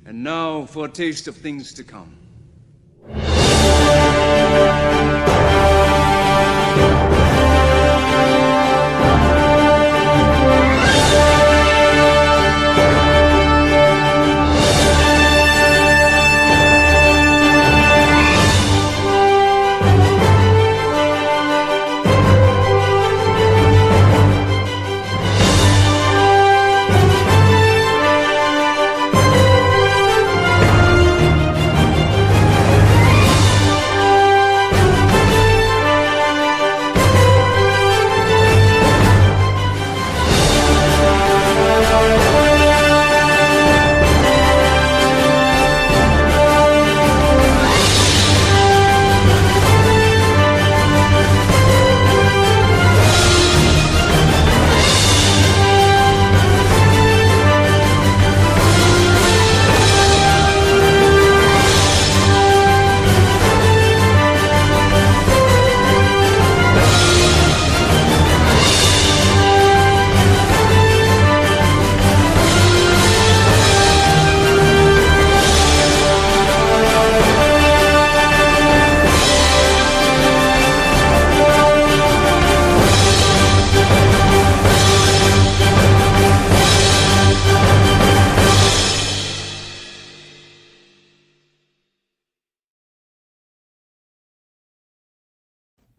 And now for a taste of things to come.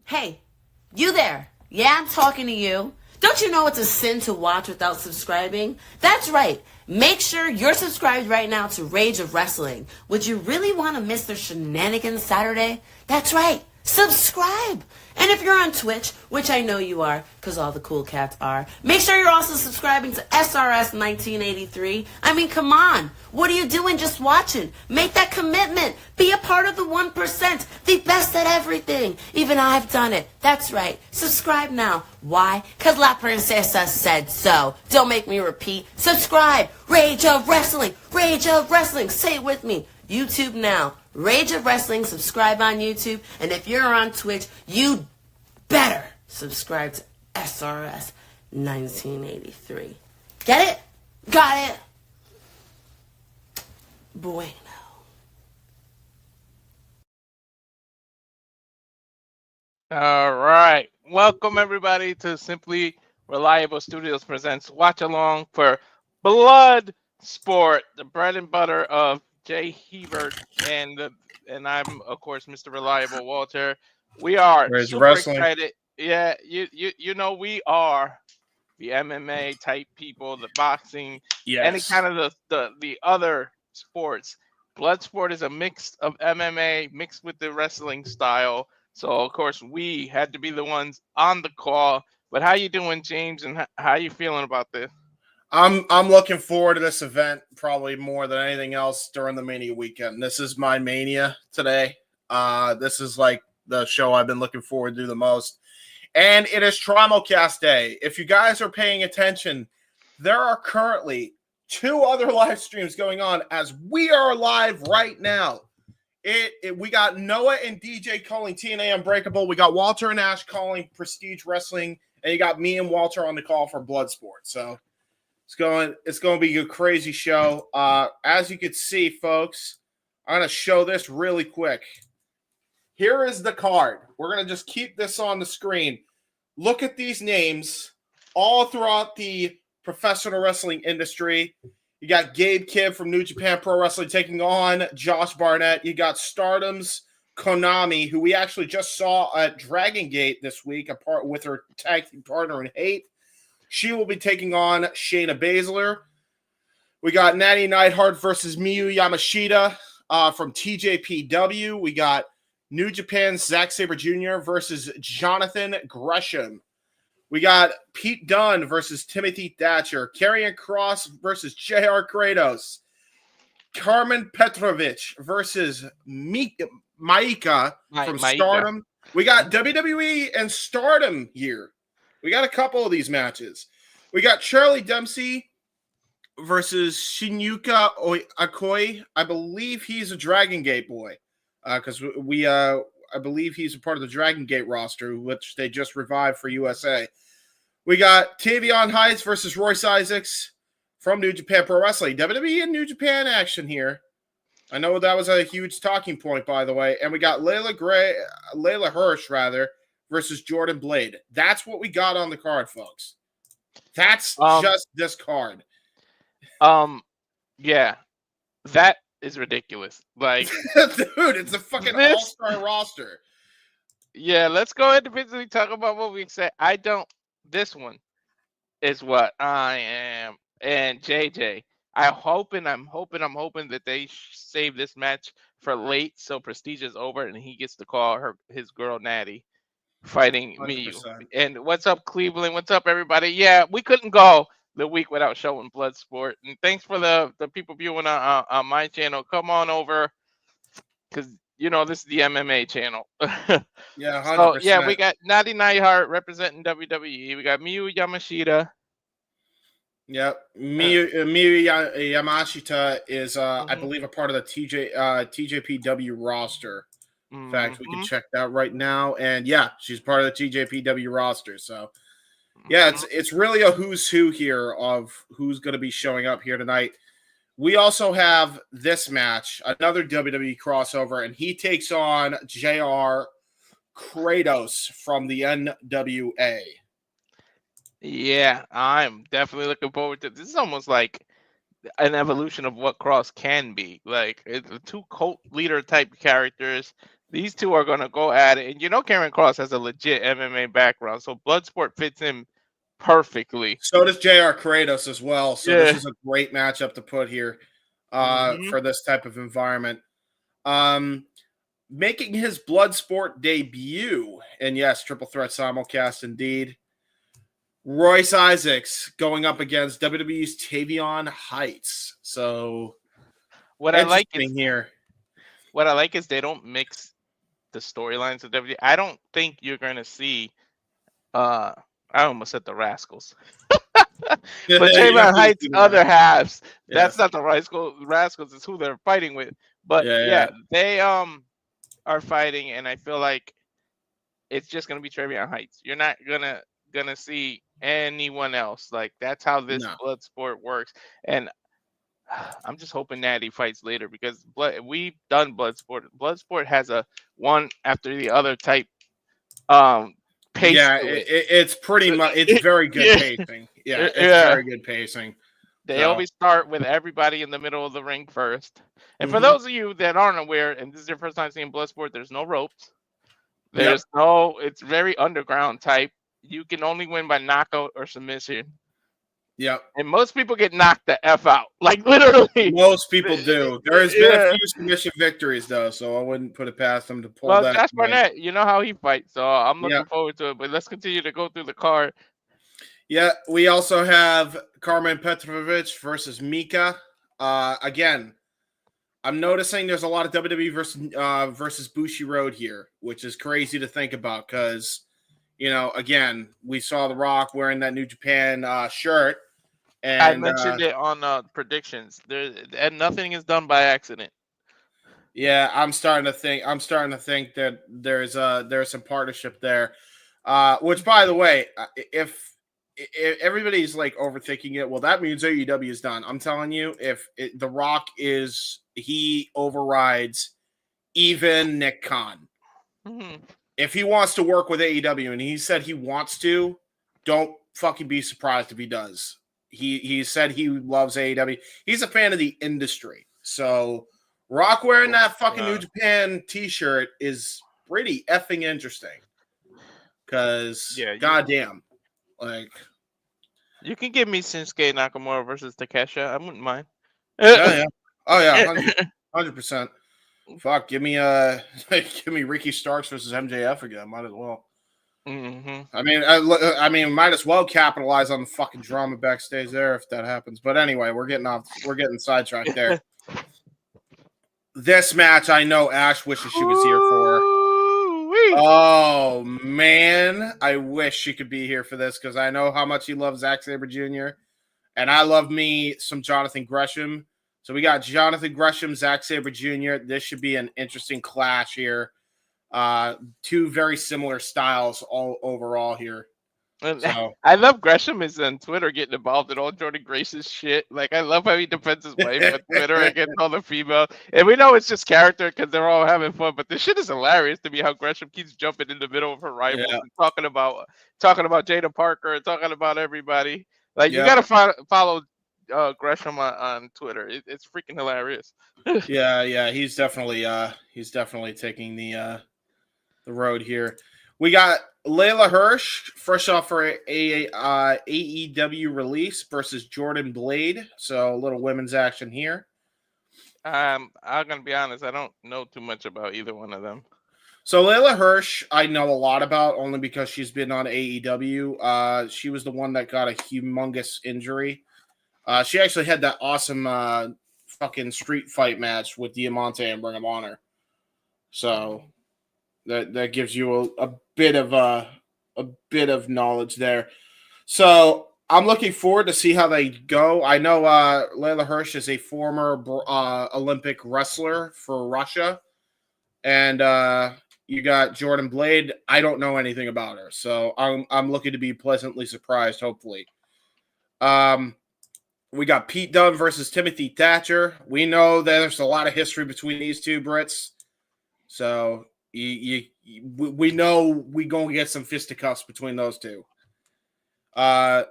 Hey, you there? Yeah, I'm talking to you. Don't you know it's a sin to watch without subscribing? That's right. Make sure you're subscribed right now to Rage of Wrestling. Would you really want to miss their shenanigans Saturday? That's right. Subscribe. And if you're on Twitch, which I know you are, because all the cool cats are, make sure you're also subscribing to SRS 1983. I mean, come on. What are you doing just watching? Make that commitment. Be a part of the 1%, the best at everything. Even I've done it. That's right. Subscribe now. Why? Because La Princesa said so. Don't make me repeat. Subscribe. Rage of Wrestling. Rage of Wrestling. Say it with me. YouTube now. Rage of Wrestling, subscribe on YouTube. And if you're on Twitch, you better subscribe to SRS 1983. Get it? Got it? Bueno. All right. Welcome, everybody, to Simply Reliable Studios presents Watch Along for Bloodsport, the bread and butter of Jay Hebert, and I'm, of course, Mr. Reliable Walter. We are super excited. Yeah, you know we are the MMA type people, the boxing, any kind of the other sports. Bloodsport is a mix of MMA mixed with the wrestling style. So of course we had to be the ones on the call. But how you doing, James? And how you feeling about this? I'm looking forward to this event probably more than anything else during the Mania weekend. This is my Mania today. This is like the show I've been looking forward to the most. And it is Trimulcast Day. If you guys are paying attention, there are currently 2 other live streams going on as we are live right now. We got Noah and DJ calling TNA Unbreakable. We got Walter and Ash calling Prestige Wrestling. And you got me and Walter on the call for Bloodsport. So it's going to be a crazy show. As you can see, folks, I'm going to show this really quick. Here is the card. We're going to just keep this on the screen. Look at these names all throughout the professional wrestling industry. You got Gabe Kidd from New Japan Pro Wrestling taking on Josh Barnett. You got Stardom's Konami, who we actually just saw at Dragon Gate this week, apart with her tag team partner in Hate. She will be taking on Shayna Baszler. We got Nattie Neidhart versus Miyu Yamashita from TJPW. We got New Japan's Zack Sabre Jr. versus Jonathan Gresham. We got Pete Dunne versus Timothy Thatcher. Karrion Kross versus JR Kratos. Karmen Petrovic versus Maika from Stardom. We got WWE and Stardom here. We got a couple of these matches. We got Charlie Dempsey versus Shinya Aoki. I believe he's a Dragon Gate boy because I believe he's a part of the Dragon Gate roster, which they just revived for USA. We got Tavion Heights versus Royce Isaacs from New Japan Pro Wrestling. WWE and New Japan action here. I know that was a huge talking point, by the way. And we got Leyla Hirsch, versus Jordan Blade. That's what we got on the card, folks. That's just this card. Yeah, that is ridiculous. Like, dude, it's a fucking all-star roster. Yeah, let's go individually talk about what we said. This one is what I am, and JJ. I'm hoping that they save this match for late, so Prestige is over and he gets to call his girl Nattie fighting 100%. Me. And what's up, Cleveland? What's up, everybody? Yeah, we couldn't go the week without showing Bloodsport. And thanks for the people viewing on my channel. Come on over, because this is the MMA channel. Yeah, 100%. So, yeah, we got Nattie Neidhart representing WWE. We got Miyu Yamashita. Yep, Miyu Yamashita is, I believe, a part of the TJPW roster. In fact, we can check that right now. And yeah, she's part of the TJPW roster. So yeah, it's really a who's who here of who's going to be showing up here tonight. We also have this match, another WWE crossover, and he takes on JR Kratos from the NWA. Yeah, I'm definitely looking forward to this. This is almost like an evolution of what Kross can be. Like, it's two cult leader type characters. These two are going to go at it. And Karrion Kross has a legit MMA background, so Bloodsport fits him perfectly. So does JR Kratos as well. So This is a great matchup to put here for this type of environment. Making his Bloodsport debut, and yes, triple threat simulcast indeed, Royce Isaacs going up against WWE's Tavion Heights. So what I like is they don't mix the storylines of WWE. I don't think you're going to see I almost said the Rascals. But Tavion Heights' other halves, that's not the Rascals, it's who they're fighting with. But they are fighting, and I feel like it's just going to be Tavion Heights. You're not gonna see anyone else. Like, that's how this Bloodsport works. And I'm just hoping Nattie fights later, because we've done Bloodsport. Bloodsport has a one after the other type pace. Yeah, it's pretty much, it's very good pacing. Yeah, it's very good pacing. They always start with everybody in the middle of the ring first. And for those of you that aren't aware, and this is your first time seeing Bloodsport, there's no ropes. There's it's very underground type. You can only win by knockout or submission. Yep. And most people get knocked the F out. Like, literally. Most people do. There has been a few submission victories, though, so I wouldn't put it past them to pull that. Well, Josh Barnett, you know how he fights, so I'm looking forward to it. But let's continue to go through the card. Yeah, we also have Karmen Petrovic versus Maika. Again, I'm noticing there's a lot of WWE versus Bushi Road here, which is crazy to think about because, again, we saw The Rock wearing that New Japan shirt. And I mentioned it on predictions. And nothing is done by accident. Yeah, I'm starting to think that there's some partnership there. Which, by the way, if everybody's like overthinking it, well, that means AEW is done. I'm telling you, The Rock he overrides even Nick Khan. Mm-hmm. If he wants to work with AEW, and he said he wants to, don't fucking be surprised if he does. He said he loves AEW. He's a fan of the industry. So Rock wearing that fucking New Japan t-shirt is pretty effing interesting. Because, goddamn. Like, you can give me Shinsuke Nakamura versus Takesha. I wouldn't mind. Yeah. Oh yeah, 100%. Fuck, give me Ricky Starks versus MJF again. Might as well. Mm-hmm. I mean, might as well capitalize on the fucking drama backstage there if that happens. But anyway, we're getting sidetracked there. This match, I know Ash wishes she was here for. Oh man, I wish she could be here for this because I know how much he loves Zack Sabre Jr. and I love me some Jonathan Gresham. So we got Jonathan Gresham, Zack Sabre Jr. This should be an interesting clash here. Two very similar styles all overall here. So I love Gresham is on Twitter getting involved in all Jordan Grace's shit. Like, I love how he defends his wife on Twitter against all the females. And we know it's just character because they're all having fun. But this shit is hilarious to me how Gresham keeps jumping in the middle of her rivals and talking about Jada Parker and talking about everybody. Like, you gotta follow Gresham on Twitter. It's freaking hilarious. yeah, he's definitely taking the road here. We got Leyla Hirsch, fresh off for a AEW release versus Jordan Blade. So a little women's action here. I'm gonna be honest, I don't know too much about either one of them. So Leyla Hirsch, I know a lot about only because she's been on AEW. She was the one that got a humongous injury. She actually had that awesome fucking street fight match with Diamante and Ring of Honor. So that gives you a bit of knowledge there. So I'm looking forward to see how they go. I know Leyla Hirsch is a former Olympic wrestler for Russia, and you got Jordan Blade. I don't know anything about her, so I'm looking to be pleasantly surprised. Hopefully, we got Pete Dunne versus Timothy Thatcher. We know that there's a lot of history between these two Brits, so we know we're going to get some fisticuffs between those two. And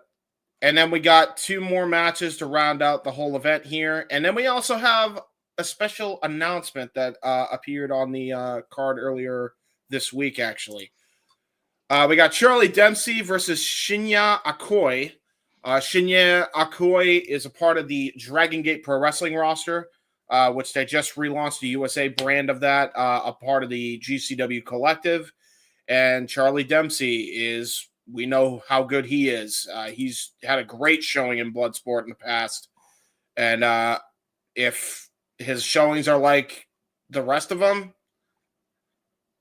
then we got 2 more matches to round out the whole event here. And then we also have a special announcement that appeared on the card earlier this week, actually. We got Charlie Dempsey versus Shinya Aoki. Shinya Aoki is a part of the Dragon Gate Pro Wrestling roster, which they just relaunched the USA brand of that, a part of the GCW collective. And Charlie Dempsey we know how good he is. He's had a great showing in Bloodsport in the past. And if his showings are like the rest of them,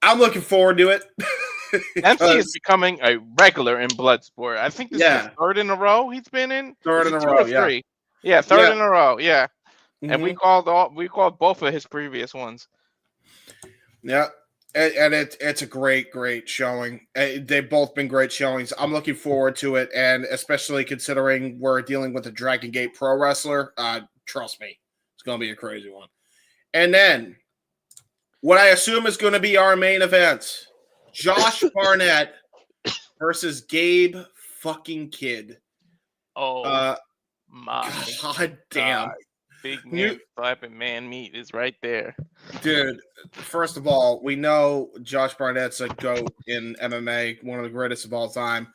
I'm looking forward to it. Dempsey is becoming a regular in Bloodsport. I think this is the 3rd in a row he's been in. 3rd in a row, yeah. Yeah, 3rd in a row, yeah. Mm-hmm. And we called both of his previous ones. Yeah. And it's a great showing. They've both been great showings. I'm looking forward to it, and especially considering we're dealing with a Dragon Gate Pro wrestler, trust me, it's going to be a crazy one. And then, what I assume is going to be our main event, Josh Barnett versus Gabe fucking Kidd. Oh, my God damn. God. Big man slapping man meat is right there. Dude, first of all, we know Josh Barnett's a GOAT in MMA, one of the greatest of all time.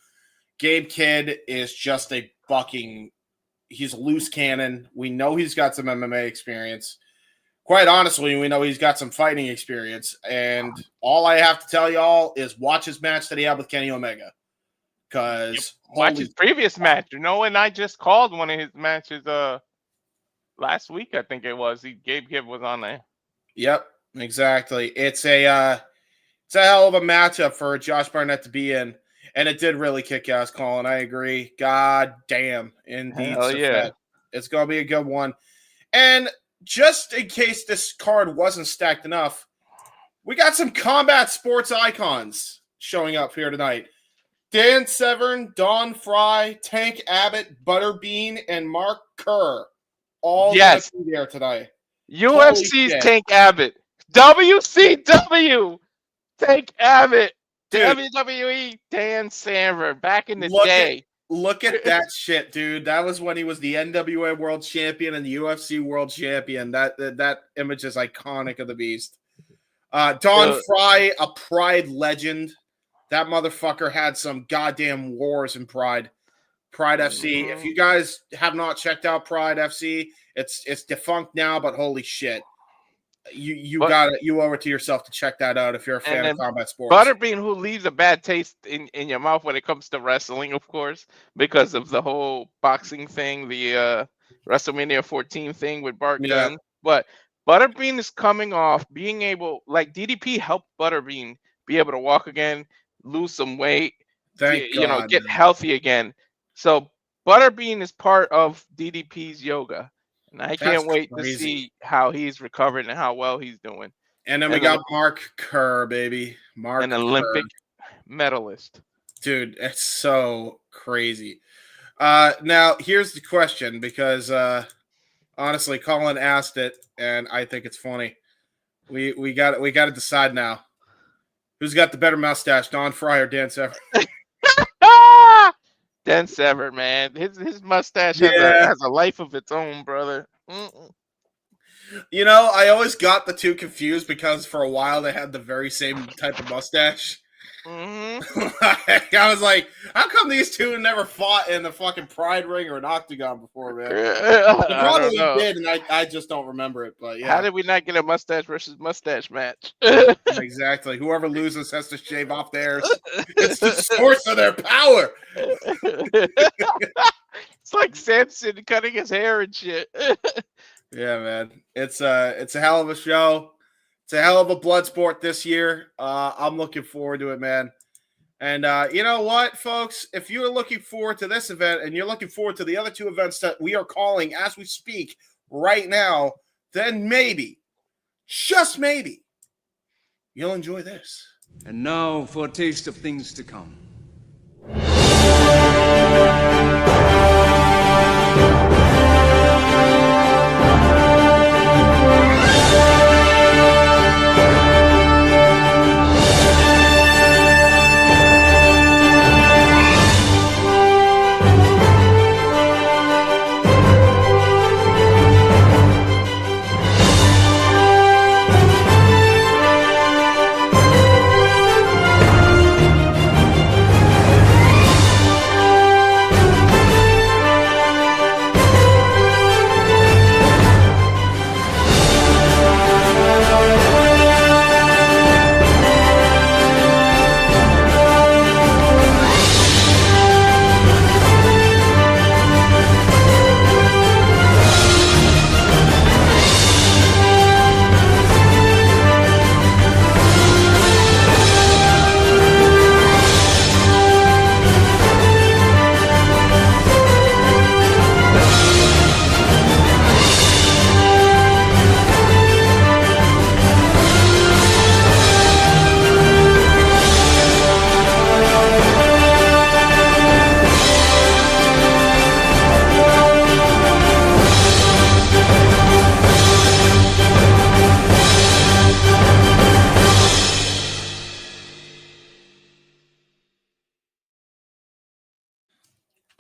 Gabe Kidd is just he's a loose cannon. We know he's got some MMA experience. Quite honestly, we know he's got some fighting experience. And all I have to tell y'all is watch his match that he had with Kenny Omega. Because watch his previous match. You know, and I just called one of his matches last week, I think it was. Gabe Kidd was on there. Yep, exactly. It's a hell of a matchup for Josh Barnett to be in, and it did really kick ass, Colin. I agree. God damn, indeed. Hell yeah. It's gonna be a good one. And just in case this card wasn't stacked enough, we got some combat sports icons showing up here tonight. Dan Severn, Don Fry, Tank Abbott, Butterbean, and Mark Kerr. All yes, there tonight. UFC's Tank Abbott, WCW Tank Abbott, dude. WWE Dan Severn back in the day. Look at that shit, dude. That was when he was the NWA World Champion and the UFC World Champion. That image is iconic of the beast. Don Fry, a Pride legend. That motherfucker had some goddamn wars in Pride. Pride FC. If you guys have not checked out Pride FC, it's defunct now, but holy shit. You owe it to yourself to check that out if you're a fan of combat sports. Butterbean, who leaves a bad taste in your mouth when it comes to wrestling, of course, because of the whole boxing thing, the WrestleMania 14 thing with Bart Gunn. But Butterbean is coming off being able, like DDP helped Butterbean be able to walk again, lose some weight, get healthy again. So Butterbean is part of DDP's yoga. And I can't wait to see how he's recovered and how well he's doing. And then we got Mark Kerr, baby. An Olympic medalist. Dude, it's so crazy. Now here's the question, because honestly, Colin asked it, and I think it's funny. We got to decide now. Who's got the better mustache, Don Fry or Dan Severn? Dan Severn, man. His mustache has a life of its own, brother. Mm-mm. You know, I always got the two confused because for a while they had the very same type of mustache. Mm-hmm. I was like, how come these two never fought in the fucking Pride Ring or an Octagon before, man? They probably did, and I just don't remember it. But yeah, how did we not get a mustache versus mustache match? Exactly. Whoever loses has to shave off theirs. It's the source of their power. It's like Samson cutting his hair and shit. Yeah, man. It's a hell of a show. It's a hell of a blood sport this year. I'm looking forward to it, man. And you know what, folks? If you're looking forward to this event and you're looking forward to the other two events that we are calling as we speak right now, then maybe, just maybe, you'll enjoy this. And now for a taste of things to come.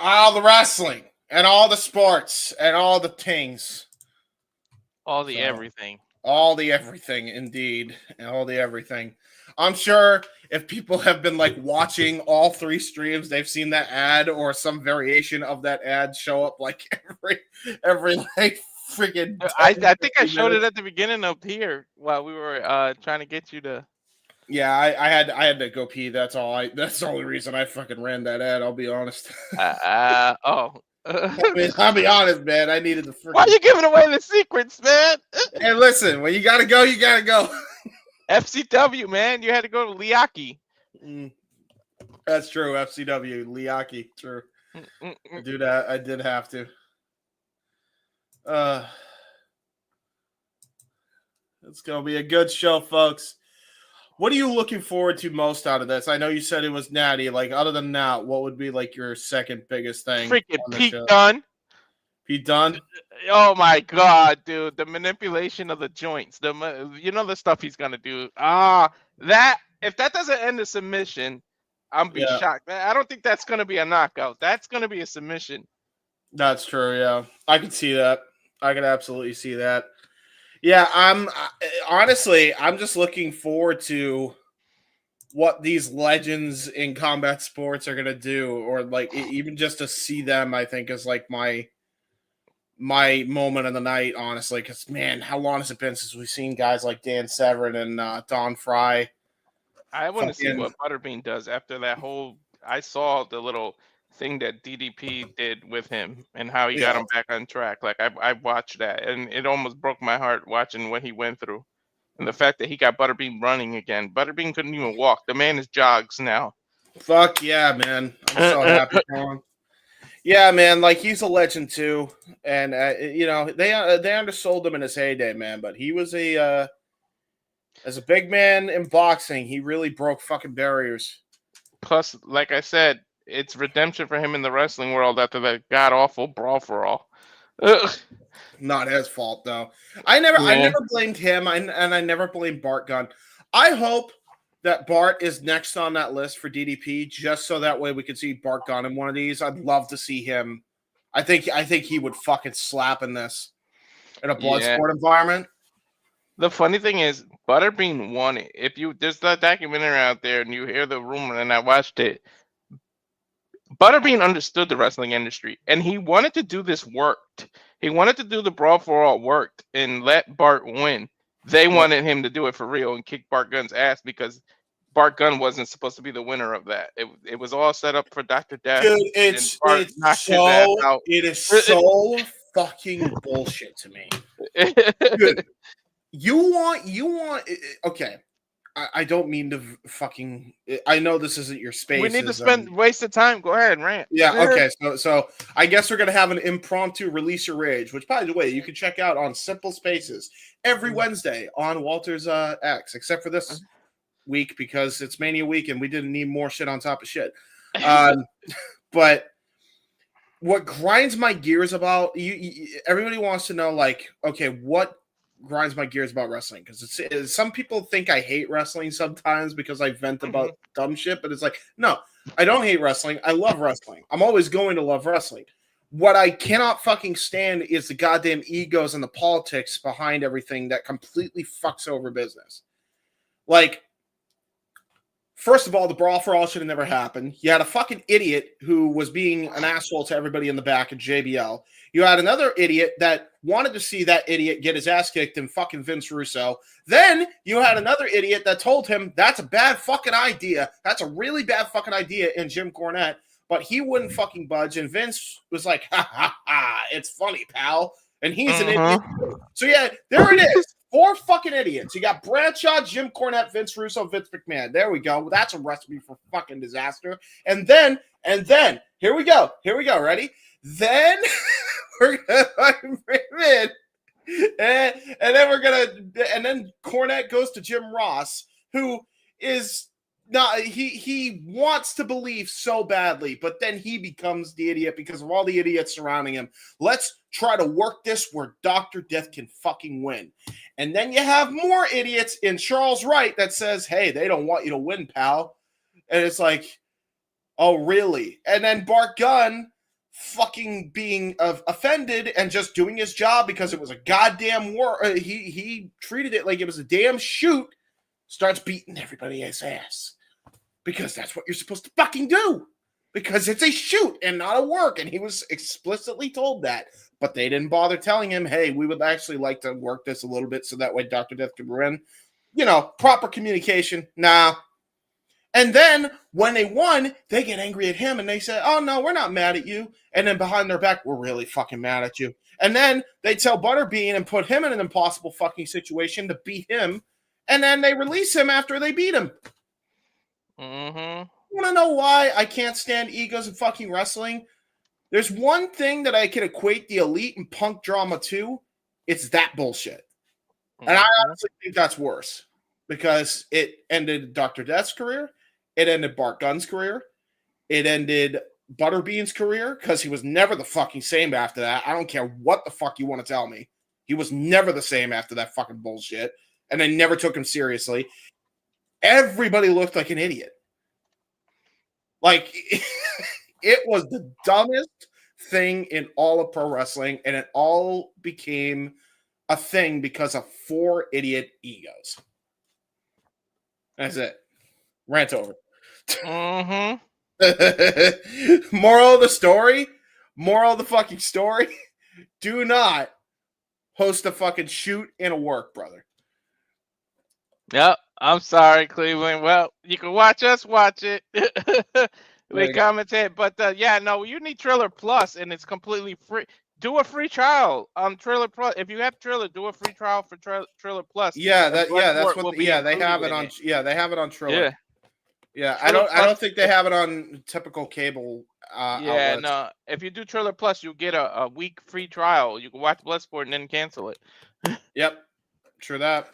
All the wrestling and all the sports and all the things. All the everything. All the everything, indeed. All the everything. I'm sure if people have been like watching all three streams, they've seen that ad or some variation of that ad show up like every like freaking. I think I showed it at the beginning of here while we were trying to get you to. Yeah, I had to go pee. That's all. That's the only reason I fucking ran that ad. I'll be honest. Oh. I'll be honest, man. I needed the. Why are you giving away the secrets, man? Hey, listen. When you gotta go, you gotta go. FCW, man. You had to go to Liaki. That's true. FCW, Liaki. True. Dude, I did have to. It's gonna be a good show, folks. What are you looking forward to most out of this? I know you said it was Nattie. Like, other than that, what would be like your second biggest thing? Freaking Pete Dunne. Pete Dunne? Oh my god, dude! The manipulation of the joints. The stuff he's gonna do. That if that doesn't end the submission, I'm be shocked. I don't think that's gonna be a knockout. That's gonna be a submission. That's true. Yeah, I can see that. I can absolutely see that. Yeah, I'm just looking forward to what these legends in combat sports are gonna do, or like even just to see them. I think is like my moment of the night, honestly. Because man, how long has it been since we've seen guys like Dan Severn and Don Fry? I want to see what Butterbean does after that whole. I saw the little thing that DDP did with him and how he got him back on track. Like I watched that and it almost broke my heart watching what he went through. And the fact that he got Butterbean running again. Butterbean couldn't even walk. The man is jogs now. Fuck yeah, man. I'm so happy for him. Yeah, man, like he's a legend too. And they undersold him in his heyday, man, but he was as a big man in boxing, he really broke fucking barriers. Plus, like I said, it's redemption for him in the wrestling world after that god awful brawl for all. Ugh. Not his fault though. I never blamed him, and I never blamed Bart Gunn. I hope that Bart is next on that list for DDP, just so that way we can see Bart Gunn in one of these. I'd love to see him. I think he would fucking slap in this in a Bloodsport environment. The funny thing is, Butterbean won it. If you there's that documentary out there and you hear the rumor, and I watched it, Butterbean understood the wrestling industry, and he wanted to do this worked. He wanted to do the brawl for all worked and let Bart win. They wanted him to do it for real and kick Bart Gunn's ass because Bart Gunn wasn't supposed to be the winner of that. It was all set up for Dr. Death. Dude, it is so fucking bullshit to me. Dude, you want okay. I don't mean to fucking. I know this isn't your space. We need to waste of time. Go ahead, rant. Yeah. Okay. So I guess we're gonna have an impromptu release your rage, which, by the way, you can check out on Simple Spaces every Wednesday on Walter's X, except for this week because it's Mania week and we didn't need more shit on top of shit. But what grinds my gears about everybody wants to know, like, okay, what grinds my gears about wrestling, because it's some people think I hate wrestling sometimes because I vent about dumb shit, but it's like, no, I don't hate wrestling. I love wrestling. I'm always going to love wrestling. What I cannot fucking stand is the goddamn egos and the politics behind everything that completely fucks over business. Like, first of all, the brawl for all should have never happened. You had a fucking idiot who was being an asshole to everybody in the back of JBL. You had another idiot that wanted to see that idiot get his ass kicked in fucking Vince Russo. Then you had another idiot that told him that's a bad fucking idea. That's a really bad fucking idea in Jim Cornette, but he wouldn't fucking budge. And Vince was like, ha, ha, ha, it's funny, pal. And he's an idiot. So yeah, there it is. 4 fucking idiots. You got Bradshaw, Jim Cornette, Vince Russo, Vince McMahon. There we go. That's a recipe for fucking disaster. And then, here we go. Ready? Then we're gonna fucking bring him in. And then Cornette goes to Jim Ross, who is not, he wants to believe so badly, but then he becomes the idiot because of all the idiots surrounding him. Let's try to work this where Dr. Death can fucking win. And then you have more idiots in Charles Wright that says, hey, they don't want you to win, pal. And it's like, oh, really? And then Bart Gunn fucking being offended and just doing his job because it was a goddamn war. He treated it like it was a damn shoot. Starts beating everybody's ass because that's what you're supposed to fucking do, because it's a shoot and not a work. And he was explicitly told that, but they didn't bother telling him, hey, we would actually like to work this a little bit so that way Dr. Death could win. You know, proper communication. Nah. And then when they won, they get angry at him and they say, oh, no, we're not mad at you. And then behind their back, we're really fucking mad at you. And then they tell Butterbean and put him in an impossible fucking situation to beat him. And then they release him after they beat him. You want to know why I can't stand egos in fucking wrestling? There's one thing that I can equate the Elite and Punk drama to. It's that bullshit. And I honestly think that's worse because it ended Dr. Death's career. It ended Bart Gunn's career. It ended Butterbean's career because he was never the fucking same after that. I don't care what the fuck you want to tell me. He was never the same after that fucking bullshit. And they never took him seriously. Everybody looked like an idiot. Like, it was the dumbest thing in all of pro wrestling, and it all became a thing because of 4 idiot egos. That's it. Rant over. Moral of the story? Moral of the fucking story? Do not host a fucking shoot in a work, brother. Yep, I'm sorry, Cleveland. Well, you can watch us watch it. We commentate, but yeah, no, you need Trailer Plus, and it's completely free. Do a free trial on Trailer Plus. If you have Trailer, do a free trial for Trailer Plus. Yeah, that's what. Yeah, they have it on. Yeah, they have it on Trailer. Yeah, I don't think they have it on typical cable. Yeah, outlets. No. If you do Trailer Plus, you get a week free trial. You can watch Bloodsport and then cancel it. Yep, true that.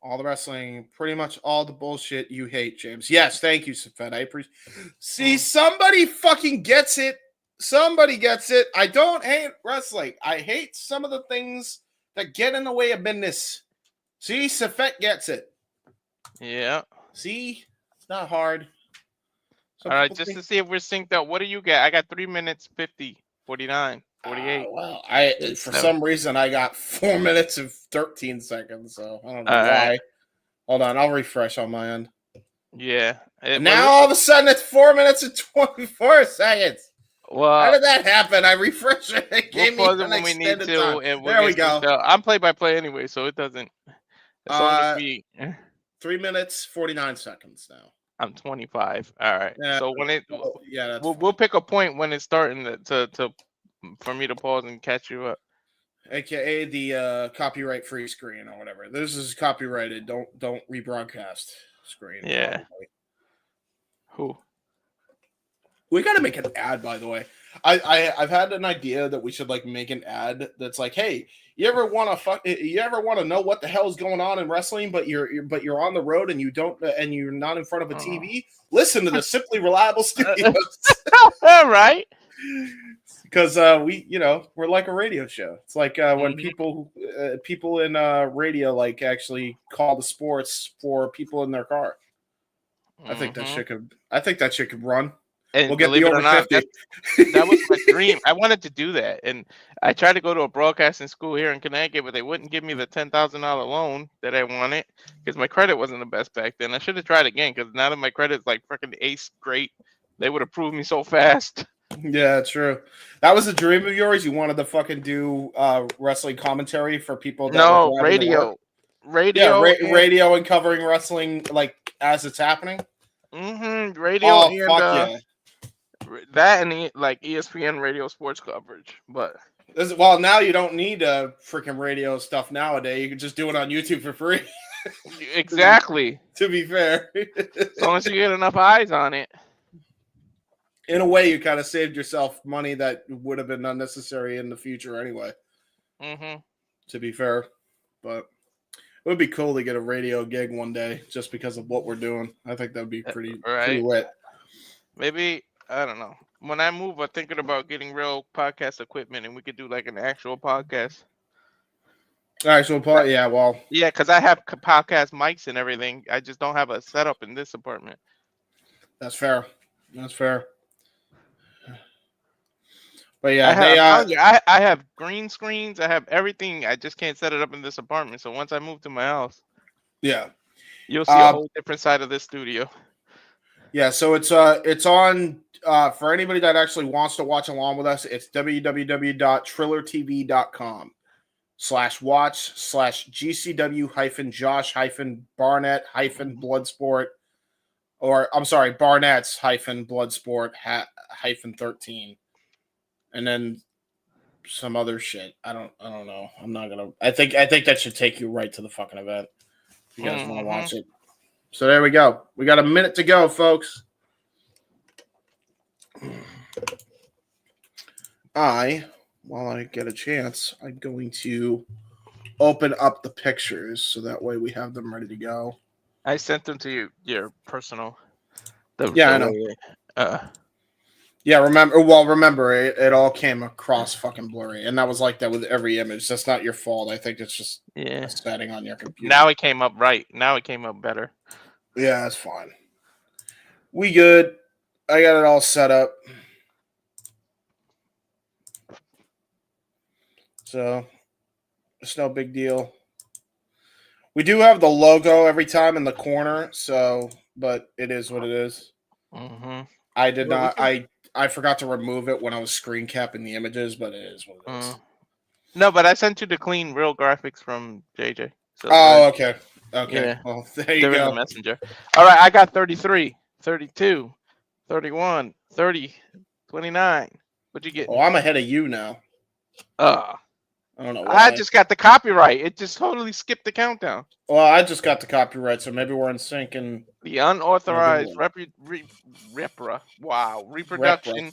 All the wrestling, pretty much all the bullshit you hate, James. Yes, thank you, Safed. I appreciate. See, somebody fucking gets it. Somebody gets it. I don't hate wrestling. I hate some of the things that get in the way of business. See, Safed gets it. Yeah. See, it's not hard. All right, just to see if we're synced up. What do you get? I got 3 minutes 50, 49, 48. Well, for some reason I got 4 minutes and 13 seconds, so I don't know why. Right. Hold on, I'll refresh on my end. Yeah. Now all of a sudden it's 4 minutes and 24 seconds. Well, how did that happen? I refreshed it. It gave me an when we need extended to, time. and there we go. I'm play by play anyway, so it doesn't. It's only 3 minutes 49 seconds now. I'm 25. All right. Yeah. So when it, that's we'll pick a point when it's starting to for me to pause and catch you up. AKA the copyright free screen or whatever. This is copyrighted. Don't rebroadcast screen. Yeah. Probably. Who? We got to make an ad, by the way. I've had an idea that we should like make an ad that's like, hey, you ever want to know what the hell's going on in wrestling, but you're on the road and you're not in front of a TV? Listen to the Simply Reliable Studios. All right. Because we're like a radio show. It's like when people in radio like actually call the sports for people in their car. I think that shit could run. And we'll get the over 50. That was my dream. I wanted to do that, and I tried to go to a broadcasting school here in Connecticut, but they wouldn't give me the $10,000 loan that I wanted because my credit wasn't the best back then. I should have tried again because now that my credit's like freaking ace great, they would approve me so fast. Yeah, true. That was a dream of yours. You wanted to fucking do wrestling commentary for people. No, radio. Yeah, radio and covering wrestling like as it's happening. Radio. Oh, and, fuck yeah. That and like ESPN radio sports coverage, but now you don't need freaking radio stuff nowadays. You can just do it on YouTube for free. Exactly. To be fair, as long as you get enough eyes on it. In a way, you kind of saved yourself money that would have been unnecessary in the future anyway. To be fair, but it would be cool to get a radio gig one day just because of what we're doing. I think that would be pretty lit. Maybe. I don't know. When I move, I'm thinking about getting real podcast equipment, and we could do like an actual podcast. Yeah, well. Yeah, because I have podcast mics and everything. I just don't have a setup in this apartment. That's fair. But yeah, I have green screens. I have everything. I just can't set it up in this apartment. So once I move to my house, you'll see a whole different side of this studio. Yeah, so it's on for anybody that actually wants to watch along with us. It's www.trillertv.com/watch/GCW-Josh-Barnett-Bloodsport Barnett's-Bloodsport -13, and then some other shit. I don't know. I'm not gonna. I think that should take you right to the fucking event if you guys want to watch it. So there we go. We got a minute to go, folks. While I get a chance, I'm going to open up the pictures so that way we have them ready to go. I sent them to you, your personal. I know. Remember, it all came across fucking blurry, and that was like that with every image. That's not your fault. I think it's just a setting on your computer. Now it came up right. Now it came up better. Yeah, that's fine. We good. I got it all set up. So it's no big deal. We do have the logo every time in the corner, but it is what it is. I did not. I forgot to remove it when I was screen capping the images, but it is what it is. No, but I sent you the clean, real graphics from JJ. So okay. Okay. Yeah. Well, there you go. The messenger. All right, I got 33, 32, 31, 30, 29. What'd you get? Oh, I'm ahead of you now. I don't know why. I just got the copyright. It just totally skipped the countdown. Well, I just got the copyright, so maybe we're in sync. And the unauthorized reproduction,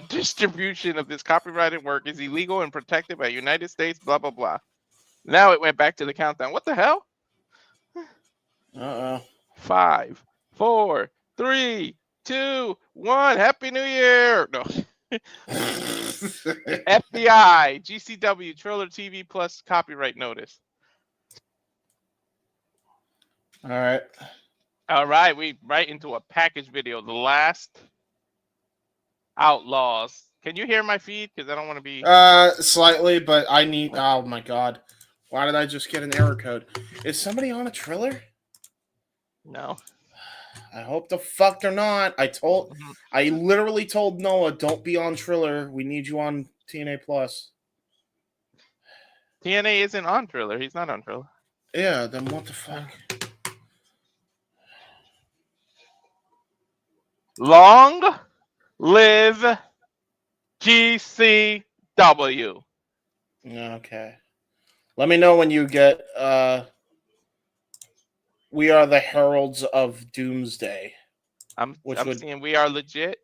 distribution of this copyrighted work is illegal and protected by United States. Blah blah blah. Now it went back to the countdown. What the hell? Uh-oh. 5, 4, 3, 2, 1. Happy New Year! No. FBI, GCW, Trailer TV Plus copyright notice. All right. All right, we right into a package video. The last Outlaws. Can you hear my feed? Because I don't want to be... Slightly, but I need... Oh, my God. Why did I just get an error code? Is somebody on a Triller? No. I hope the fuck they're not. I literally told Noah, don't be on Triller. We need you on TNA Plus. TNA isn't on Triller. He's not on Triller. Yeah, then what the fuck? Long live GCW. Okay. Let me know when you get We Are the Heralds of Doomsday. I'm seeing We Are Legit.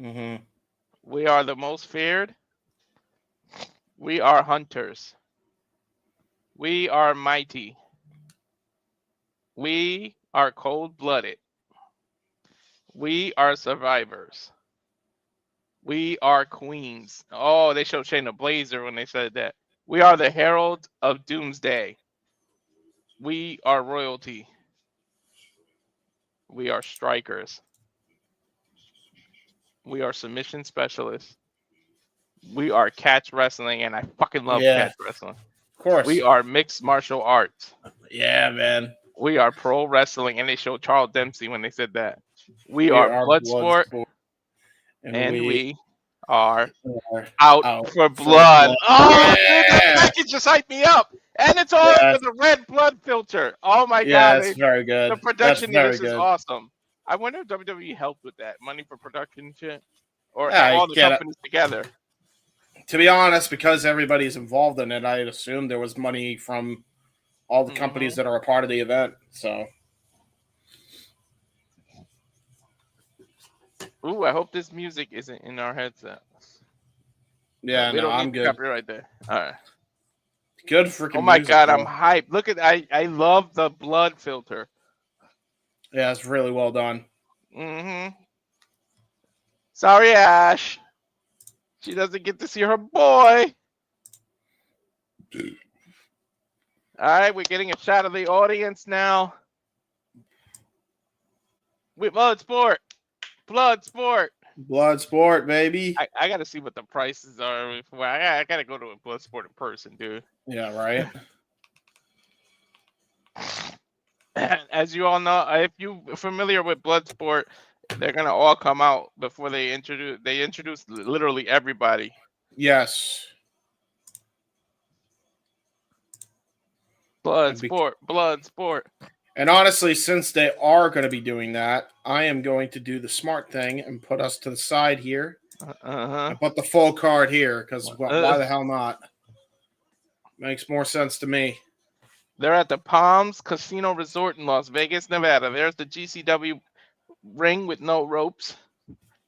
Mm-hmm. We Are the Most Feared. We Are Hunters. We Are Mighty. We Are Cold-Blooded. We Are Survivors. We Are Queens. Oh, they showed Shayna Baszler when they said that. We Are the Herald of Doomsday. We Are Royalty. We Are Strikers. We Are Submission Specialists. We Are Catch Wrestling, and I fucking love Catch Wrestling. Of course. We Are Mixed Martial Arts. Yeah, man. We Are Pro Wrestling, and they showed Charles Dempsey when they said that. We are Bloodsport, and we are out for blood. Oh, dude, that package just hyped me up. And it's all with the red blood filter. Oh, my God. Yeah, it's very good. The production of this is awesome. I wonder if WWE helped with that. Money for production and shit? Or all the companies together. To be honest, because everybody's involved in it, I'd assume there was money from all the companies that are a part of the event. So... Ooh, I hope this music isn't in our headset. Yeah, no, I'm good. Copyright there. All right. Good freaking. Oh my God, I'm hyped. Look at I love the blood filter. Yeah, it's really well done. Sorry, Ash. She doesn't get to see her boy. All right, we're getting a shot of the audience now. With Bloodsport. Bloodsport, baby. I got to see what the prices are. I got to go to a Bloodsport in person, dude. Yeah, right. As you all know, if you're familiar with Bloodsport, they're gonna all come out before they introduce. They introduce literally everybody. Yes. Bloodsport. And honestly, since they are going to be doing that, I am going to do the smart thing and put us to the side here. And put the full card here, because why the hell not? Makes more sense to me. They're at the Palms Casino Resort in Las Vegas, Nevada. There's the GCW ring with no ropes.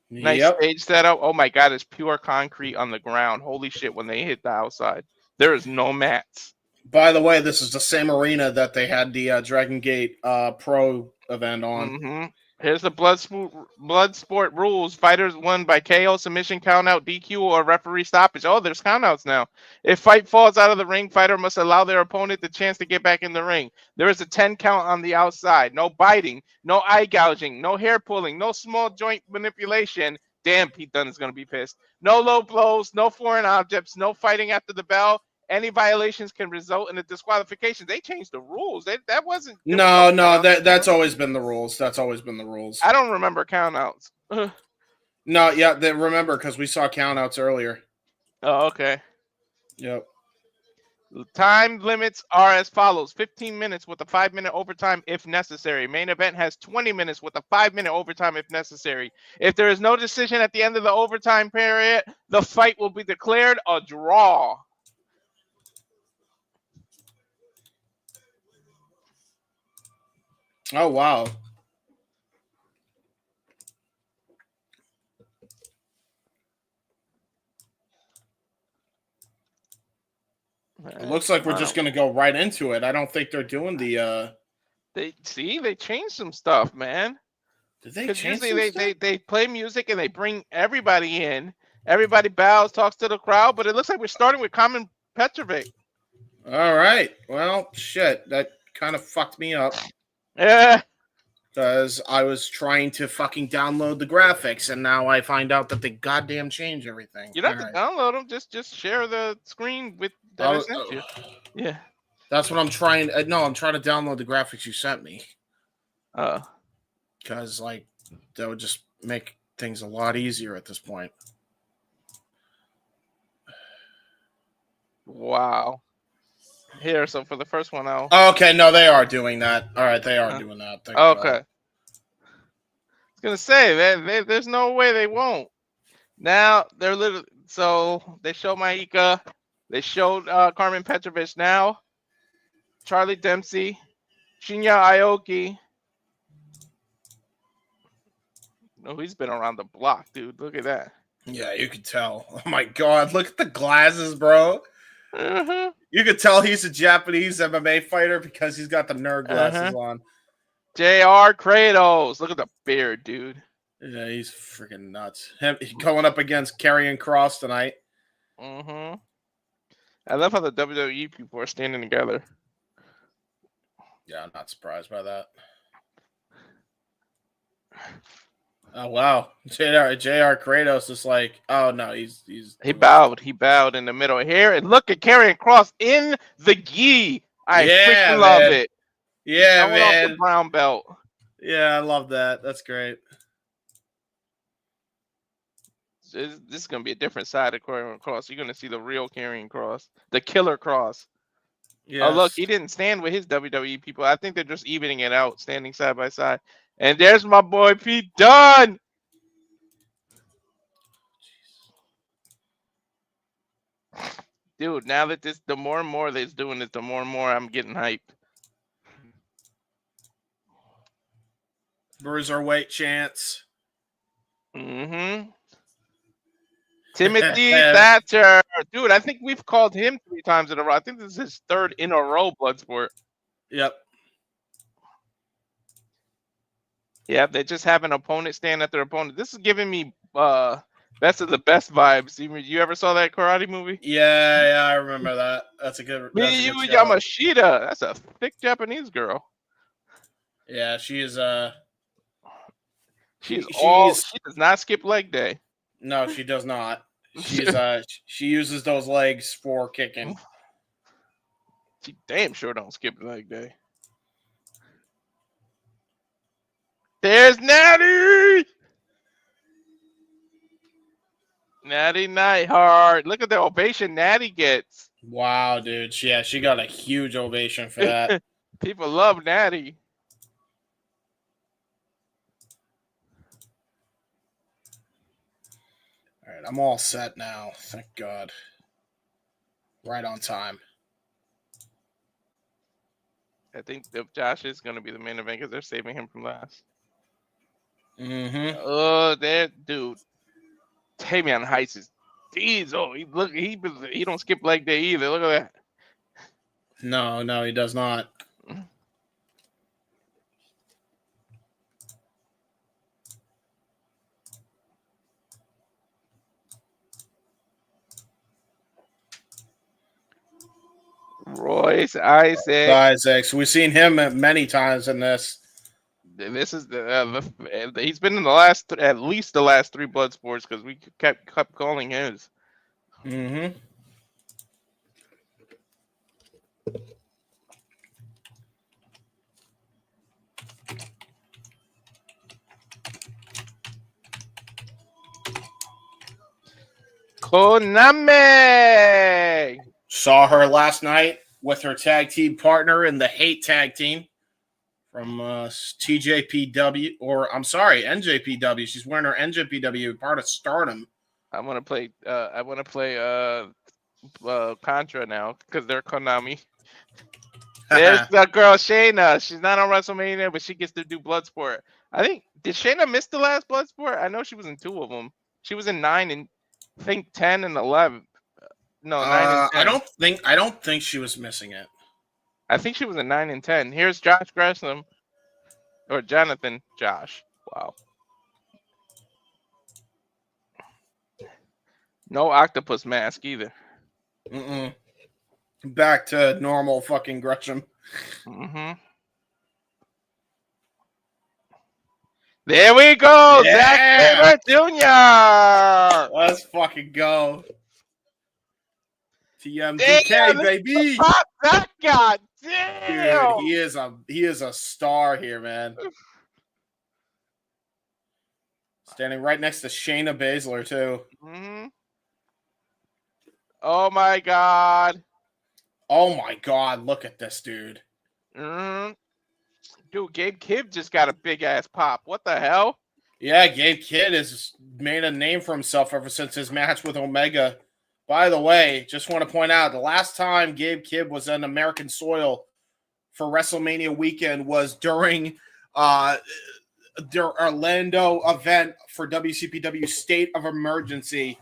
Nice stage setup. Oh my God, it's pure concrete on the ground. Holy shit, when they hit the outside. There is no mats. By the way, this is the same arena that they had the Dragon Gate Pro event on. Here's the Bloodsport rules. Fighters won by KO, submission, countout, DQ, or referee stoppage. Oh, there's countouts now. If fight falls out of the ring, fighter must allow their opponent the chance to get back in the ring. There is a 10 count on the outside. No biting, no eye gouging, no hair pulling, no small joint manipulation. Damn, Pete Dunne is going to be pissed. No low blows, no foreign objects, no fighting after the bell. Any violations can result in a disqualification. They changed the rules. That wasn't. No, that's always been the rules. That's always been the rules. I don't remember countouts. No, yeah, remember because we saw countouts earlier. Oh, okay. Yep. Time limits are as follows: 15 minutes with a 5-minute overtime if necessary. Main event has 20 minutes with a 5-minute overtime if necessary. If there is no decision at the end of the overtime period, the fight will be declared a draw. Oh, wow. It looks like we're just going to go right into it. I don't think they're doing the They changed some stuff, man. Did they change some usually they play music and they bring everybody in. Everybody bows, talks to the crowd, but it looks like we're starting with Karmen Petrovic. All right. Well, shit. That kind of fucked me up. Yeah. Because I was trying to fucking download the graphics, and now I find out that they goddamn change everything. You don't have to download them. Just share the screen with that I sent you. Yeah. That's what I'm trying. No, I'm trying to download the graphics you sent me. Because like that would just make things a lot easier at this point. Wow. Here, so for the first one, okay, no, they are doing that. All right, they are doing that. Okay. I was gonna say there's no way they won't. Now they're literally so they show Maika, they showed Karmen Petrovic now, Charlie Dempsey, Shinya Aoki. Oh, he's been around the block, dude. Look at that. Yeah, you can tell. Oh my god, look at the glasses, bro. Mm-hmm. You could tell he's a Japanese MMA fighter because he's got the nerd glasses on. JR Kratos. Look at the beard, dude. Yeah, he's freaking nuts. Him going up against Karrion Kross tonight. Mm-hmm. I love how the WWE people are standing together. Yeah, I'm not surprised by that. Oh wow, JR Kratos is like, oh no, he bowed in the middle here, and look at Karrion Kross in the gi. I freaking love it. Yeah, man. Off the brown belt. Yeah, I love that. That's great. This is gonna be a different side of Karrion Kross. You're gonna see the real Karrion Kross, the killer Kross. Yeah. Oh look, he didn't stand with his WWE people. I think they're just evening it out, standing side by side. And there's my boy Pete Dunne. Dude, now that the more and more they're doing this, the more and more I'm getting hyped. Bruiserweight chance. Mm-hmm. Timothy Thatcher. Dude, I think we've called him 3 times in a row. I think this is his 3rd in a row, Bloodsport. Yep. Yeah, they just have an opponent stand at their opponent. This is giving me Best of the Best vibes. You ever saw that karate movie? Yeah, I remember that. That's a good. Me, you, Yamashita. That's a thick Japanese girl. Yeah, she is. She does not skip leg day. No, she does not. She uses those legs for kicking. She damn sure don't skip leg day. There's Nattie! Nattie Neidhart. Look at the ovation Nattie gets. Wow, dude. Yeah, she got a huge ovation for that. People love Nattie. All right, I'm all set now. Thank God. Right on time. I think Josh is going to be the main event because they're saving him from last. Mm-hmm. Oh, that dude. Tavion Heights is. Geez, he don't skip leg day either. Look at that. No, he does not. Royce Isaacs. We've seen him many times in this. This is he's been in the last at least the last 3 Bloodsports because we kept calling his. Mm-hmm. Konami. Saw her last night with her tag partner in the Hate Tag Team from TJPW, or I'm sorry, NJPW. She's wearing her NJPW part of Stardom. I want to play Contra now because they're Konami. There's the girl Shayna. She's not on WrestleMania, but she gets to do Bloodsport. I think did Shayna miss the last Bloodsport? I know she was in 2 of them. She was in 9 and I think 10 and 11. No, 9 and 10. I don't think she was missing it. I think she was a 9 and 10. Here's Josh Gresham. Or Jonathan Josh. Wow. No octopus mask either. Back to normal fucking Gresham. There we go. Zack Jr. Let's fucking go. TMDK, baby. Pop that guy. Damn. Dude, he is a star here, man. Standing right next to Shayna Baszler, too. Oh, my God. Oh, my God. Look at this, dude. Dude, Gabe Kidd just got a big-ass pop. What the hell? Yeah, Gabe Kidd has made a name for himself ever since his match with Omega. By the way, just want to point out, the last time Gabe Kidd was on American soil for WrestleMania weekend was during their Orlando event for WCPW State of Emergency.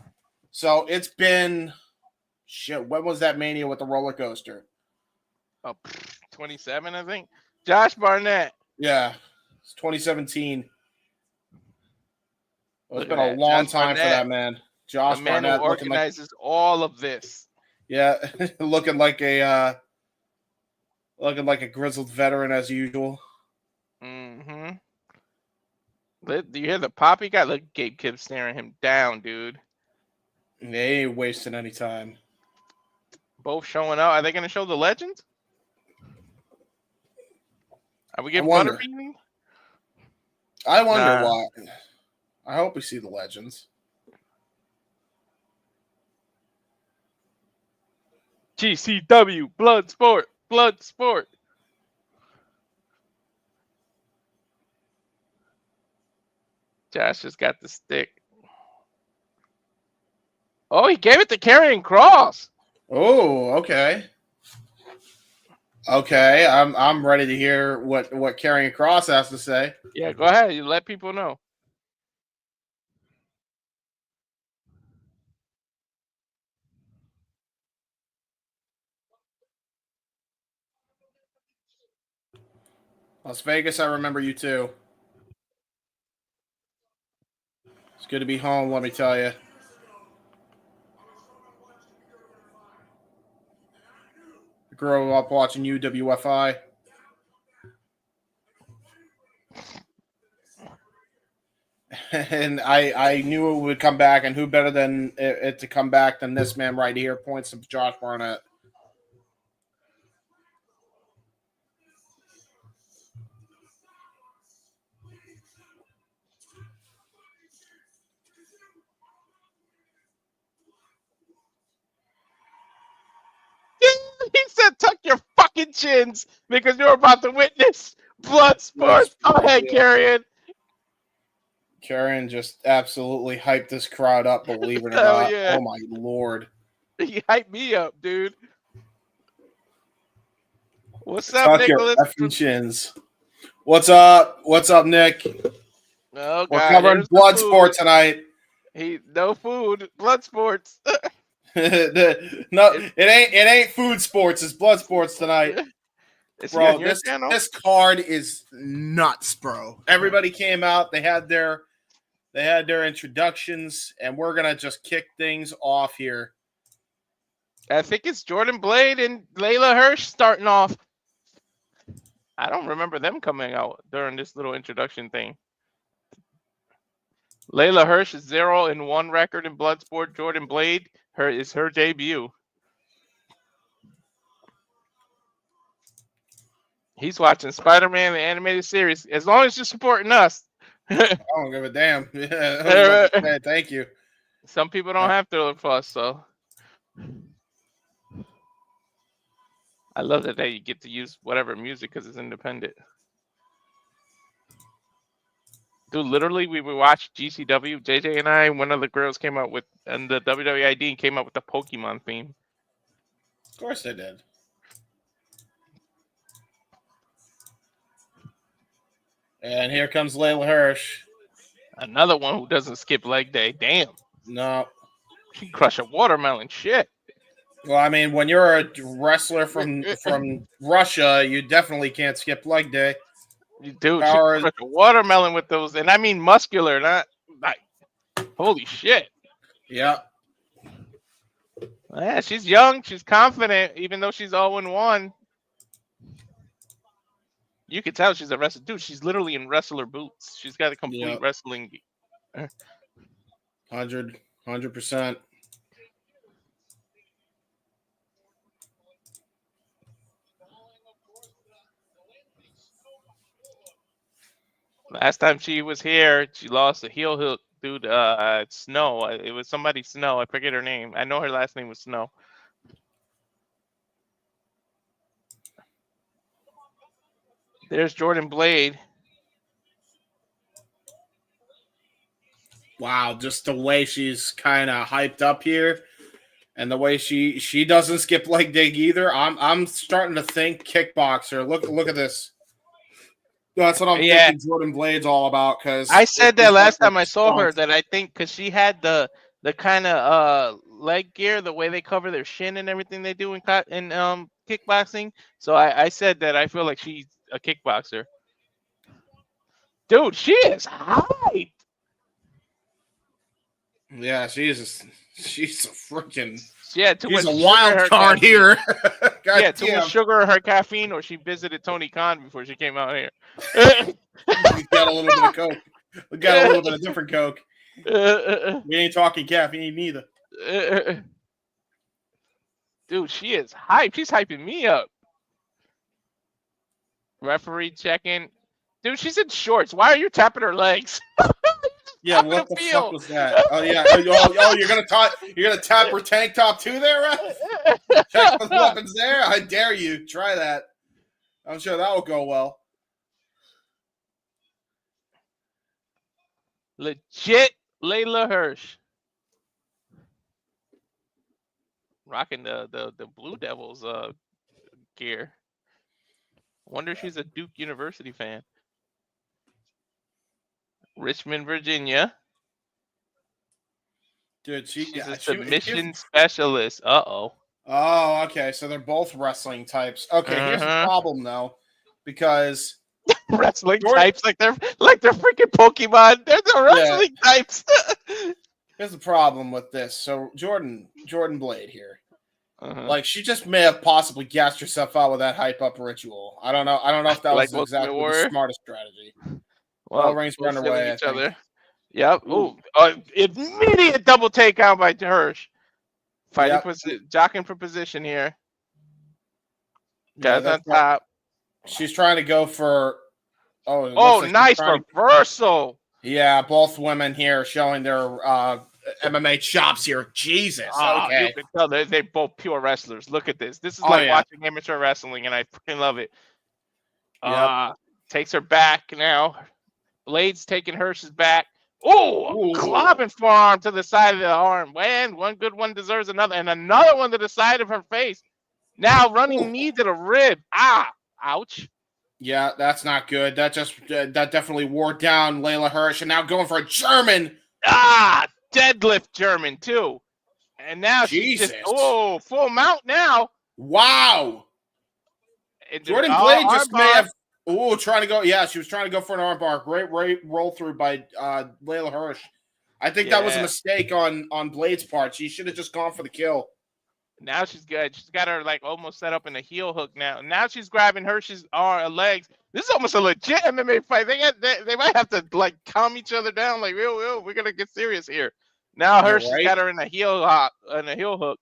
So it's been, shit, when was that Mania with the roller coaster? 27, I think. Josh Barnett. Yeah, it's 2017. Well, it's been a long time for that, man. Josh Barnett who organizes all of this. Yeah, looking like a grizzled veteran as usual. Do you hear the pop he got? Look, Gabe Kidd staring him down, dude. They ain't wasting any time. Both showing out. Are they going to show the legends? Are we getting butterbean? I wonder why. I hope we see the legends. GCW Bloodsport. Josh just got the stick. Oh, he gave it to Karrion Kross. Oh, okay. Okay, I'm ready to hear what Karrion Kross has to say. Yeah, go ahead. You let people know. Las Vegas, I remember you too. It's good to be home, let me tell you. I grew up watching UWFI. And I knew it would come back, and who better than it to come back than this man right here? Points of Josh Barnett. He said, "Tuck your fucking chins because you're about to witness Bloodsport." Go ahead, Karrion. Karrion just absolutely hyped this crowd up, believe it or not. Yeah. Oh my lord. He hyped me up, dude. What's up, Nicholas? Effing chins. What's up? What's up, Nick? Oh, we're covering Bloodsport tonight. No food. Bloodsports. No, it ain't food sports. It's blood sports tonight, bro. This card is nuts, bro. Everybody came out. They had their introductions, and we're gonna just kick things off here. I think it's Jordan Blade and Leyla Hirsch starting off. I don't remember them coming out during this little introduction thing. Leyla Hirsch is 0-1 record in Bloodsport. Jordan Blade is her debut. He's watching Spider-Man, the animated series. As long as you're supporting us. I don't give a damn. Yeah, thank you. Some people don't have to look for us, so. I love that you get to use whatever music because it's independent. Dude, literally, we watched GCW. JJ and I, one of the girls came out with, and the WWID came out with the Pokemon theme. Of course they did. And here comes Leyla Hirsch. Another one who doesn't skip leg day. Damn. No. She crushed a watermelon. Shit. Well, I mean, when you're a wrestler from Russia, you definitely can't skip leg day. Dude, she crushed a watermelon with those, and I mean muscular, not like holy shit. Yeah. Yeah, she's young, she's confident, even though she's 0-1. You can tell she's a wrestler. Dude, she's literally in wrestler boots. She's got a complete wrestling. 100%. Last time she was here, she lost a heel hook due to Snow. It was somebody Snow. I forget her name. I know her last name was Snow. There's Jordan Blade. Wow, just the way she's kind of hyped up here, and the way she doesn't skip leg day either. I'm starting to think kickboxer. Look at this. That's what I'm thinking Jordan Blade's all about. Because I said that last time I saw her, that I think because she had the kind of leg gear, the way they cover their shin and everything they do in kickboxing. So I said that I feel like she's a kickboxer. Dude, she is hyped. Yeah, she's a freaking she's a wild card here. Too much sugar in her caffeine, or she visited Tony Khan before she came out here. We got a little bit of coke. We got a little bit of different coke. We ain't talking caffeine neither. Dude, she is hyped. She's hyping me up. Referee checking. Dude, she's in shorts. Why are you tapping her legs? Yeah, what the fuck was that? Oh yeah. Oh, you're gonna tap her tank top too there, right? Check the weapons there. I dare you. Try that. I'm sure that will go well. Legit Leyla Hirsch. Rocking the Blue Devils gear. Wonder if she's a Duke University fan. Richmond, Virginia. Dude, she's a submission specialist. Uh-oh. Oh, okay. So they're both wrestling types. Okay, here's the problem though, because wrestling types like they're freaking Pokemon. They're the wrestling types. Here's the problem with this. So Jordan Blade here. Like she just may have possibly gassed herself out with that hype up ritual. I don't know if that was exactly the smartest strategy. Well, rings run away. Each other. Yep. Ooh. Immediate double takeout by Hirsch. Jockeying for position here. Guys on top. She's trying to go for. Nice reversal. Yeah, both women here showing their MMA chops here. Jesus. Okay. You can tell they're both pure wrestlers. Look at this. This is like watching amateur wrestling, and I freaking love it. Takes her back now. Blade's taking Hirsch's back. Clobbing forearm to the side of the arm. Man, one good one deserves another. And another one to the side of her face. Now running knee to the rib. Ouch. Yeah, that's not good. That definitely wore down Leyla Hirsch. And now going for a German. Deadlift German, too. And now she's just, full mount now. Wow. Jordan Blade just may have. Trying to go. Yeah, she was trying to go for an armbar. Great roll through by Leyla Hirsch. I think that was a mistake on Blade's part. She should have just gone for the kill. Now she's good. She's got her like almost set up in a heel hook now. Now she's grabbing Hirsch's legs. This is almost a legit MMA fight. They might have to like calm each other down. Like, we're gonna get serious here. Now Hirsch's got her in a heel hook.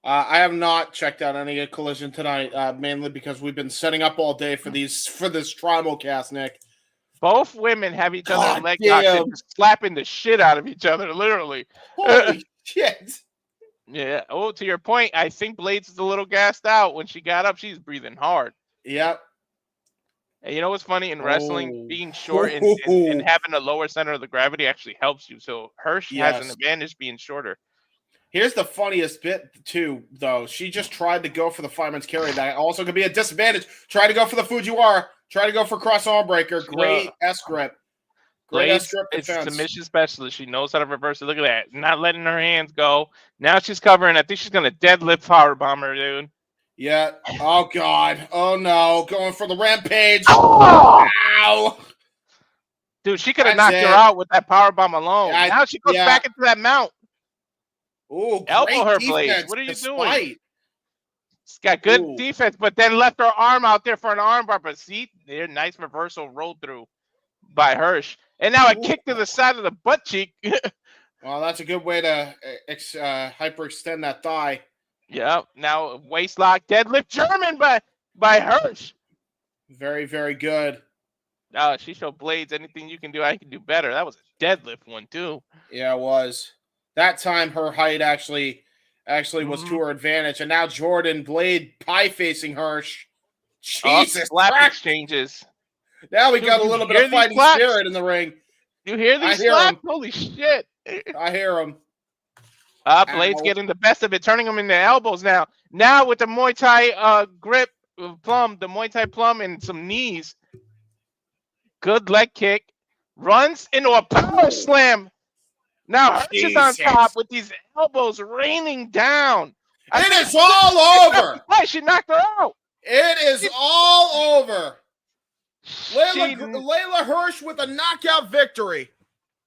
I have not checked out any Collision tonight, mainly because we've been setting up all day for this Trimulcast, Nick. Both women have each other leg locked and slapping the shit out of each other, literally. Holy shit. Yeah. To your point, I think Blades is a little gassed out. When she got up, she's breathing hard. Yep. And you know what's funny? In wrestling, being short and having a lower center of the gravity actually helps you. So Hirsch has an advantage being shorter. Here's the funniest bit, too, though. She just tried to go for the fireman's carry. That also could be a disadvantage. Try to go for the Fujiwara. Try to go for cross arm breaker. Great S-grip. Blade's a submission specialist. She knows how to reverse it. Look at that. Not letting her hands go. Now she's covering. I think she's going to deadlift powerbomb her, dude. Yeah. Oh, God. Oh, no. Going for the rampage. Oh! Ow. Dude, she could have knocked her out with that powerbomb alone. Now she goes back into that mount. Ooh, elbow her, Blades. What are you doing? She's got good defense, but then left her arm out there for an armbar. But see, there, nice reversal roll through by Hirsch. And now a kick to the side of the butt cheek. Well, that's a good way to hyperextend that thigh. Yeah. Now waist lock, deadlift German by Hirsch. Very, very good. She showed Blades anything you can do, I can do better. That was a deadlift one too. Yeah, it was. That time her height actually was to her advantage. And now Jordan Blade pie facing Hirsch. Jesus. Slap exchanges. Now we got a little bit of fighting spirit in the ring. You hear these slaps? Holy shit. I hear them. Blade's getting the best of it, turning them into elbows now. Now with the Muay Thai grip plum, the Muay Thai plum and some knees. Good leg kick. Runs into a power slam. Now Hirsch is on top with these elbows raining down. It is all over. She knocked her out. It is all over. Leyla Hirsch with a knockout victory.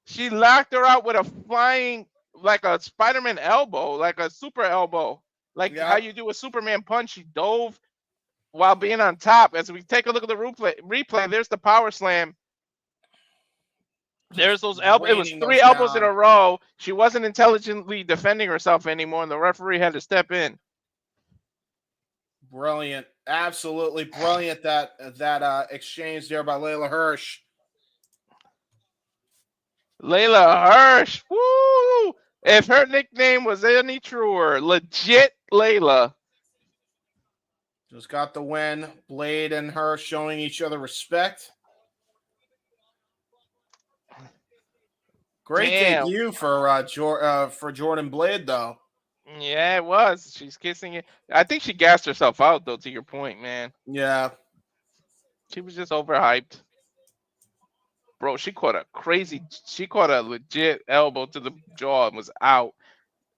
She locked her out with a flying, like a Spider-Man elbow, like a super elbow. Like how you do a Superman punch. She dove while being on top. As we take a look at the replay, there's the power slam. There's those elbows. It was 3 elbows in a row. She wasn't intelligently defending herself anymore, and the referee had to step in. Brilliant. Absolutely brilliant that exchange there by Leyla Hirsch. Leyla Hirsch. Woo! If her nickname was any truer, legit Leyla. Just got the win. Blade and her showing each other respect. Great debut for Jordan Blade, though. Yeah, it was. She's kissing it. I think she gassed herself out, though, to your point, man. Yeah. She was just overhyped. Bro, she caught a legit elbow to the jaw and was out.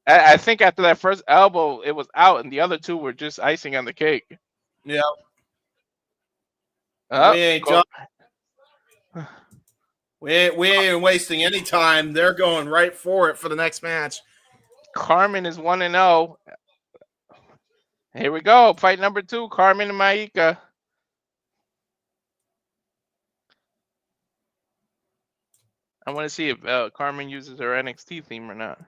I think after that first elbow, it was out, and the other 2 were just icing on the cake. Yeah. We ain't done. We ain't wasting any time. They're going right for it for the next match. Karmen is 1-0. Here we go. Fight number 2. Karmen and Maika. I want to see if Karmen uses her NXT theme or not.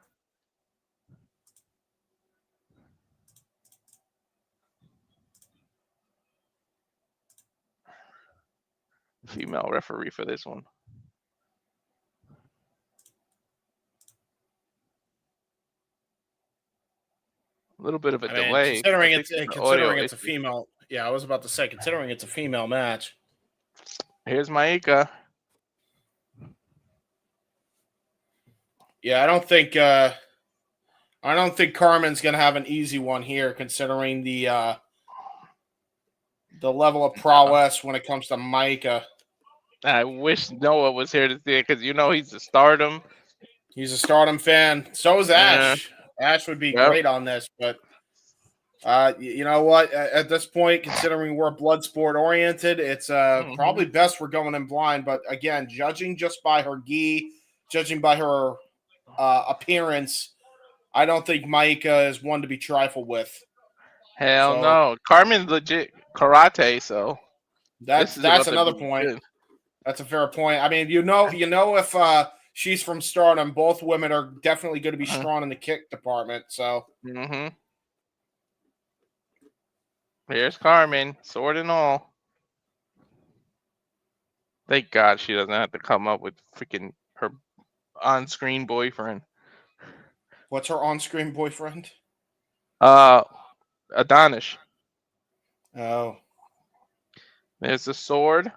Female referee for this one. A little bit of a delay. Considering it's a female. Yeah, I was about to say, considering it's a female match. Here's Maika. Yeah, I don't think Karmen's gonna have an easy one here, considering the level of prowess when it comes to Maika. I wish Noah was here to see it, because he's a Stardom. He's a Stardom fan. So is Ash. Yeah. Ash would be great on this, but you know what? At this point, considering we're Bloodsport oriented, it's probably best we're going in blind. But again, judging just by her gi, judging by her appearance, I don't think Maika is one to be trifled with. Hell no. Karmen's legit karate, so that's another point. Good. That's a fair point. I mean, if she's from Stardom, both women are definitely going to be strong in the kick department. So, Here's Karmen, sword and all. Thank God she doesn't have to come up with freaking her on-screen boyfriend. What's her on-screen boyfriend? Adonis. Oh. There's the sword.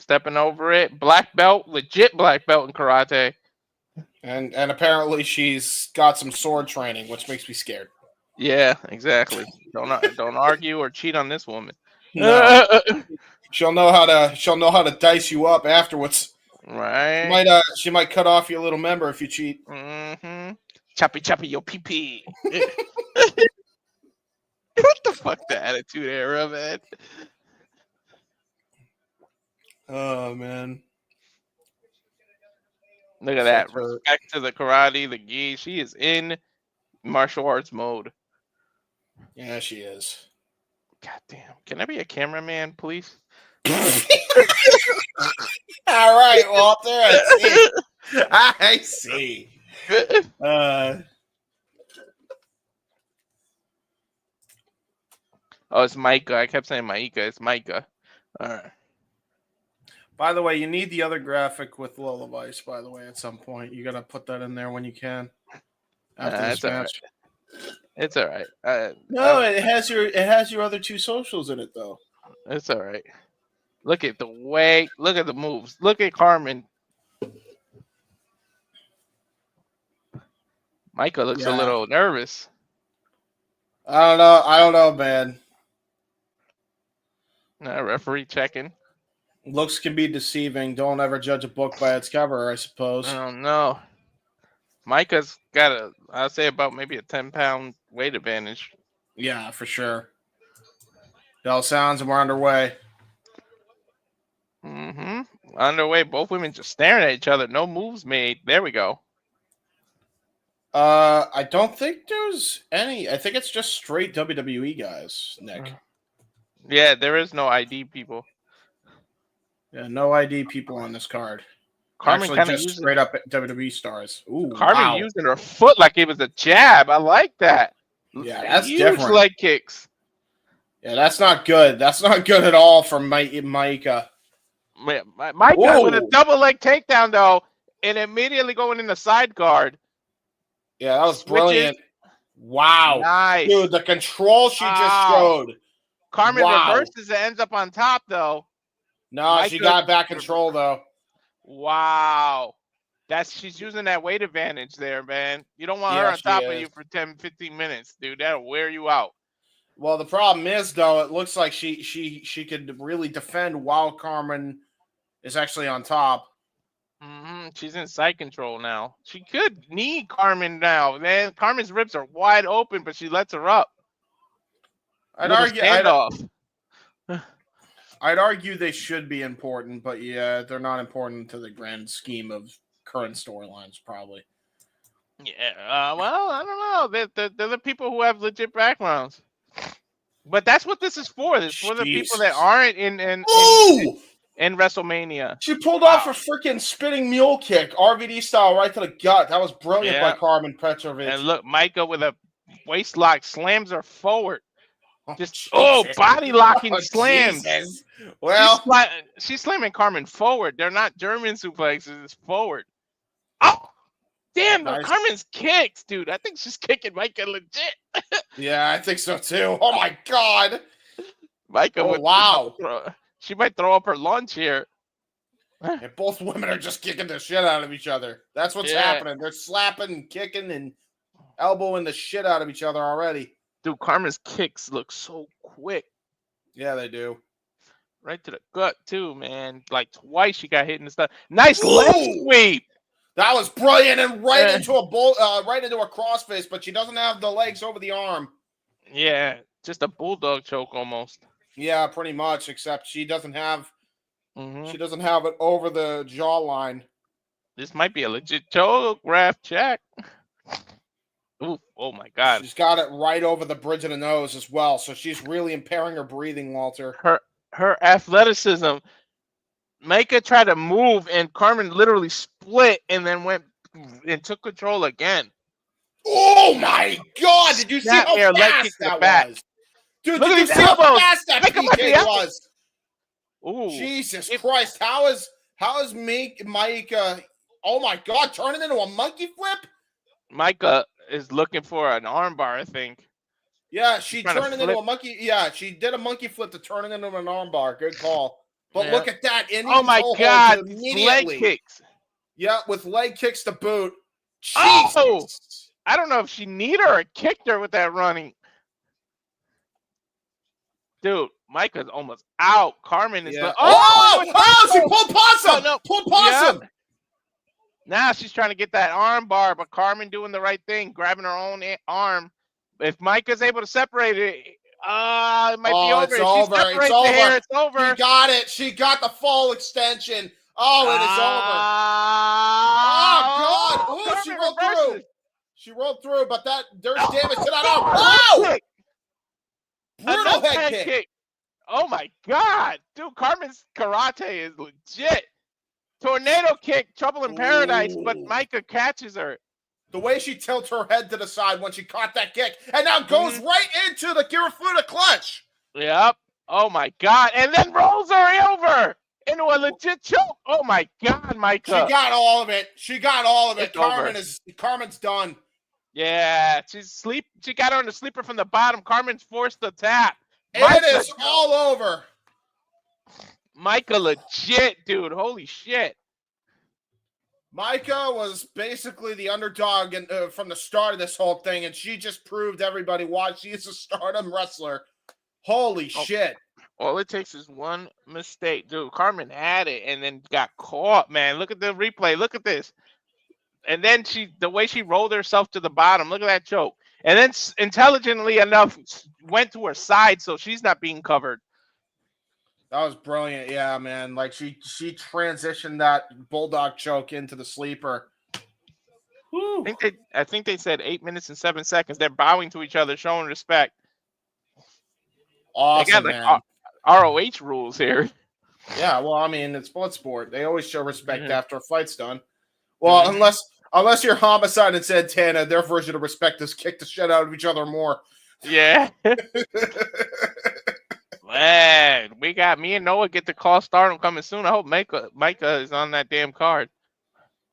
Stepping over it. Black belt. Legit black belt in karate. And apparently she's got some sword training, which makes me scared. Yeah, exactly. Don't argue or cheat on this woman. No. She'll know how to dice you up afterwards. Right. She might cut off your little member if you cheat. Mm-hmm. Choppy, your pee. What the fuck, the attitude era, man? Oh man. Look at that. Respect to the karate, the gi. She is in martial arts mode. Yeah, she is. God damn. Can I be a cameraman, please? All right, Walter. I see. Oh, it's Maika. I kept saying Maika. It's Maika. All right. By the way, you need the other graphic with Lullabies, by the way, at some point. You got to put that in there when you can. After this match. Right. It's all right. No, it has your other two socials in it, though. It's all right. Look at the way. Look at the moves. Look at Karmen. Maika looks a little nervous. I don't know, man. Referee checking. Looks can be deceiving. Don't ever judge a book by its cover, I suppose. Oh no. Maika's got I'll say about maybe a 10-pound weight advantage. Yeah, for sure. Bell sounds and we're underway. Mm-hmm. Underway. Both women just staring at each other. No moves made. There we go. I don't think there's any. I think it's just straight WWE guys, Nick. Yeah, there is no ID people. Yeah, no ID people on this card. Karmen actually just straight up WWE stars. Ooh, Karmen using her foot like it was a jab. I like that. Yeah, that's huge different. Leg kicks. Yeah, that's not good. That's not good at all for Maika. Maika with a double leg takedown though, and immediately going in the side guard. Yeah, that was brilliant. Wow, nice, dude. The control she just showed. Karmen reverses and ends up on top though. No, Maika, she got back control though. Wow. She's using that weight advantage there, man. You don't want her on top of you for 10, 15 minutes, dude. That'll wear you out. Well, the problem is though, it looks like she could really defend while Karmen is actually on top. Mm-hmm. She's in side control now. She could knee Karmen now. Man, Carmen's ribs are wide open, but she lets her up. I'd argue they should be important, but yeah, they're not important to the grand scheme of current storylines, probably. Yeah, well, I don't know. They're the people who have legit backgrounds. But that's what this is for. This is for the people that aren't in WrestleMania. She pulled off a freaking spinning mule kick, RVD style, right to the gut. That was brilliant by Karmen Petrovic. And look, Maika with a waist lock slams her forward. Body locking slams. Jesus. Well, she's slamming Karmen forward. They're not German suplexes. It's forward. Oh, damn! Nice. Karmen's kicks, dude. I think she's kicking Maika legit. Yeah, I think so too. Oh my god, Maika! Wow, she might throw up her lunch here. And both women are just kicking the shit out of each other. That's what's happening. They're slapping and kicking and elbowing the shit out of each other already. Dude, Karmen's kicks look so quick. Yeah, they do. Right to the gut, too, man. Like twice she got hit and stuff. Nice leg sweep. That was brilliant and right into a crossface, but she doesn't have the legs over the arm. Yeah, just a bulldog choke almost. Yeah, pretty much. Except she doesn't have. She doesn't have it over the jawline. This might be a legit choke. Ref check. Ooh, oh my god. She's got it right over the bridge of the nose as well, so she's really impairing her breathing, Walter. Her athleticism. Maika tried to move and Karmen literally split and then went and took control again. Oh my god! Did you see how fast that was? Dude, did you see how fast that PK was? Ooh. Jesus Christ! How is Maika? Oh my god! Turning into a monkey flip. Maika is looking for an armbar, I think. Yeah, she turned it into a monkey. Yeah, she did a monkey flip to turn it into an armbar. Good call. But look at that! Oh my god! Leg kicks. Yeah, with leg kicks to boot. Jesus. Oh! I don't know if she kneed her or kicked her with that running. Dude, Maika's almost out. Karmen is yeah. She pulled possum. No. Pulled possum. Yep. Now she's trying to get that arm bar, but Karmen doing the right thing, grabbing her own arm. If Maika's able to separate it, it might be over. It's over. It's over. Here, it's over. She got it. She got the full extension. It is over. Oh, God. Oh, she rolled through. She rolled through, but there's damage to that arm. Oh! Brutal head kick. Oh, my God. Dude, Karmen's karate is legit. Tornado kick, trouble in paradise, but Maika catches her. The way she tilts her head to the side when she caught that kick, and now goes right into the Kirifuda clutch. Yep. Oh, my God. And then rolls her over into a legit choke. Oh, my God, Maika. She got all of it. Karmen's done. Yeah, she got her on the sleeper from the bottom. Karmen's forced the tap. It is all over. Maika legit, dude. Holy shit. Maika was basically the underdog from the start of this whole thing, and she just proved everybody why she is a Stardom wrestler. Holy shit. All it takes is one mistake. Dude, Karmen had it and then got caught, man. Look at the replay. Look at this. And then the way she rolled herself to the bottom. Look at that choke. And then intelligently enough went to her side so she's not being covered. That was brilliant. Yeah, man. Like she transitioned that bulldog choke into the sleeper. I think they said 8 minutes and 7 seconds. They're bowing to each other, showing respect. Awesome, they man. got ROH rules here. Yeah, well, I mean, it's Bloodsport. They always show respect after a fight's done. Well, unless you're Homicide and Santana, their version of respect is kick the shit out of each other more. Yeah. Man, we got me and Noah get to call Stardom coming soon. I hope Maika is on that damn card.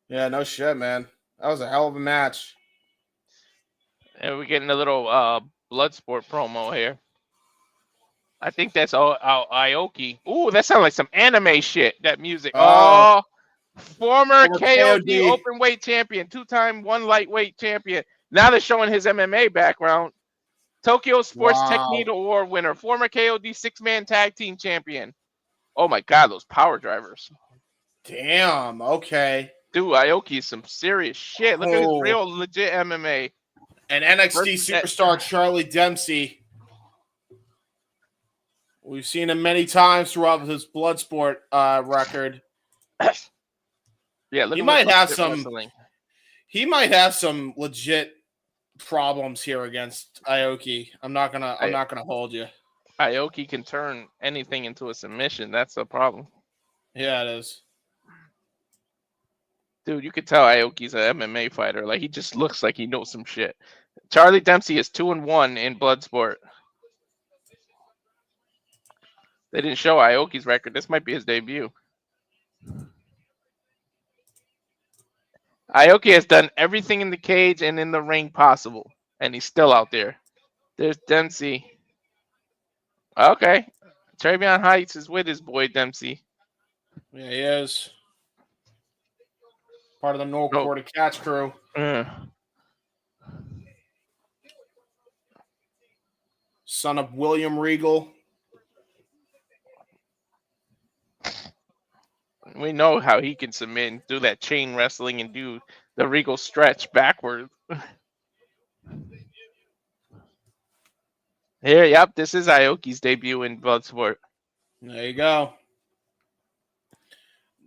Yeah, no shit, man. That was a hell of a match. And we're getting a little Bloodsport promo here. I think that's Aoki. Ooh, that sounds like some anime shit, that music. Former KOD open weight champion, 2-time one lightweight champion. Now they're showing his MMA background. Tokyo Sports Technique Award winner, former KOD 6-man tag team champion. Oh my God, those power drivers. Damn, okay. Dude, Aoki is some serious shit. Look at his real legit MMA. And NXT superstar Charlie Dempsey. We've seen him many times throughout his Bloodsport record. Yeah, look, he might have some legit problems here against Aoki. I'm not gonna hold you. Aoki can turn anything into a submission. That's the problem. Yeah, it is. Dude, you could tell Aoki's an MMA fighter. Like, he just looks like he knows some shit. Charlie Dempsey is 2-1 in Bloodsport. They didn't show Aoki's record. This might be his debut. Aoki has done everything in the cage and in the ring possible, and he's still out there. There's Dempsey. Okay. Tavion Heights is with his boy Dempsey. Yeah, he is. Part of the No Quarter Catch crew. Son of William Regal. We know how he can submit and do that chain wrestling and do the Regal stretch backwards. Here, yep, this is Aoki's debut in Bloodsport. There you go.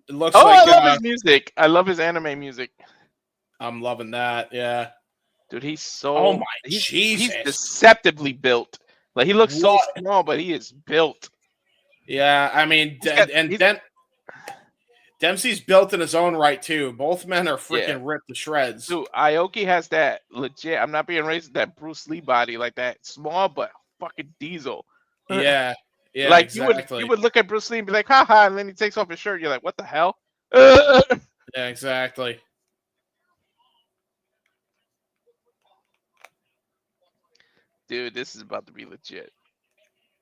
It looks I love his music. I love his anime music. I'm loving that, yeah. Dude, he's so... Oh, my Jesus. He's deceptively built. Like, he looks so small, but he is built. Yeah, I mean, Dempsey's built in his own right, too. Both men are freaking ripped to shreds. Dude, Aoki has that legit, I'm not being racist, that Bruce Lee body, like that small but fucking diesel. Yeah, like, exactly. You would look at Bruce Lee and be like, haha, and then he takes off his shirt. You're like, what the hell? Yeah, exactly. Dude, this is about to be legit.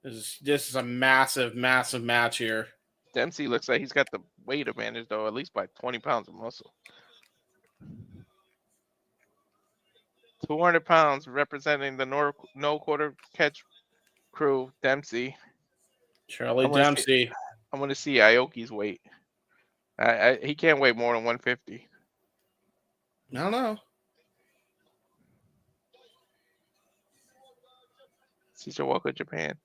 This is a massive, massive match here. Dempsey looks like he's got the weight advantage, though, at least by 20 pounds of muscle. 200 pounds representing the No Quarter Catch crew, Dempsey. Charlie Dempsey. I want to see Aoki's weight. He can't weigh more than 150. I don't know. Caesar Walker, Japan.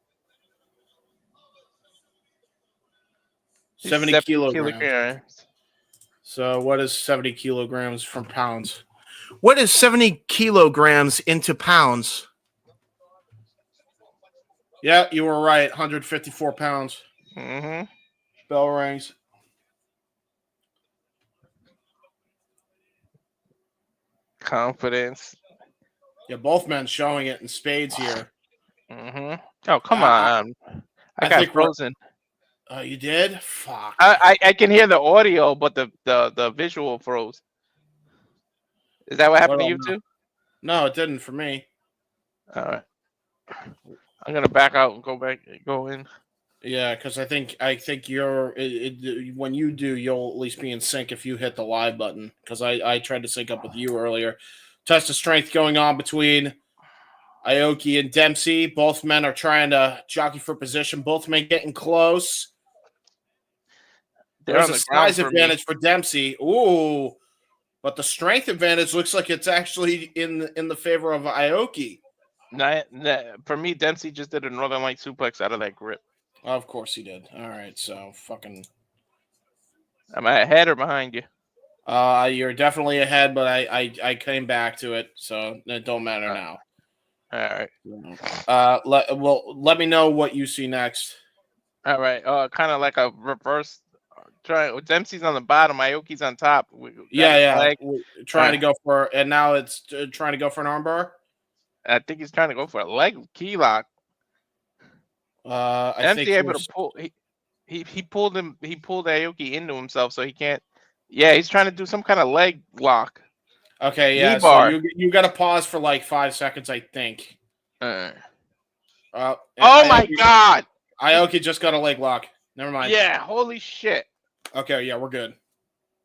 70 kilograms. So what is 70 kilograms from pounds? What is 70 kilograms into pounds? Yeah, you were right. 154 pounds. Mm-hmm. Bell rings. Confidence. Yeah, both men showing it in spades here. Mm-hmm. Oh, come on. I got frozen. Oh, you did? Fuck. I can hear the audio, but the visual froze. Is that what happened to you too? No, it didn't for me. All right. I'm gonna back out and go in. Yeah, because I think you're when you do, you'll at least be in sync if you hit the live button. Because I tried to sync up with you earlier. Test of strength going on between Aoki and Dempsey. Both men are trying to jockey for position. Both men getting close. There's a size advantage for Dempsey. Ooh, but the strength advantage looks like it's actually in the favor of Aoki. For me, Dempsey just did a Northern Light suplex out of that grip. Of course he did. All right, so fucking. Am I ahead or behind you? You're definitely ahead, but I came back to it, so it don't matter now. All right. Let me know what you see next. All right. Kind of like a reverse. Dempsey's on the bottom. Aoki's on top. Trying to go for, and now it's trying to go for an armbar. I think he's trying to go for a leg key lock. Dempsey able to pull. He pulled him. He pulled Aoki into himself, so he can't. Yeah, he's trying to do some kind of leg lock. Okay, yeah. So you got to pause for like 5 seconds, I think. Oh my God! Aoki just got a leg lock. Never mind. Yeah, holy shit. Okay, yeah, we're good.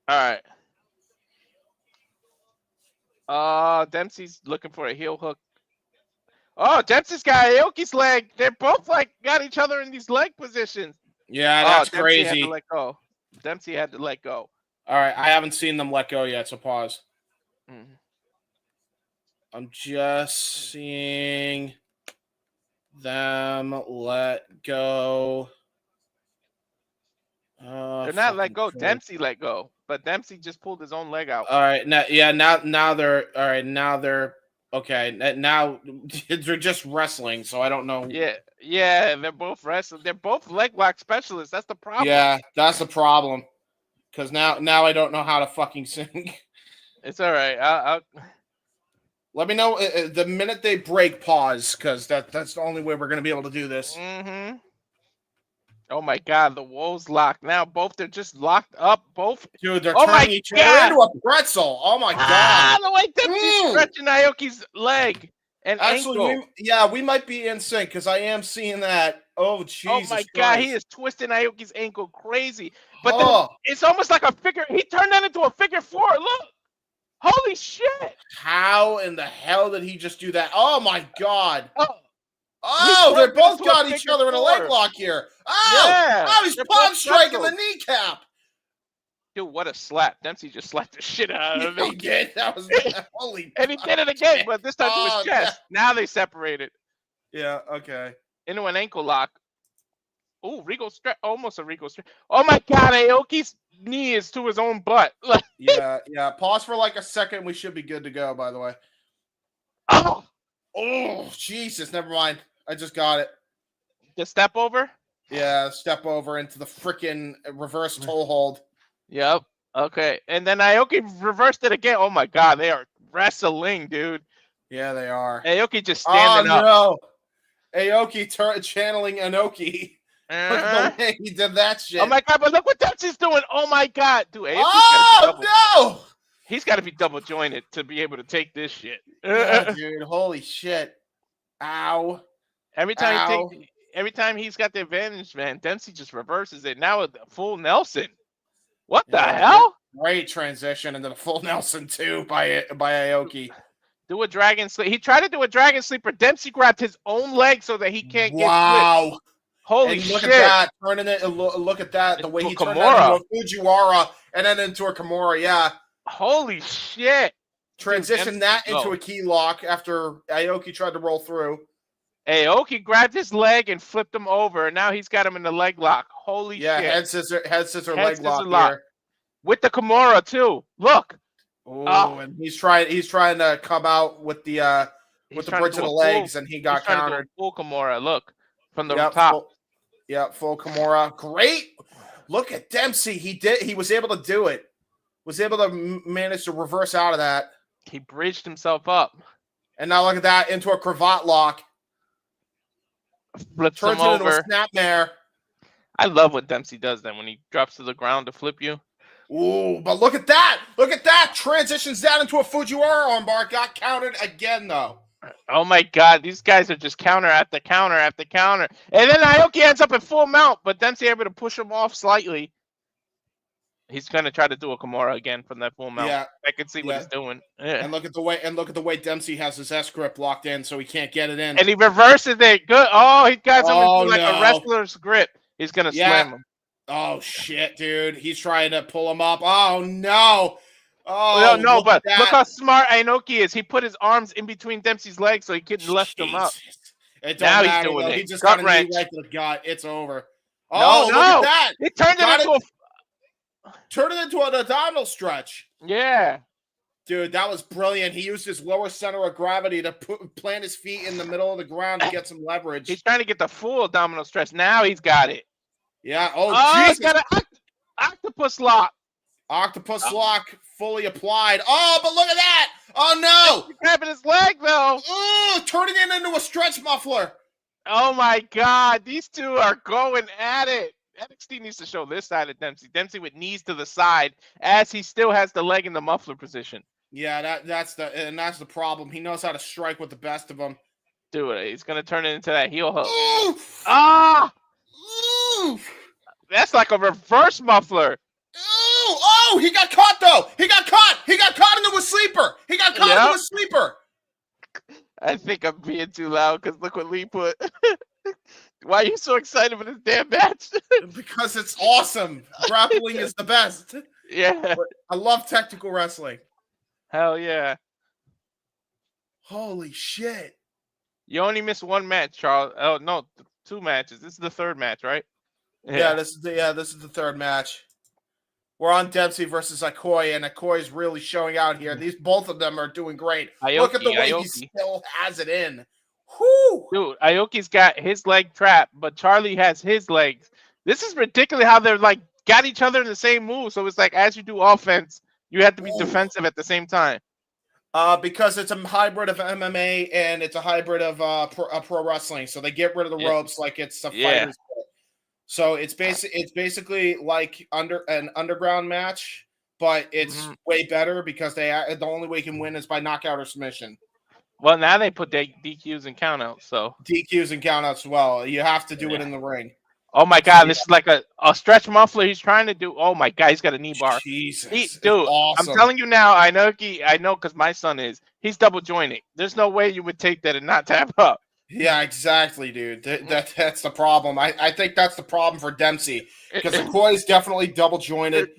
All right. Dempsey's looking for a heel hook. Oh, Dempsey's got Aoki's leg. They're both got each other in these leg positions. Yeah, that's Dempsey crazy. Had to let go. Dempsey had to let go. All right, I haven't seen them let go yet, so pause. Mm-hmm. I'm just seeing them let go. They're not let go. Crazy. Dempsey let go, but Dempsey just pulled his own leg out. All right, now they're all right. Now they're okay. Now they're just wrestling, so I don't know. Yeah, they're both wrestling. They're both leg lock specialists. That's the problem. Yeah, that's the problem. Because now I don't know how to fucking sing. It's all right. I'll... Let me know the minute they break. Pause, because that's the only way we're gonna be able to do this. Mm-hmm. Oh my God, the Wolves locked. Now they're just locked up. Both. Dude, they're turning each other into a pretzel. Oh my God. The way Dempsey's stretching Aoki's leg and ankle. We might be in sync because I am seeing that. Oh, Jesus. Oh my God, he is twisting Aoki's ankle crazy. But then it's almost like a figure. He turned that into a figure four. Look. Holy shit. How in the hell did he just do that? Oh my God. Oh, they both got each other in a leg lock here. Oh, yeah, he's palm striking the kneecap. Dude, what a slap. Dempsey just slapped the shit out of him. Again, that was holy. And he did it again, but this time to his chest. Now they separated. Yeah, okay. Into an ankle lock. Oh, Regal stretch. Almost a Regal stretch. Oh my God, Aoki's knee is to his own butt. Yeah. Pause for like a second. We should be good to go, by the way. Oh, Jesus. Never mind. I just got it. The step over? Yeah, step over into the freaking reverse toe hold. Yep. Okay. And then Aoki reversed it again. Oh my God, they are wrestling, dude. Yeah, they are. Aoki just standing up. Oh, no. Aoki channeling Aoki. Look at the way he did that shit. Oh my God, but look what Dempsey's doing. Oh my God. Dude, no! He's got to be double jointed to be able to take this shit. Yeah, dude. Holy shit. Ow. Every time he's got the advantage, man, Dempsey just reverses it. Now a full Nelson. What the hell? Great transition into the full Nelson too by Aoki. Do a dragon sleep. He tried to do a dragon sleeper. Dempsey grabbed his own leg so that he can't get flipped. Holy shit! Look at that, turning it. Look at that, the way he turned that into a Fujiwara and then into a Kimura. Yeah. Holy shit! Transition that into a key lock after Aoki tried to roll through. Aoki grabbed his leg and flipped him over, and now he's got him in the leg lock. Holy shit! Yeah, head scissor leg lock here. With the Kimura too. Look. Oh, and he's trying to come out with the bridge of the legs, and he got countered. Full Kimura, look from the top. Full Kimura. Great. Look at Dempsey. He was able to do it. Was able to manage to reverse out of that. He bridged himself up. And now look at that, into a cravat lock. Flips Turns him it over. into a snapmare. I love what Dempsey does then when he drops to the ground to flip you. Ooh, but look at that. Look at that. Transitions down into a Fujiwara armbar. Got countered again, though. Oh, my God. These guys are just counter after counter after counter. And then Aoki ends up at full mount, but Dempsey able to push him off slightly. He's gonna try to do a Kimura again from that full mount. Yeah, I can see what he's doing. Yeah. And look at the way Dempsey has his S grip locked in, so he can't get it in. And he reverses it. Good. Oh, he got something like a wrestler's grip. He's gonna slam him. Oh shit, dude! He's trying to pull him up. Oh no! Oh no! But look how smart Aoki is. He put his arms in between Dempsey's legs so he couldn't lift him up. Now he's doing it. He just got a knee right to the gut. It's over. Oh, look at that! He turned it into Turn it into an abdominal stretch. Yeah. Dude, that was brilliant. He used his lower center of gravity to plant his feet in the middle of the ground to get some leverage. He's trying to get the full abdominal stretch. Now he's got it. Yeah. Oh, Jesus. He's got an octopus lock. Octopus lock fully applied. Oh, but look at that. Oh, no. He's grabbing his leg, though. Oh, turning it into a stretch muffler. Oh, my God. These two are going at it. NXT needs to show this side of Dempsey. Dempsey with knees to the side as he still has the leg in the muffler position. Yeah, that's the problem. He knows how to strike with the best of them. Dude, he's gonna turn it into that heel hook. Oof. Ah! Oof. That's like a reverse muffler. Ooh. Oh, he got caught though. He got caught into a sleeper. Into a sleeper. I think I'm being too loud because look what Lee put. Why are you so excited for this damn match? Because it's awesome. Grappling is the best. Yeah. I love technical wrestling. Hell yeah. Holy shit. You only missed one match, Charles. Oh, no, 2 matches. This is the 3rd match, right? Yeah, this is the 3rd match. We're on Dempsey versus Aoki, and Akoi's really showing out here. Both of them are doing great. Look at the way he still has it in. Whew. Dude, Aoki's got his leg trapped, but Charlie has his legs. This is ridiculous how they're like got each other in the same move. So it's like as you do offense, you have to be defensive at the same time. Because it's a hybrid of MMA and it's a hybrid of pro wrestling. So they get rid of the ropes like it's a fighter's sport. So it's basically like an underground match, but it's way better because the only way you can win is by knockout or submission. Well, now they put DQs and countouts, so DQs and countouts as well. You have to do it in the ring. Oh my God, this is like a stretch muffler he's trying to do. Oh my God, he's got a knee bar. Jesus, dude, awesome. I'm telling you now, I know because my son he's double jointed. There's no way you would take that and not tap up. Yeah, exactly, dude. That's the problem. I think that's the problem for Dempsey because Akoi's definitely double jointed.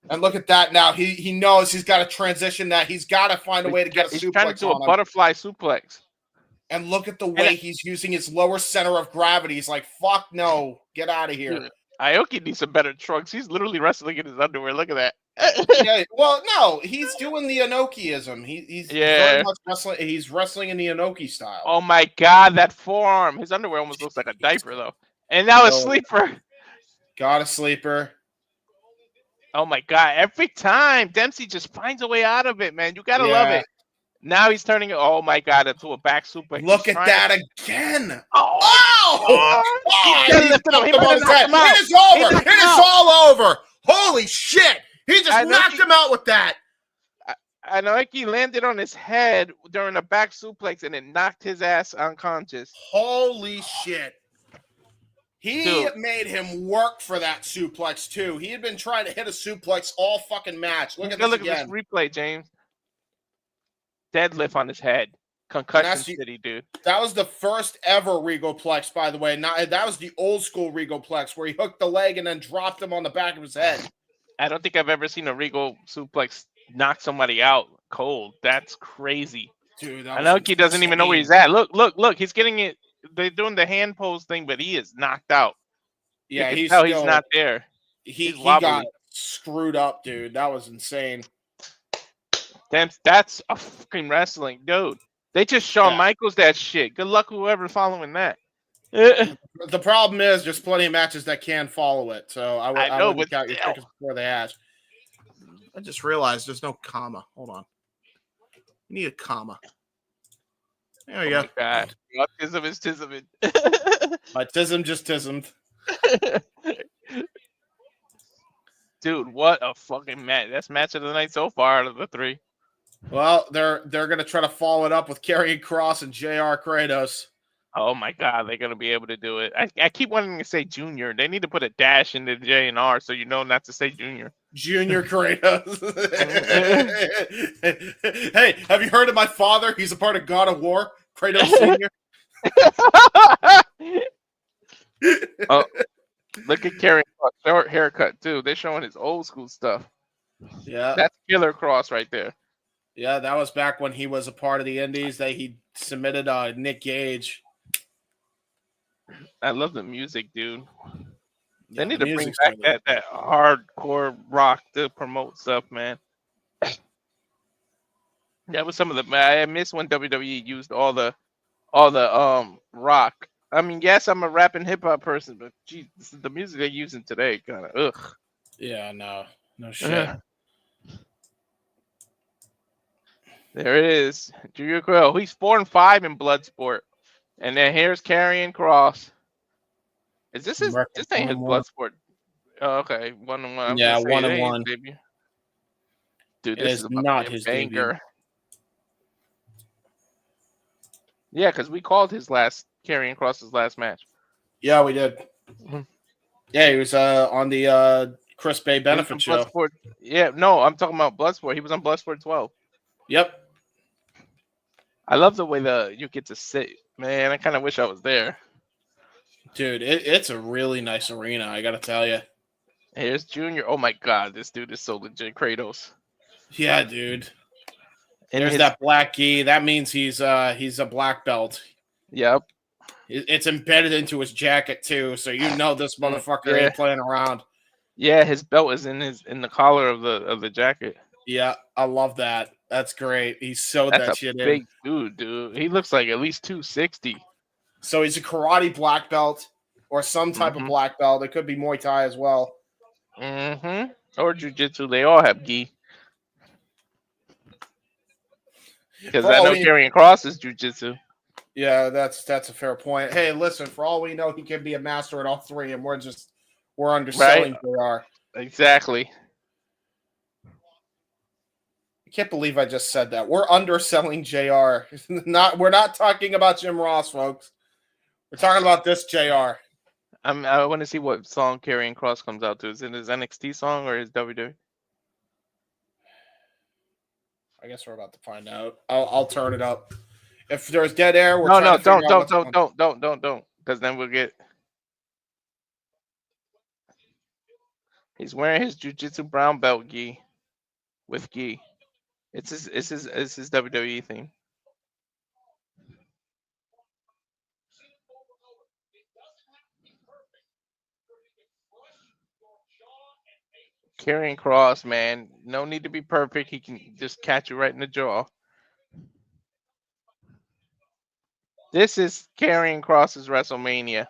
And look at that now. He knows he's got to transition that. He's got to find a way to get a suplex on him. He's trying to do a butterfly suplex. And look at the way he's using his lower center of gravity. He's like, fuck no. Get out of here. Dude, Aoki needs some better trunks. He's literally wrestling in his underwear. Look at that. Yeah, well, no. He's doing the Aokiism. He's very much wrestling. He's wrestling in the Aoki style. Oh, my God. That forearm. His underwear almost looks like a diaper, though. And now a sleeper. Got a sleeper. Oh, my God. Every time, Dempsey just finds a way out of it, man. You got to love it. Now he's turning it, oh, my God, into a back suplex. Look at that again. Oh! It is over. It is all over. Holy shit. He just knocked him out with that. I know he landed on his head during a back suplex and it knocked his ass unconscious. Holy shit. He made him work for that suplex, too. He had been trying to hit a suplex all fucking match. Look at this again. Look at this replay, James. Deadlift on his head. Concussion City, dude. That was the first ever Regoplex, by the way. That was the old school Regoplex where he hooked the leg and then dropped him on the back of his head. I don't think I've ever seen a Regal suplex knock somebody out cold. That's crazy. Dude, Aoki doesn't even know where he's at. Look. He's getting it. They're doing the hand pose thing, but he is knocked out. Yeah, he's not there. He got screwed up, dude. That was insane. Damn, that's a fucking wrestling, dude. They just Shawn Michaels that shit. Good luck whoever following that. The problem is there's plenty of matches that can follow it, so I would count your tickets before they ask. I just realized there's no comma. Hold on. You need a comma. There we go. God. Tism is tism. My tism just tismed. Dude, what a fucking match. That's match of the night so far out of the three. Well, they're gonna try to follow it up with Karrion Kross and JR Kratos. Oh my god, they're gonna be able to do it. I keep wanting to say Junior. They need to put a dash into J and R so you know not to say Junior. Junior Kratos. Hey, have you heard of my father? He's a part of God of War. Kratos Senior. Oh, look at Karrion Kross, short haircut too. They're showing his old school stuff. Yeah, that's Killer Kross right there. Yeah, that was back when he was a part of the Indies. That he submitted Nick Gage. I love the music, dude. Yeah, they need to bring back that hardcore rock to promote stuff, man. That was some of the. I miss when WWE used all the rock. I mean, yes, I'm a rap and hip hop person, but geez, the music they're using today kind of ugh. Yeah, no shit. There it is, Junior Quill. He's 4-5 in Bloodsport, and then here's Karrion Kross. Is this his? This ain't his Bloodsport. Oh, okay, 1-1. Yeah, 1-1. Dude, this is not his banger. Debut. Yeah, because we called his Karrion Kross's last match. Yeah, we did. Mm-hmm. Yeah, he was on the Chris Bay benefit show. Bloodsport. Yeah, no, I'm talking about Bloodsport. He was on Bloodsport 12. Yep. I love the way you get to sit. Man, I kind of wish I was there. Dude, it's a really nice arena, I gotta tell you. Here's Junior. Oh my god, this dude is so legit. Kratos. Yeah, dude. And there's that black gi. That means he's a black belt. Yep. It's embedded into his jacket too, so you know this motherfucker ain't playing around. Yeah, his belt is in the collar of the jacket. Yeah, I love that. That's great. He sewed that shit in. Big dude. He looks like at least 260. So he's a karate black belt or some type of black belt. It could be Muay Thai as well. Mm-hmm. Or jiu-jitsu. They all have gi. Because I know Karrion Kross is jiu-jitsu. Yeah, that's a fair point. Hey, listen, for all we know, he could be a master at all three, and we're underselling JR. Exactly. I can't believe I just said that. We're underselling JR. We're not talking about Jim Ross, folks. We're talking about this JR. I want to see what song Karrion Kross comes out to. Is it his NXT song or his WWE? I guess we're about to find out. I'll turn it up. If there's dead air, we're don't. Because then we'll get. He's wearing his jiu-jitsu brown belt gi with gi. It's his WWE thing. Karrion Kross, man, no need to be perfect. He can just catch you right in the jaw. This is Karrion Kross's WrestleMania.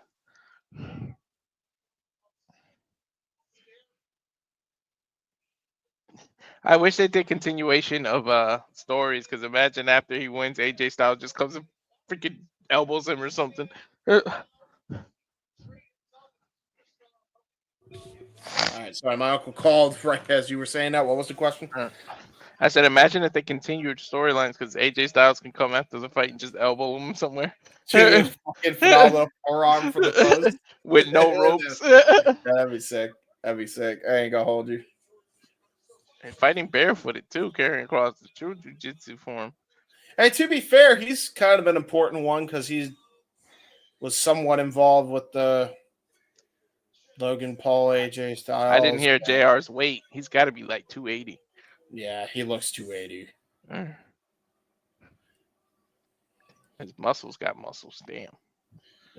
I wish they did continuation of stories, because imagine after he wins, AJ Styles just comes and freaking elbows him or something. All right, sorry, my uncle called right as you were saying that. What was the question? I said, imagine if they continued storylines, because AJ Styles can come after the fight and just elbow him somewhere. Fucking phenomenal forearm from the post with no ropes. That'd be sick. That'd be sick. I ain't gonna hold you. And fighting barefooted too, Karrion Kross, the true jiu-jitsu form. And to be fair, he's kind of an important one because he was somewhat involved with the Logan Paul, AJ Styles. I didn't hear JR's weight. He's got to be like 280. Yeah, he looks 280. His muscles got muscles. Damn.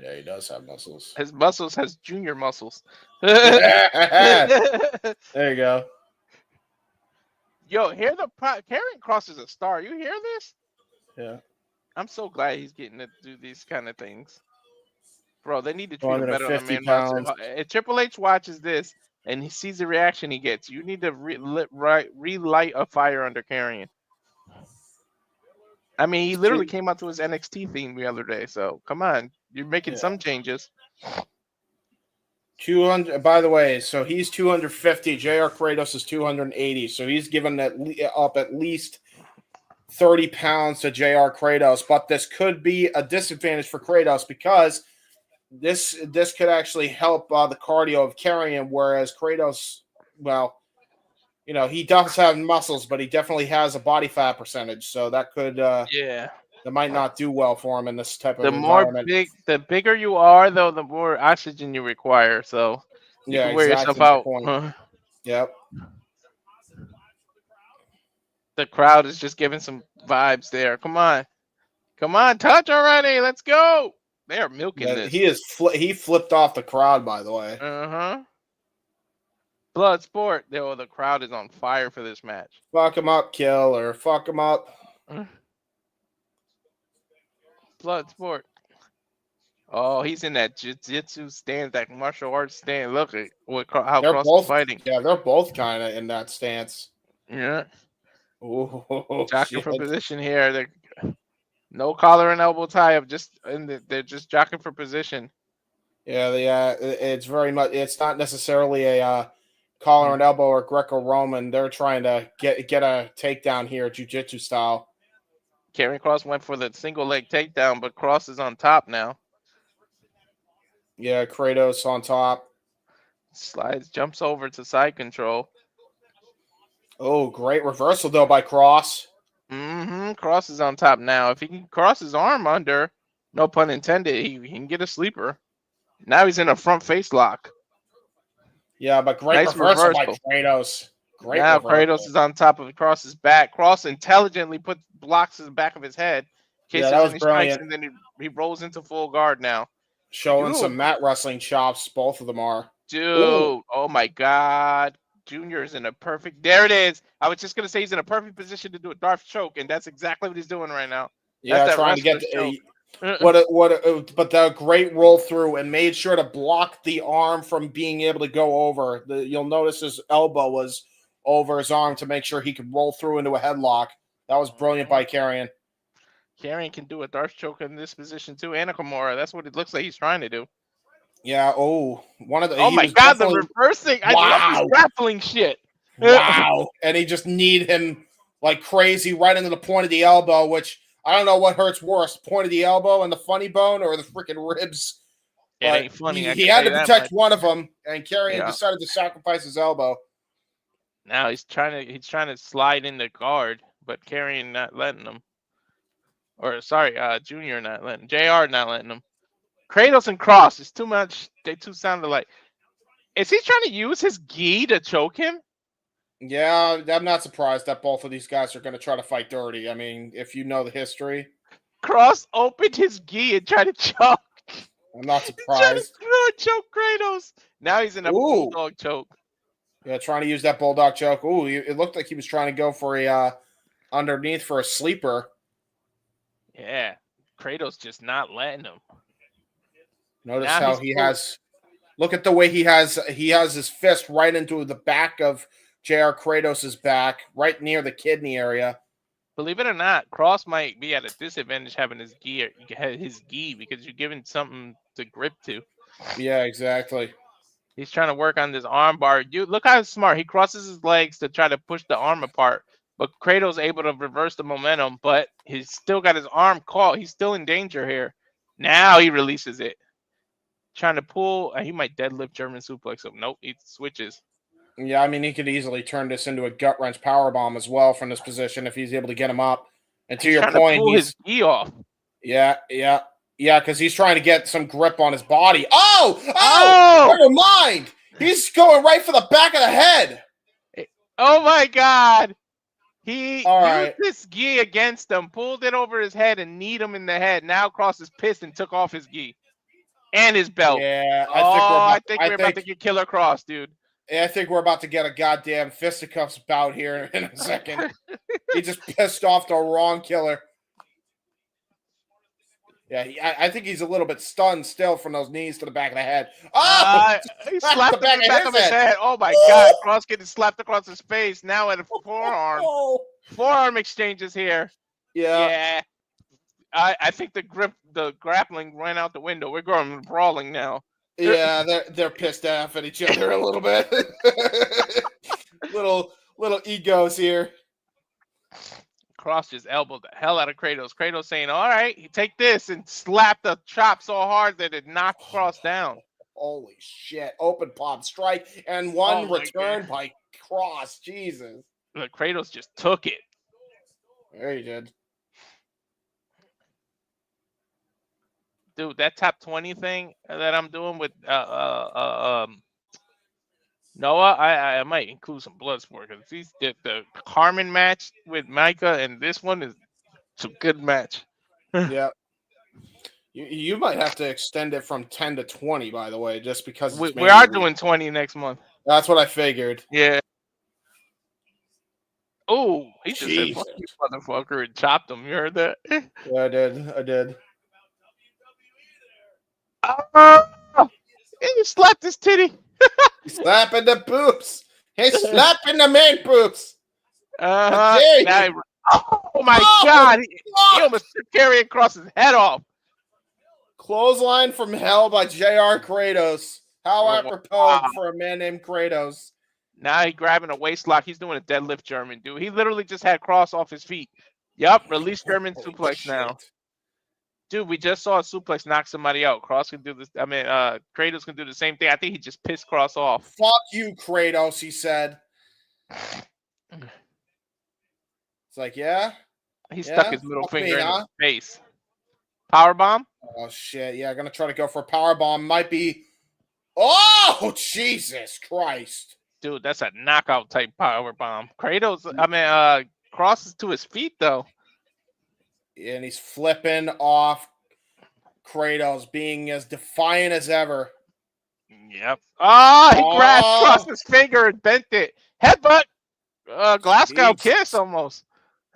Yeah, he does have muscles. His muscles has junior muscles. There you go. Yo, Karrion Kross is a star. You hear this? Yeah. I'm so glad he's getting to do these kind of things. Bro, they need to treat him better on the main pounds. roster. If Triple H watches this and he sees the reaction he gets, you need to relight a fire under Karrion. I mean, he literally came out to his NXT theme the other day. So come on, you're making some changes. 200. By the way, so he's 250. JR Kratos is 280. So he's given up at least 30 pounds to JR Kratos. But this could be a disadvantage for Kratos because this could actually help the cardio of Karrion, whereas Kratos, well, you know, he does have muscles, but he definitely has a body fat percentage, so that could that might not do well for him in this type of environment. The bigger you are, though, the more oxygen you require. So you can wear yourself out. Yep. The crowd is just giving some vibes there. Come on, touch already. Let's go. They are milking this. He flipped off the crowd, by the way. Bloodsport. The crowd is on fire for this match. Fuck him up, killer. Fuck him up. Bloodsport. Oh, he's in that jiu-jitsu stance, that martial arts stance. Look at how Kross is fighting. Yeah, they're both kind of in that stance. Yeah. Ooh, jockeying for position here. No collar and elbow tie up. They're just jockeying for position. Yeah, it's very much. It's not necessarily a collar and elbow or Greco-Roman. They're trying to get a takedown here, jiu-jitsu style. Karrion Kross went for the single leg takedown, but Kross is on top now. Yeah, Kratos on top. Slides, jumps over to side control. Oh, great reversal though by Kross. Kross is on top now. If he can cross his arm under, no pun intended, he can get a sleeper. Now he's in a front face lock. Yeah, but great reversal by Kratos. Now Kratos is on top of Kross's back. Kross intelligently blocks the back of his head. Yeah, that was brilliant. And then he rolls into full guard now. Showing some mat wrestling chops. Both of them are. Dude, oh my God. Junior is in a perfect. There it is. I was just gonna say he's in a perfect position to do a Darth choke, and that's exactly what he's doing right now. Yeah, trying to get but the great roll through and made sure to block the arm from being able to go over. You'll notice his elbow was over his arm to make sure he could roll through into a headlock. That was brilliant by Karrion. Karrion can do a Darth choke in this position too, and a Kimura. That's what it looks like he's trying to do. Yeah. Oh, one of the. Oh my God, the reversing! Wow. I love this grappling shit. Wow, and he just kneed him like crazy right into the point of the elbow, which I don't know what hurts worse, point of the elbow and the funny bone, or the freaking ribs. It ain't funny. He had to protect one of them, and Karrion decided to sacrifice his elbow. Now he's trying to slide in the guard, but Karrion not letting him. Or sorry, Junior not letting JR not letting him. Kratos and Kross is too much. They two sound alike. Is he trying to use his gi to choke him? Yeah, I'm not surprised that both of these guys are going to try to fight dirty. I mean, if you know the history. Kross opened his gi and tried to choke. I'm not surprised. He's trying to choke Kratos. Now he's in a bulldog choke. Yeah, trying to use that bulldog choke. Ooh, it looked like he was trying to go for a underneath for a sleeper. Yeah, Kratos just not letting him. Notice now how he has. Look at the way he has his fist right into the back of JR Kratos' back, right near the kidney area. Believe it or not, Kross might be at a disadvantage having his gi because you're giving something to grip to. Yeah, exactly. He's trying to work on this arm bar. Look how smart. He crosses his legs to try to push the arm apart, but Kratos able to reverse the momentum, but he's still got his arm caught. He's still in danger here. Now he releases it. Trying to pull. He might deadlift German suplex him. Nope, he switches. Yeah, I mean, he could easily turn this into a gut wrench powerbomb as well from this position if he's able to get him up. And to your point, he's his gi off. Yeah, because he's trying to get some grip on his body. Oh! Never mind. He's going right for the back of the head. Oh my God! He used this gi against him, pulled it over his head, and kneed him in the head. Now Kross is pissed and took off his gi and his belt. Yeah, I think we're about to get Killer Kross, dude. I think we're about to get a goddamn fisticuffs bout here in a second. He just pissed off the wrong killer. Yeah, I think he's a little bit stunned still from those knees to the back of the head. He slapped the back of his head. Oh my God! Kross getting slapped across his face. Now at a forearm. Forearm exchanges here. Yeah. I think the grappling ran out the window. We're going brawling now. Yeah, they're pissed off at each other a little bit. little egos here. Kross just elbowed the hell out of Kratos. Kratos saying, "All right, take this," and slapped the chop so hard that it knocked Kross down. Holy shit! Open palm strike and one return by Kross. Jesus. Look, Kratos just took it. There he did. Dude, that top 20 thing that I'm doing with Noah, I might include some Bloodsport because the Karmen match with Maika and this one is some good match. Yeah. You might have to extend it from 10 to 20, by the way, just because we are doing 20 next month. That's what I figured. Yeah. Oh, he just said, "Fuck you, motherfucker," and chopped him. You heard that? Yeah, I did. He slapped his titty. He's slapping the boobs. He's slapping the man boobs. Oh my God! He almost took Karrion Kross's head off. Clothesline from hell by JR Kratos. How apropos for a man named Kratos. Now he's grabbing a waist lock. He's doing a deadlift German, dude. He literally just had Kross off his feet. Yup, release German suplex now. Dude, we just saw a suplex knock somebody out. Kross can do this. I mean, Kratos can do the same thing. I think he just pissed Kross off. Fuck you, Kratos, he said. It's like, yeah? He stuck his middle finger in his face. Powerbomb? Oh, shit. Yeah, gonna try to go for a powerbomb. Might be... Oh, Jesus Christ. Dude, that's a knockout type powerbomb. Kratos, Kross is to his feet, though. And he's flipping off Kratos, being as defiant as ever. Yep. Oh, he grabbed Kross's finger and bent it. Headbutt. Glasgow kiss almost.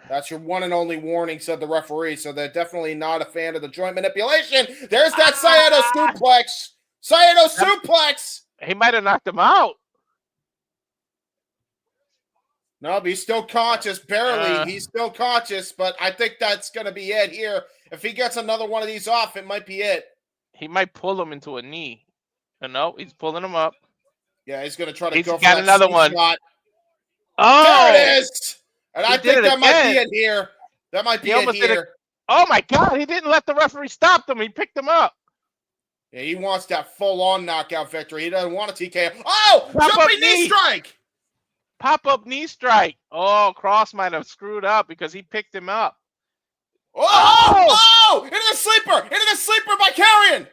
That's your one and only warning, said the referee. So they're definitely not a fan of the joint manipulation. There's that Saito suplex. Saito suplex. He might have knocked him out. No, but he's still conscious, barely. He's still conscious, but I think that's going to be it here. If he gets another one of these off, it might be it. He might pull him into a knee. No, he's pulling him up. Yeah, he's going to try to go for that another one. Shot. Oh, there it is. And I think that might be it here. That might be it here. Oh, my God. He didn't let the referee stop him. He picked him up. Yeah, he wants that full-on knockout victory. He doesn't want a TKO. Oh, jumping knee strike. Pop-up knee strike. Oh, Kross might have screwed up because he picked him up. Oh! Into the sleeper! Into the sleeper by Karrion!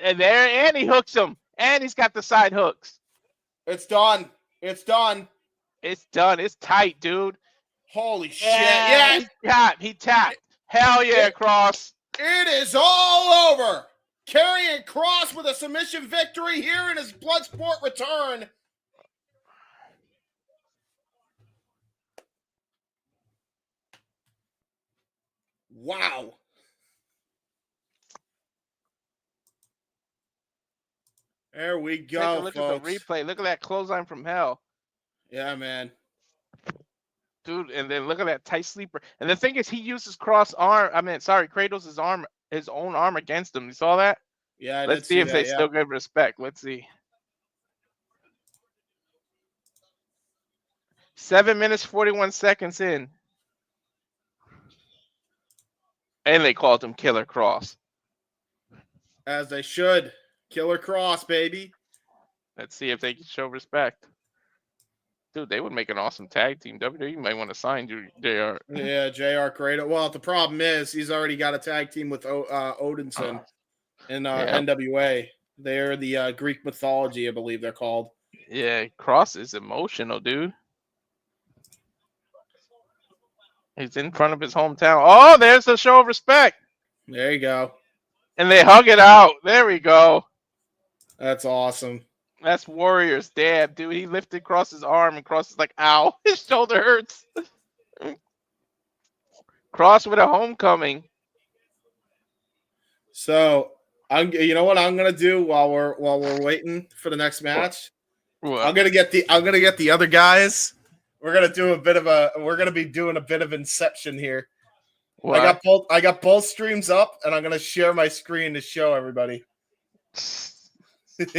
And he hooks him. And he's got the side hooks. It's done. It's done. It's done. It's tight, dude. Holy shit. Yeah. He tapped. Hell yeah, Kross. It is all over. Karrion Kross with a submission victory here in his Bloodsport return. Wow. There we go, look folks. at the replay. Look at that clothesline from hell. Yeah, man. Dude, and then look at that tight sleeper. And the thing is, he uses Kratos' own arm against him. You saw that? Yeah, Let's see if they still give respect. Let's see. 7 minutes, 41 seconds in. And they called him Killer Kross. As they should. Killer Kross, baby. Let's see if they can show respect. Dude, they would make an awesome tag team. WWE might want to sign JR. Yeah, JR Kratos. Well, the problem is he's already got a tag team with Odinson in NWA. They're the Greek mythology, I believe they're called. Yeah, Kross is emotional, dude. He's in front of his hometown. Oh, there's the show of respect. There you go. And they hug it out. There we go. That's awesome. That's Warrior's dad, dude. He lifted Kross's arm, and Kross is like, ow, his shoulder hurts. Kross with a homecoming. So, you know what I'm gonna do while we're waiting for the next match? What? I'm gonna get the other guys. We're gonna be doing a bit of Inception here. What? I got both streams up, and I'm gonna share my screen to show everybody. Let's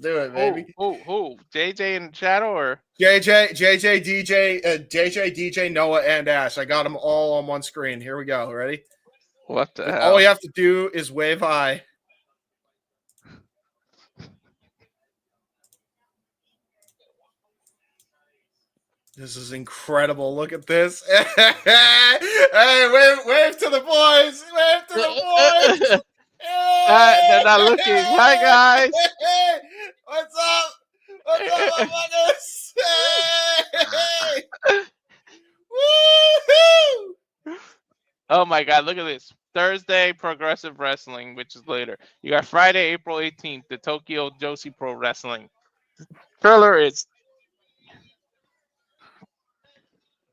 do it, baby. Who? JJ in Shadow or JJ, DJ, Noah, and Ash. I got them all on one screen. Here we go. Ready? What the hell? All we have to do is wave high. This is incredible. Look at this. Hey, wave to the boys. Wave to the boys. They're not looking. Hi, guys. Hey, what's up? What's up, among us? Hey. Woo-hoo! Oh, my God. Look at this. Thursday, Progressive Wrestling, which is later. You got Friday, April 18th, the Tokyo Joshi Pro Wrestling. Trailer is...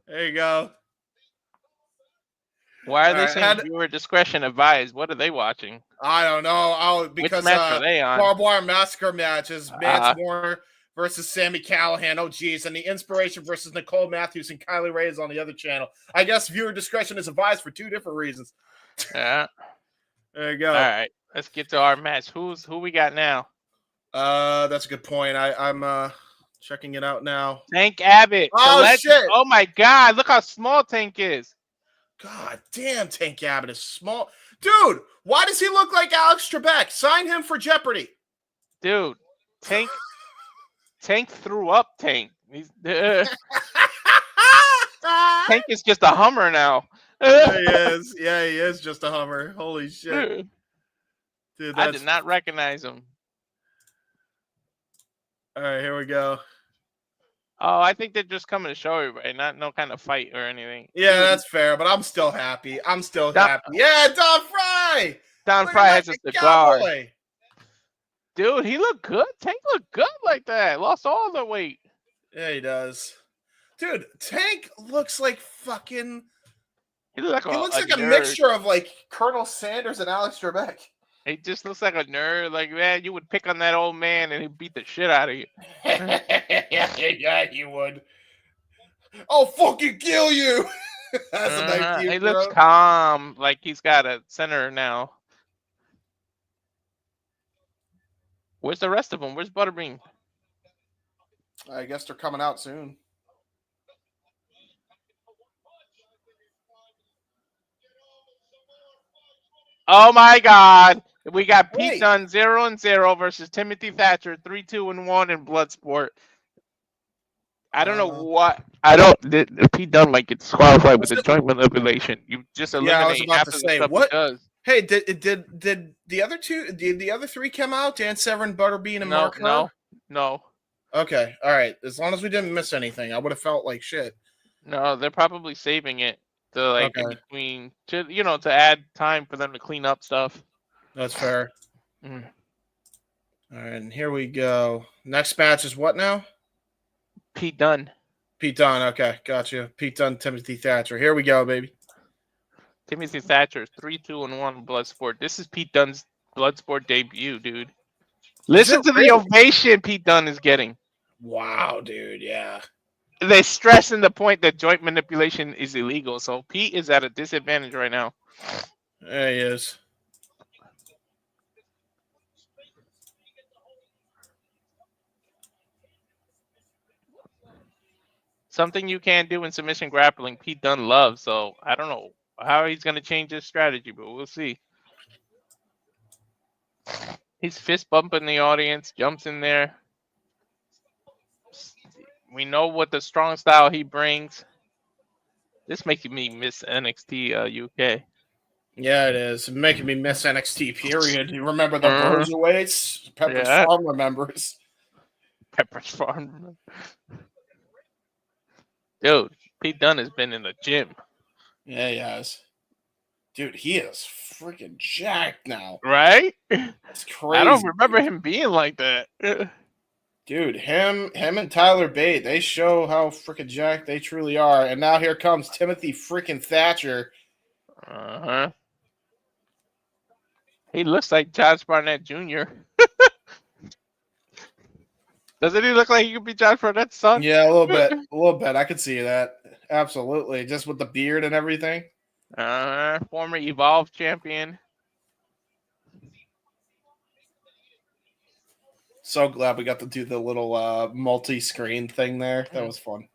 There you go. Why are they saying viewer discretion advised? What are they watching? I don't know. Because which match are they on? Barbed Wire Massacre matches. Mance Warner versus Sammy Callahan. Oh, geez. And the Inspiration versus Nicole Matthews and Kylie Ray is on the other channel. I guess viewer discretion is advised for two different reasons. Yeah. There you go. All right. Let's get to our match. Who we got now? That's a good point. I'm checking it out now. Tank Abbott. Oh, shit. Oh, my God. Look how small Tank is. God damn, Tank Abbott is small. Dude, why does he look like Alex Trebek? Sign him for Jeopardy. Dude, Tank threw up Tank. Tank is just a Hummer now. Yeah, he is. Yeah, he is just a Hummer. Holy shit. Dude, I did not recognize him. All right, here we go. Oh, I think they're just coming to show everybody, not no kind of fight or anything. Yeah, that's fair, but I'm still happy. Happy. Yeah, Don Fry! Don Fry has a cigar. Dude, he looked good. Tank looked good like that. Lost all the weight. Yeah, he does. Dude, Tank looks like fucking... He looks like a mixture of like Colonel Sanders and Alex Trebek. He just looks like a nerd. Like, man, you would pick on that old man and he'd beat the shit out of you. Yeah, you would. I'll fucking kill you. That's a nice He looks calm, like he's got a center now. Where's the rest of them? Where's Butterbean? I guess they're coming out soon. Oh my God! We got Pete Dunne 0-0 versus Timothy Thatcher 3-2-1 in Bloodsport. I don't know what. Pete Dunne might get disqualified with a joint manipulation. You just eliminate half of the stuff he does. Hey, did the other two? Did the other three come out? Dan Severn, Butterbean, and Mark Hurd? No. Okay, all right. As long as we didn't miss anything, I would have felt like shit. No, they're probably saving it to in between to add time for them to clean up stuff. That's fair. All right, and here we go. Next match is what now? Pete Dunne. Okay, gotcha. Pete Dunne, Timothy Thatcher. Here we go, baby. Timothy Thatcher 3-2-1 Bloodsport. This is Pete Dunne's Bloodsport debut, dude. Listen to the ovation Pete Dunne is getting. Wow, dude, yeah. They're stressing the point that joint manipulation is illegal, so Pete is at a disadvantage right now. There he is. Something you can't do in submission grappling, Pete Dunne loves, so I don't know how he's going to change his strategy, but we'll see. He's fist bumping the audience, jumps in there. We know what the strong style he brings. This making me miss NXT UK. Yeah, it is. Making me miss NXT, period. You remember the Bruiserweights? Pepper's Farm remembers. Pepper's Farm. Dude, Pete Dunne has been in the gym. Yeah, he has. Dude, he is freaking jacked now. Right? That's crazy. I don't remember him being like that. Dude, him and Tyler Bate, they show how freaking jacked they truly are. And now here comes Timothy freaking Thatcher. Uh-huh. He looks like Josh Barnett Jr. Doesn't he look like he could be Josh Barnett's son? Yeah, a little bit. A little bit. I could see that. Absolutely. Just with the beard and everything. Former Evolve champion. So glad we got to do the little multi-screen thing there. That was fun.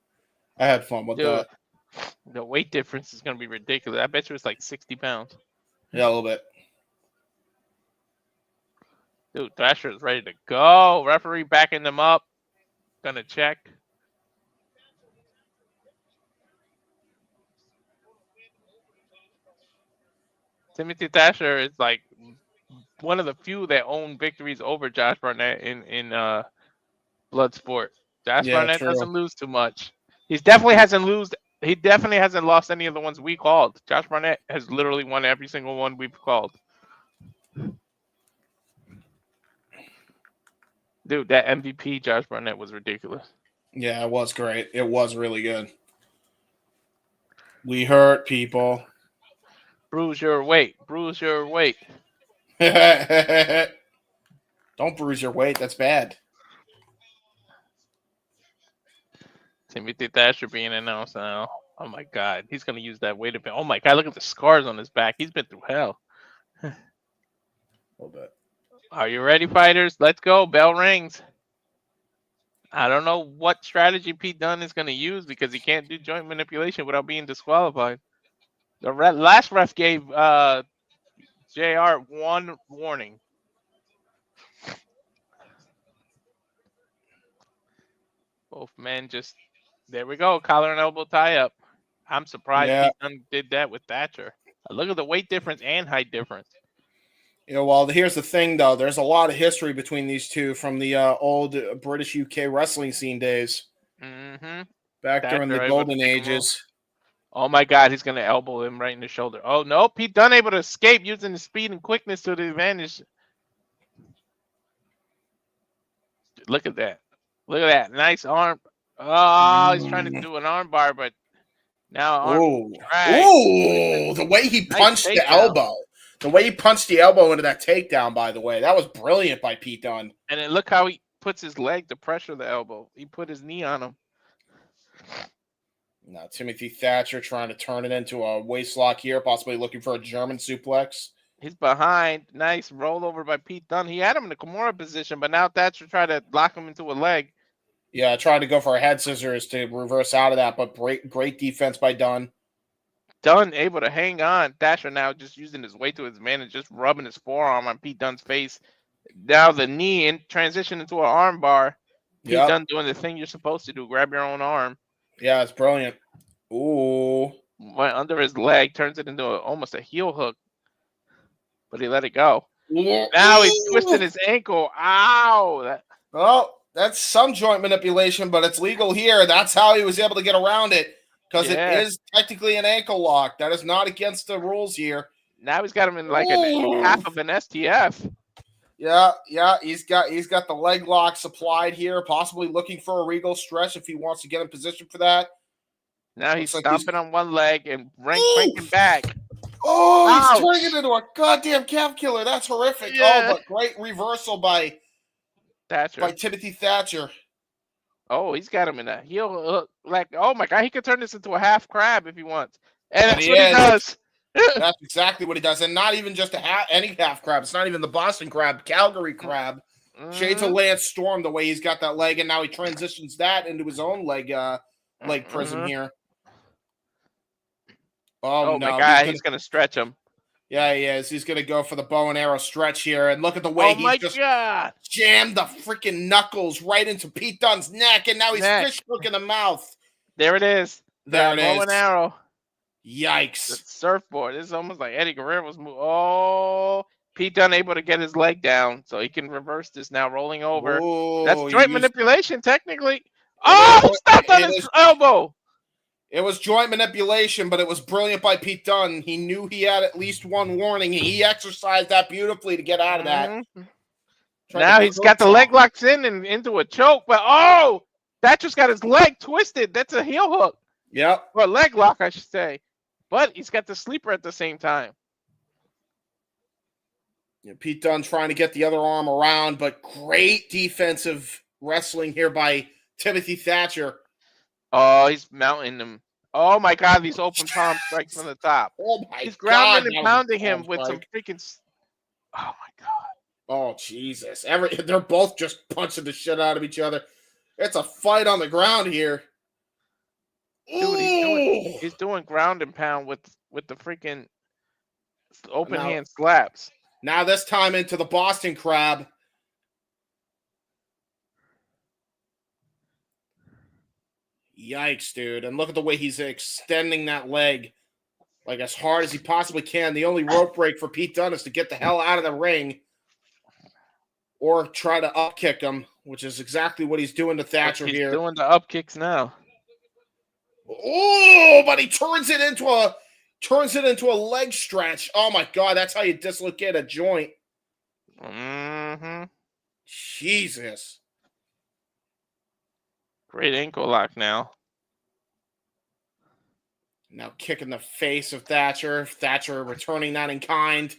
I had fun with that. The weight difference is going to be ridiculous. I bet you it's like 60 pounds. Yeah, a little bit. Dude, Thrasher is ready to go. Referee backing them up. Gonna check. Timothy Thatcher is like one of the few that own victories over Josh Barnett in Bloodsport. Josh Barnett doesn't lose too much. He definitely hasn't lost any of the ones we called. Josh Barnett has literally won every single one we've called. Dude, that MVP Josh Barnett was ridiculous. Yeah, it was great. It was really good. We hurt people. Bruise your weight. Bruise your weight. Don't bruise your weight. That's bad. Timothy Thatcher being announced now. Oh my God, he's gonna use that weight a bit. Oh my God, look at the scars on his back. He's been through hell. A little bit. Are you ready, fighters? Let's go. Bell rings. I don't know what strategy Pete Dunne is gonna use because he can't do joint manipulation without being disqualified. The last ref gave JR one warning. Both men just, there we go, collar and elbow tie up. I'm surprised Pete Dunne did that with Thatcher. Look at the weight difference and height difference. Yeah, well, here's the thing, though. There's a lot of history between these two from the old British UK wrestling scene days. Mm-hmm. Back during the golden ages. Oh my God, he's gonna elbow him right in the shoulder. Oh no, Pete Dunne able to escape using his speed and quickness to the advantage. Look at that. Look at that. Nice arm. Oh, he's trying to do an arm bar, but now arm drag. Ooh, the way he punched the elbow. The way he punched the elbow into that takedown, by the way. That was brilliant by Pete Dunne. And then look how he puts his leg to pressure the elbow. He put his knee on him. Now, Timothy Thatcher trying to turn it into a waist lock here, possibly looking for a German suplex. He's behind. Nice rollover by Pete Dunne. He had him in the Kimura position, but now Thatcher tried to lock him into a leg. Yeah, tried to go for a head scissors to reverse out of that, but great defense by Dunne. Dunne able to hang on. Thatcher now just using his weight to his advantage, just rubbing his forearm on Pete Dunne's face. Now the knee in transition into an arm bar. Pete Dunne doing the thing you're supposed to do, grab your own arm. Yeah, it's brilliant. Ooh. Went under his leg, turns it into almost a heel hook. But he let it go. Now he's twisting his ankle. Ow! Well, that's some joint manipulation, but it's legal here. That's how he was able to get around it. Because it is technically an ankle lock. That is not against the rules here. Now he's got him in like half of an STF. Yeah. He's got the leg lock supplied here, possibly looking for a regal stretch if he wants to get in position for that. Now he's stomping on one leg and cranking back. Oh, he's turning it into a goddamn calf killer. That's horrific. Yeah. Oh, but great reversal by Thatcher. By Timothy Thatcher. Oh, he's got him in a heel hook. Like, oh my God, he could turn this into a half crab if he wants. And that's what he does. That's exactly what he does. And not even just any half crab. It's not even the Boston crab, Calgary crab. Shades of Lance Storm, the way he's got that leg, and now he transitions that into his own leg prism here. Oh no, my God, he's gonna stretch him. Yeah, he is. He's going to go for the bow and arrow stretch here. And look at the way he's just jammed the freaking knuckles right into Pete Dunne's neck. And now he's fish hook in the mouth. There it is. There it is. Bow and arrow. Yikes. The surfboard. This is almost like Eddie Guerrero's move. Oh, Pete Dunne able to get his leg down. So he can reverse this now, rolling over. Ooh, that's joint manipulation, technically. Oh, stepped on his elbow. It was joint manipulation, but it was brilliant by Pete Dunne. He knew he had at least one warning. He exercised that beautifully to get out of that. Now he's got the leg locks in and into a choke, but Thatcher's got his leg twisted. That's a heel hook. Yep. Or a leg lock, I should say. But he's got the sleeper at the same time. Yeah, Pete Dunne trying to get the other arm around, but great defensive wrestling here by Timothy Thatcher. Oh, he's mounting him. Oh, my God. These open palm strikes from the top. Oh, my God. He's grounding and pounding him with some freaking... Oh, my God. Oh, Jesus. They're both just punching the shit out of each other. It's a fight on the ground here. Dude, he's doing ground and pound with the freaking open hand slaps. Now this time into the Boston Crab. Yikes, dude. And look at the way he's extending that leg like as hard as he possibly can. The only rope break for Pete Dunne is to get the hell out of the ring or try to up kick him, which is exactly what he's doing to Thatcher here. He's doing the up kicks now. Oh, but he turns it into a leg stretch. Oh my God, that's how you dislocate a joint. Mm-hmm. Jesus. Great ankle lock now. Now kicking the face of Thatcher. Thatcher returning that in kind.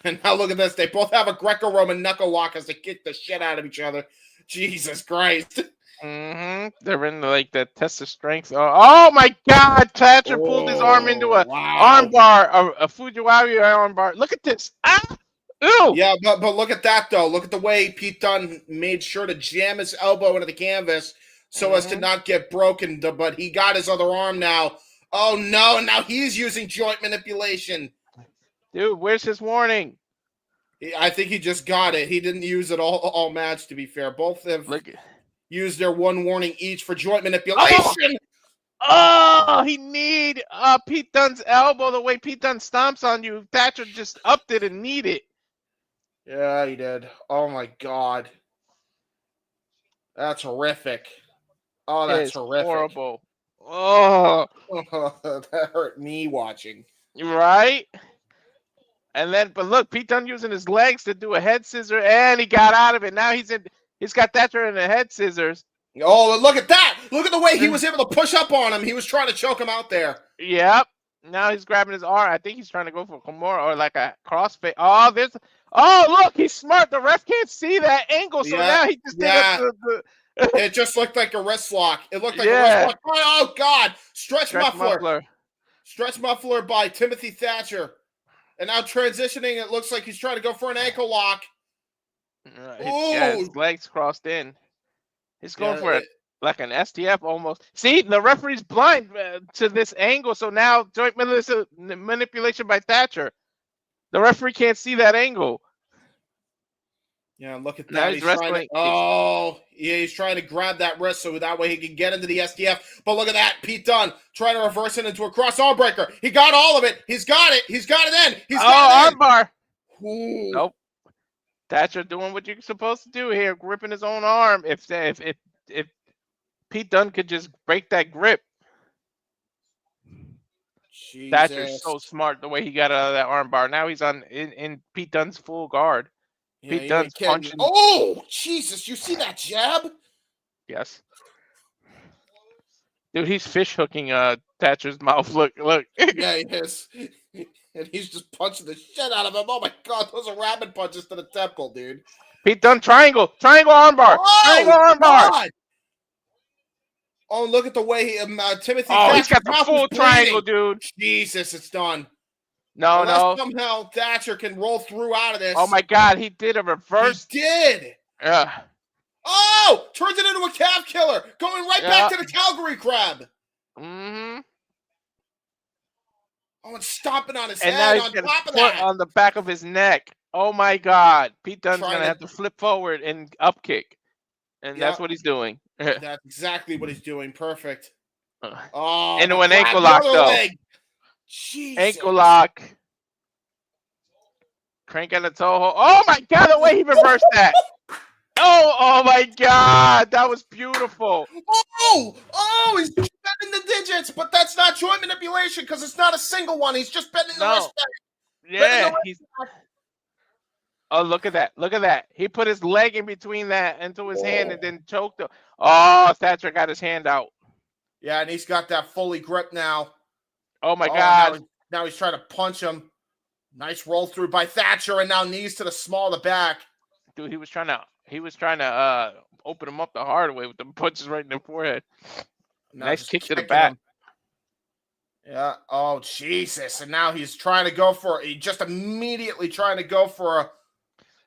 And now look at this. They both have a Greco-Roman knuckle lock as they kick the shit out of each other. Jesus Christ. Mm-hmm. They're in like the test of strength. Oh my God! Thatcher pulled his arm into a arm bar, a Fujiwara arm bar. Look at this. Ew. Yeah, but look at that though. Look at the way Pete Dunne made sure to jam his elbow into the canvas so as to not get broken. But he got his other arm now. Oh no! Now he's using joint manipulation. Dude, where's his warning? I think he just got it. He didn't use it all match. To be fair, both have used their one warning each for joint manipulation. Oh, he kneed Pete Dunne's elbow the way Pete Dunne stomps on you. Thatcher just upped it and kneed it. Yeah, he did. Oh my God. That's horrific. Oh, that's horrific. Horrible. Oh, that hurt me watching. Right? And then, but look, Pete Dunne using his legs to do a head scissor, and he got out of it. Now he's got Thatcher in the head scissors. Oh, look at that! Look at the way he was able to push up on him. He was trying to choke him out there. Yep. Now he's grabbing his arm. I think he's trying to go for a Kimura or like a crossface. Oh, look, he's smart. The ref can't see that angle, so now he just did it just looked like a wrist lock. It looked like a wrist lock. Oh, God! Stretch muffler. Stretch muffler by Timothy Thatcher. And now transitioning, it looks like he's trying to go for an ankle lock. His legs crossed in. He's going for it like an STF almost. See, the referee's blind to this angle, so now joint manipulation by Thatcher. The referee can't see that angle. Yeah, look at that. Now he's wrestling. He's trying to grab that wrist so that way he can get into the STF. But look at that. Pete Dunne trying to reverse it into a cross arm breaker. He got all of it. He's got it. He's got it in. He's got it in. Armbar. Ooh. Nope. Thatcher doing what you're supposed to do here, gripping his own arm. If Pete Dunne could just break that grip. Jesus. Thatcher's so smart the way he got out of that armbar. Now he's in Pete Dunne's full guard. Yeah, Pete Dunne's punching. Oh, Jesus. You see that jab? Yes. Dude, he's fish hooking Thatcher's mouth. Look. Yeah, he is. And he's just punching the shit out of him. Oh, my God. Those are rabbit punches to the temple, dude. Pete Dunne, triangle armbar. Triangle armbar. God. Oh, look at the way Timothy. Oh, he's got the full triangle, dude. Jesus, it's done. No. Somehow Thatcher can roll through out of this. Oh my God, he did a reverse. He did. Yeah. Oh, turns it into a calf killer, going right back to the Calgary crab. Mm-hmm. Oh, and stomping on his And head now on he's got top of his foot that. on the back of his neck. Oh my God. Pete Dunne's Trying going to have to flip forward and up kick. And that's what he's doing. That's exactly what he's doing. Perfect. Into an ankle lock, though. Leg. Jesus. Ankle lock. Crank on the toe hold. Oh my God, the way he reversed that. Oh my God, that was beautiful. Oh, he's just bending the digits, but that's not joint manipulation because it's not a single one. He's just bending the wrist back. Yeah, oh, look at that. Look at that. He put his leg in between that into his hand and then choked him. Oh, Thatcher got his hand out. Yeah, and he's got that fully grip now. Oh my God. Now he's trying to punch him. Nice roll through by Thatcher, and now knees to the small of the back. Dude, he was trying to open him up the hard way with the punches right in the forehead. Nice kick to the back. Yeah. Oh, Jesus. And now he's trying to go immediately trying to go for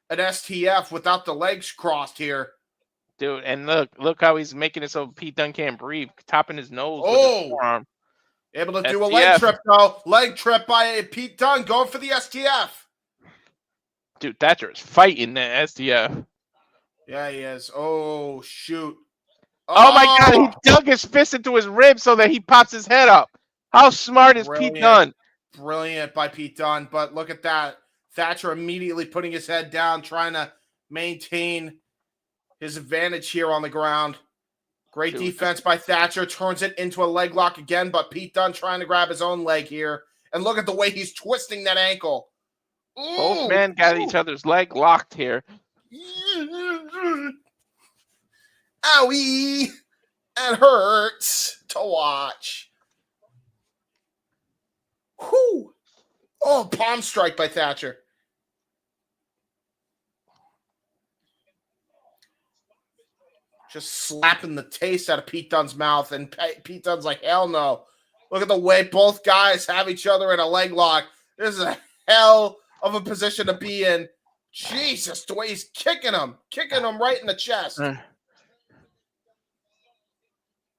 an STF without the legs crossed here. Dude, and look how he's making it so Pete Dunne can't breathe, topping his nose with his forearm. Able to do a leg trip, though. Leg trip by Pete Dunne, going for the STF. Dude, Thatcher is fighting that STF. Yeah, he is. Oh, shoot. Oh my God, he dug his fist into his ribs so that he pops his head up. How smart is Pete Dunne? Brilliant by Pete Dunne, but look at that. Thatcher immediately putting his head down, trying to maintain his advantage here on the ground. Great defense by Thatcher. Turns it into a leg lock again, but Pete Dunne trying to grab his own leg here. And look at the way he's twisting that ankle. Ooh. Both men got each other's leg locked here. Owie! It hurts to watch. Whew! Oh, palm strike by Thatcher. Just slapping the taste out of Pete Dunne's mouth, and Pete Dunne's like, hell no. Look at the way both guys have each other in a leg lock. This is a hell of a position to be in. Jesus, the way he's kicking him right in the chest.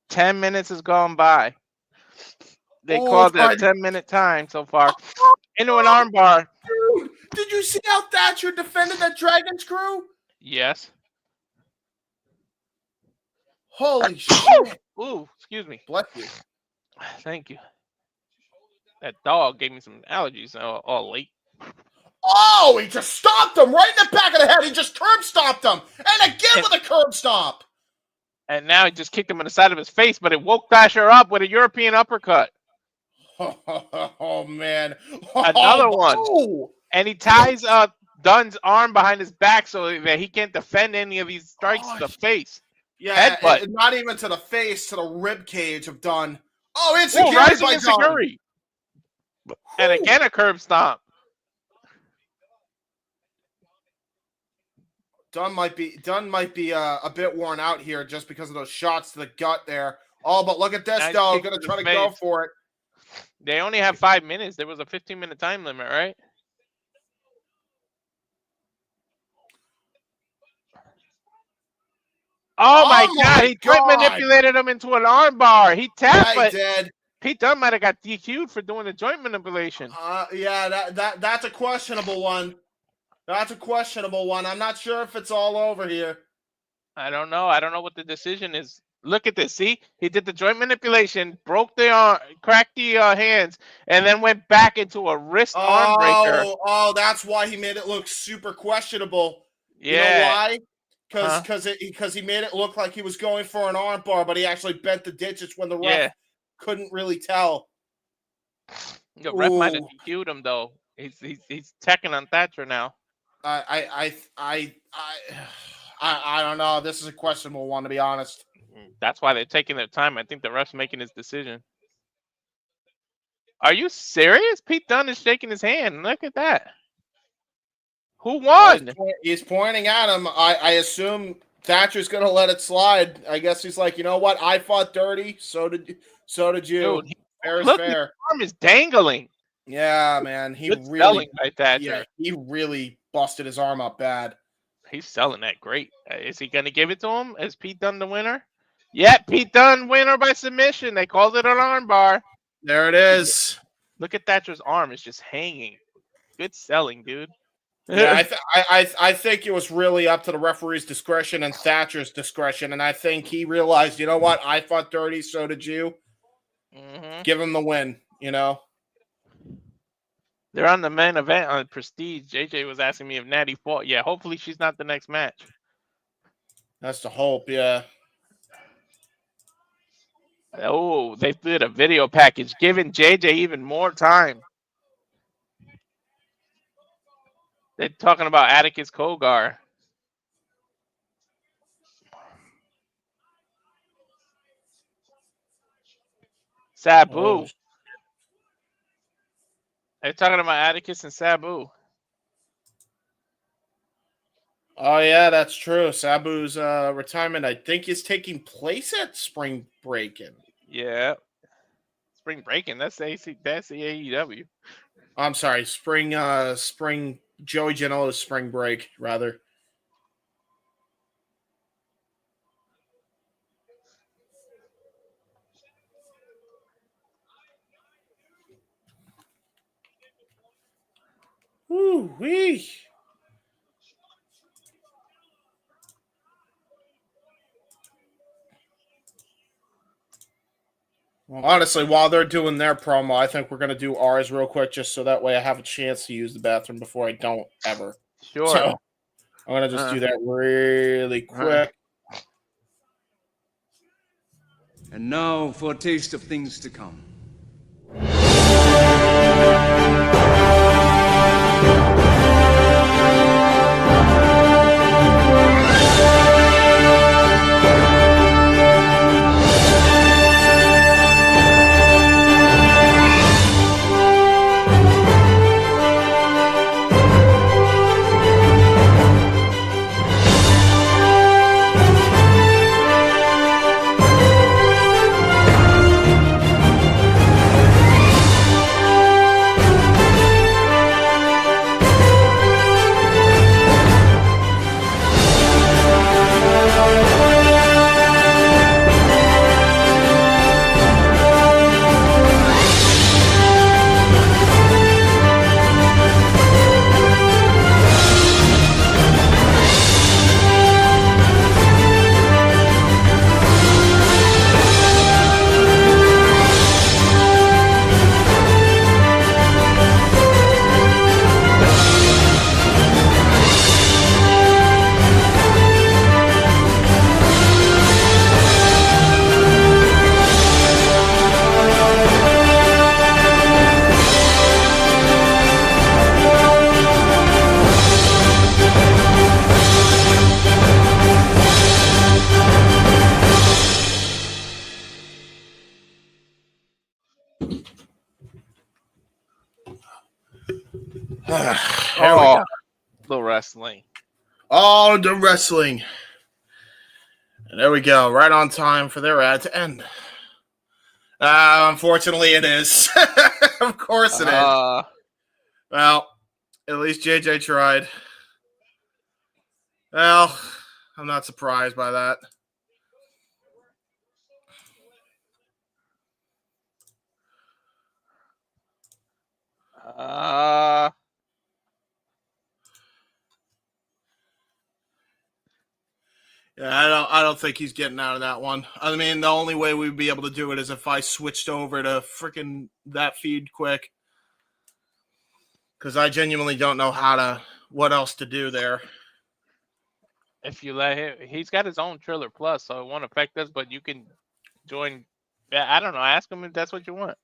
10 minutes has gone by. They called it a 10-minute time so far. Into an armbar. Dude, did you see how Thatcher defended that dragon screw? Yes. Holy shit. Ooh, excuse me. Bless you. Thank you. That dog gave me some allergies all late. Oh, he just stomped him right in the back of the head. He just curb stomped him. And again with a curb stomp. And now he just kicked him in the side of his face, but it woke Thatcher up with a European uppercut. Oh, man. Another one. And he ties Dunne's arm behind his back so that he can't defend any of these strikes to the face. Yeah, not even to the face, to the rib cage of Dunne. Oh, it's rising insecurity. And again a curb stomp. Dunne might be a bit worn out here just because of those shots to the gut there. Oh, but look at this though. Gonna try to go for it. They only have 5 minutes. There was a 15-minute time limit, right? Oh my God! He manipulated him into an armbar. He tapped, but Pete Dunne might have got DQ'd for doing the joint manipulation. Yeah, that's a questionable one. That's a questionable one. I'm not sure if it's all over here. I don't know. I don't know what the decision is. Look at this. See, he did the joint manipulation, broke the arm, cracked the hands, and then went back into a wrist arm breaker. Oh, that's why he made it look super questionable. Yeah. You know why? Because he made it look like he was going for an arm bar, but he actually bent the digits when the ref couldn't really tell. The ref might have DQ'd him though. He's teching on Thatcher now. I don't know. This is a questionable one, to be honest. That's why they're taking their time. I think the ref's making his decision. Are you serious? Pete Dunne is shaking his hand. Look at that. Who won? He's pointing at him. I assume Thatcher's going to let it slide. I guess he's like, you know what? I fought dirty. So did you. Dude, fair is look, fair. His arm is dangling. Yeah, man. He really busted his arm up bad. He's selling that great. Is he going to give it to him? Is Pete Dunne the winner? Yeah, Pete Dunne winner by submission. They called it an armbar. There it is. Look at Thatcher's arm; it's just hanging. Good selling, dude. Yeah, I think it was really up to the referee's discretion and Thatcher's discretion, and I think he realized, you know what, I fought dirty, so did you. Mm-hmm. Give him the win, you know. They're on the main event on Prestige. JJ was asking me if Nattie fought. Yeah, hopefully she's not the next match. That's the hope, yeah. Oh, they did a video package, giving JJ even more time. They're talking about Atticus Kogar. Sabu. Oh. They're talking about Atticus and Sabu. Oh, yeah, that's true. Sabu's retirement, I think, is taking place at Spring Breakin'. Yeah. Spring Breakin'. That's the AEW. I'm sorry, Spring Joey Janela's Spring Break, rather. Woo-wee. Well, honestly, while they're doing their promo, I think we're going to do ours real quick just so that way I have a chance to use the bathroom before I don't ever. Sure. So I'm going to just do that really quick. And now for a taste of things to come. The wrestling. Oh, the wrestling. And there we go. Right on time for their ad to end. Unfortunately, it is. Of course it is. Well, at least JJ tried. Well, I'm not surprised by that. Yeah, I don't think he's getting out of that one. I mean, the only way we'd be able to do it is if I switched over to freaking that feed quick. Because I genuinely don't know what else to do there. If you let him, he's got his own Triller Plus, so it won't affect us, but you can join. I don't know. Ask him if that's what you want.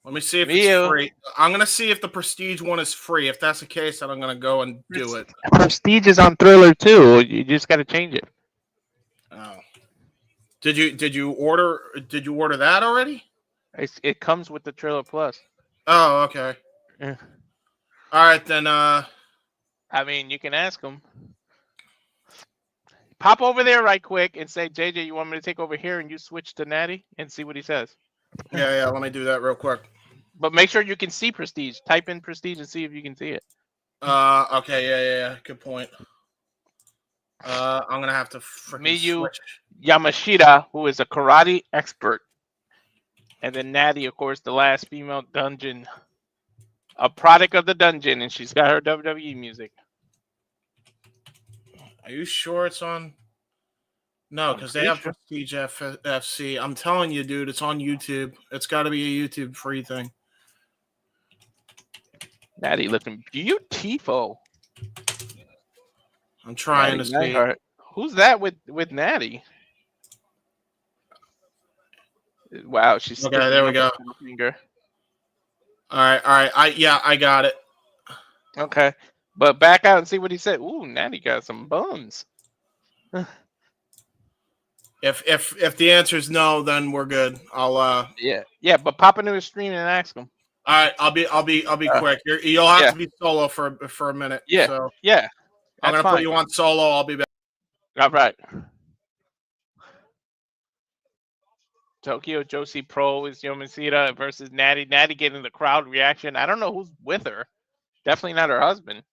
Let me see if it's free. I'm going to see if the Prestige one is free. If that's the case, then I'm going to go and do it. Prestige is on Thriller too. You just got to change it. Oh. Did you order that already? It comes with the Triller Plus. Oh, okay. Yeah. All right, then. I mean, you can ask him. Pop over there right quick and say, JJ, you want me to take over here and you switch to Nattie and see what he says. Yeah, let me do that real quick. But make sure you can see Prestige. Type in Prestige and see if you can see it. Okay, yeah. Good point. I'm going to have to freaking Miyu switch. Yamashita, who is a karate expert. And then Nattie, of course, the last female dungeon, a product of the dungeon, and she's got her WWE music. Are you sure it's on? No, because they have Prestige FC. I'm telling you, dude, it's on YouTube. It's got to be a YouTube free thing. Nattie looking beautiful. I'm trying to see. Who's that with Nattie? Wow, she's okay. There we go. Finger. All right. I got it. Okay, but back out and see what he said. Ooh, Nattie got some buns. If the answer is no, then we're good. I'll yeah, but pop into his stream and ask him. All right, I'll be quick. You'll have to be solo for a minute. Yeah, so yeah. I'm gonna put you on solo. I'll be back. All right. Tokyo Joshi Pro is Yomashita versus Nattie. Nattie getting the crowd reaction. I don't know who's with her. Definitely not her husband.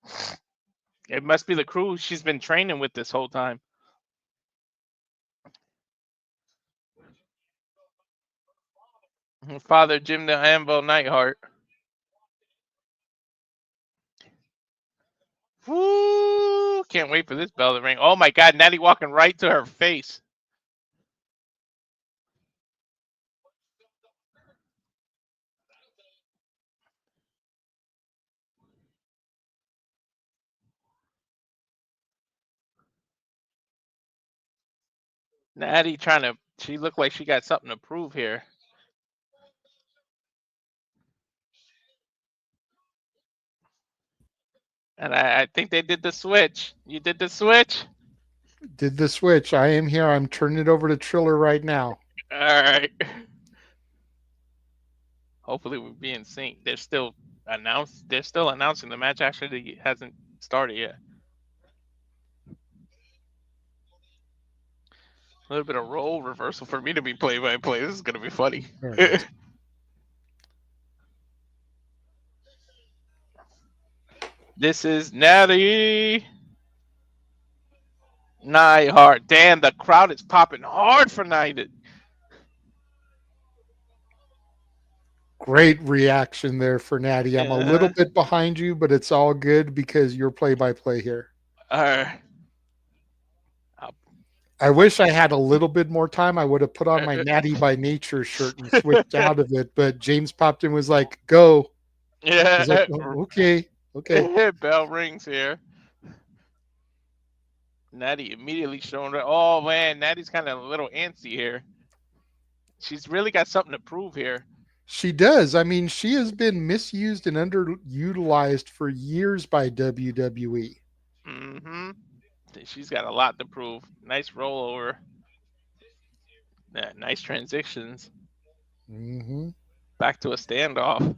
It must be the crew she's been training with this whole time. Father Jim the Anvil Neidhart. Woo! Can't wait for this bell to ring. Oh my God, Nattie walking right to her face. Nattie she looked like she got something to prove here. And I think they did the switch. You did the switch? Did the switch. I am here. I'm turning it over to Triller right now. All right. Hopefully we'll be in sync. They're still announcing the match. Actually hasn't started yet. A little bit of role reversal for me to be play-by-play. This is gonna be funny. Right. This is Nattie Neidhart. Damn, the crowd is popping hard for Neidhart. Great reaction there for Nattie. I'm a little bit behind you, but it's all good because you're play-by-play here. I wish I had a little bit more time. I would have put on my Nattie by Nature shirt and switched out of it, but James popped in and was like, go. Yeah. Like, oh, okay. Bell rings here. Nattie immediately showing her. Oh man, Nattie's kind of a little antsy here. She's really got something to prove here. She does. I mean, she has been misused and underutilized for years by WWE. Mm-hmm. She's got a lot to prove. Nice rollover. Yeah, nice transitions. Mm-hmm. Back to a standoff.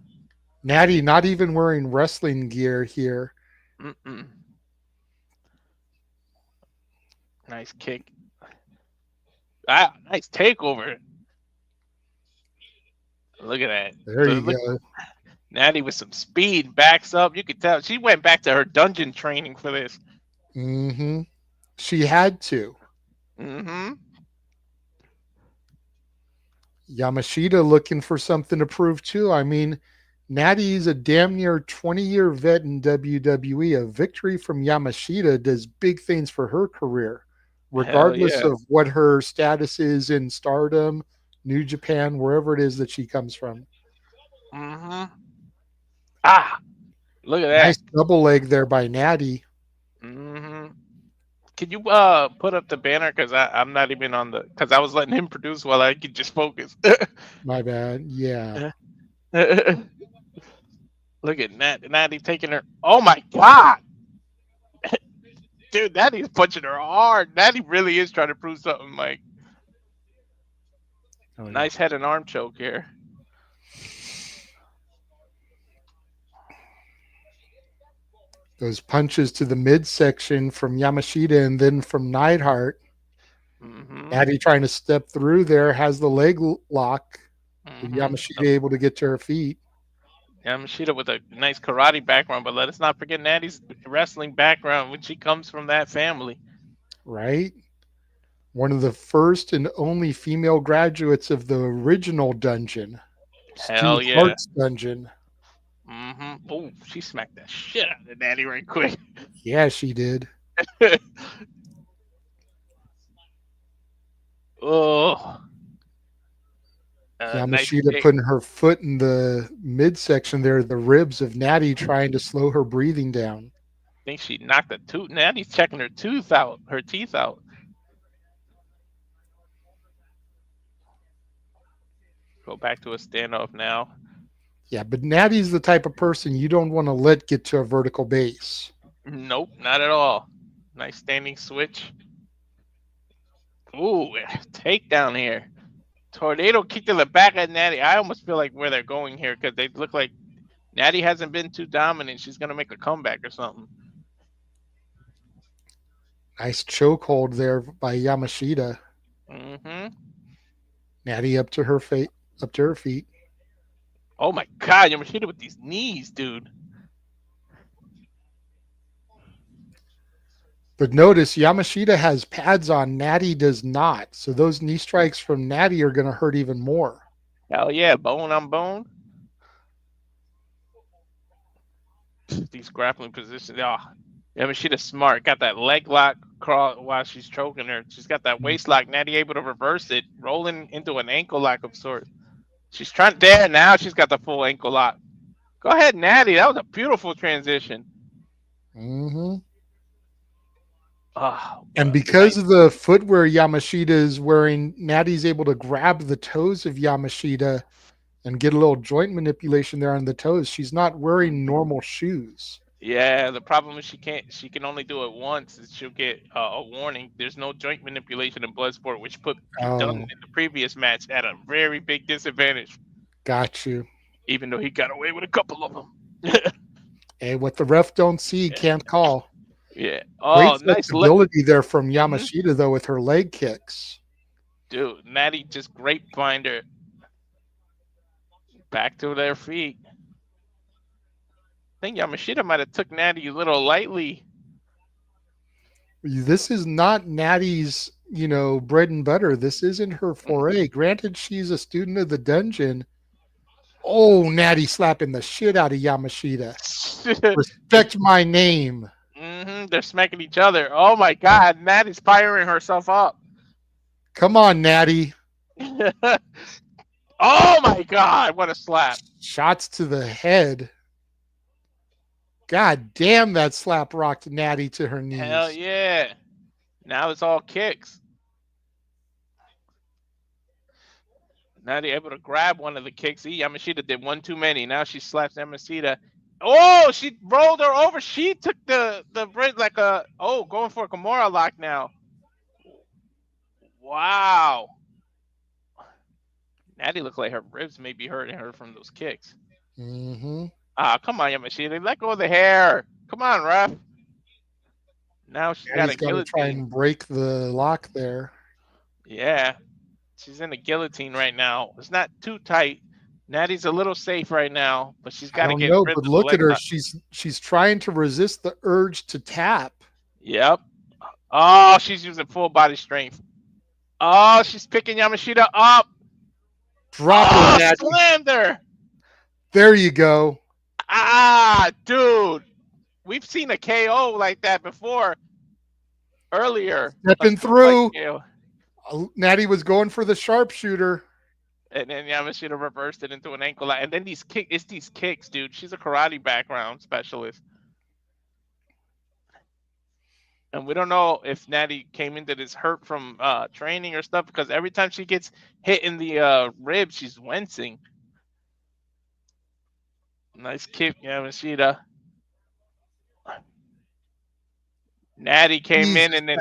Nattie not even wearing wrestling gear here. Mm-mm. Nice kick. Ah, nice takeover. Look at that. There you go. Nattie with some speed backs up. You could tell she went back to her dungeon training for this. Mm-hmm. She had to. Mm-hmm. Yamashita looking for something to prove too. I mean, Nattie's a damn near 20-year vet in WWE. A victory from Yamashita does big things for her career, regardless of what her status is in Stardom, New Japan, wherever it is that she comes from. Mm-hmm. Ah, look at that. Nice double leg there by Nattie. Mm-hmm. Can you put up the banner? Because I'm not even on the... Because I was letting him produce while I could just focus. My bad. Yeah. Look at Nattie taking her. Oh my God, dude, Nattie's punching her hard. Nattie really is trying to prove something, Mike. Oh, yeah. Nice head and arm choke here. Those punches to the midsection from Yamashita and then from Neidhart. Mm-hmm. Nattie trying to step through there, has the leg lock. Mm-hmm. Yamashita able to get to her feet. Yamashita with a nice karate background, but let us not forget Nattie's wrestling background when she comes from that family. Right. One of the first and only female graduates of the original dungeon. Hell yeah. Hart's dungeon. Mm-hmm. Oh, she smacked that shit out of Nattie right quick. Yeah, she did. Oh. Yamashita nice putting her foot in the midsection there, the ribs of Nattie, trying to slow her breathing down. I think she knocked a tooth. Nattie's checking her teeth out. Go back to a standoff now. Yeah, but Nattie's the type of person you don't want to let get to a vertical base. Nope, not at all. Nice standing switch. Ooh, takedown here. Tornado kick to the back of Nattie. I almost feel like where they're going here because they look like Nattie hasn't been too dominant. She's going to make a comeback or something. Nice chokehold there by Yamashita. Mm-hmm. Nattie up to her feet. Oh my God, Yamashita with these knees, dude. But notice Yamashita has pads on, Nattie does not. So those knee strikes from Nattie are going to hurt even more. Hell yeah, bone on bone. These grappling positions. Oh, Yamashita's smart. Got that leg lock while she's choking her. She's got that waist lock. Nattie able to reverse it, rolling into an ankle lock of sorts. She's trying there now. She's got the full ankle lock. Go ahead, Nattie. That was a beautiful transition. Mm-hmm. Oh, and because of the footwear Yamashita is wearing, Nattie's able to grab the toes of Yamashita and get a little joint manipulation there on the toes. She's not wearing normal shoes. Yeah, the problem is she can only do it once. She'll get a warning. There's no joint manipulation in Bloodsport, which put Dunne in the previous match at a very big disadvantage. Got you. Even though he got away with a couple of them. Hey, what the ref don't see, can't call. Yeah. Oh, great flexibility there from Yamashita, though, with her leg kicks. Dude, Nattie just grapevine her back to their feet. I think Yamashita might have took Nattie a little lightly. This is not Nattie's, bread and butter. This isn't her foray. Granted, she's a student of the dungeon. Oh, Nattie slapping the shit out of Yamashita. Respect my name. Mm-hmm. They're smacking each other. Oh my God, Nattie's firing herself up. Come on, Nattie. Oh my God, what a slap. Shots to the head. God damn, that slap rocked Nattie to her knees. Hell yeah. Now it's all kicks. Nattie able to grab one of the kicks. Yamashita did one too many. Now she slaps Yamashita. Oh, she rolled her over. She took the bridge like going for a Kimura lock now. Wow. Nattie looked like her ribs may be hurting her from those kicks. Mm-hmm. Come on, Yamashita. Let go of the hair. Come on, ref. Now she's got a guillotine. Try and break the lock there. Yeah. She's in a guillotine right now. It's not too tight. Nattie's a little safe right now, but she's got to get rid of the look at her. lock. She's trying to resist the urge to tap. Yep. Oh, she's using full body strength. Oh, she's picking Yamashita up. Drop her, Nattie. Slammed her. There you go. Dude. We've seen a KO like that before. Earlier. Stepping through. Nattie was going for the sharpshooter. And then Yamashita reversed it into an ankle lock. And then these kicks, dude. She's a karate background specialist. And we don't know if Nattie came into this hurt from training or stuff, because every time she gets hit in the ribs, she's wincing. Nice kick, Yamashita. Nattie came in and then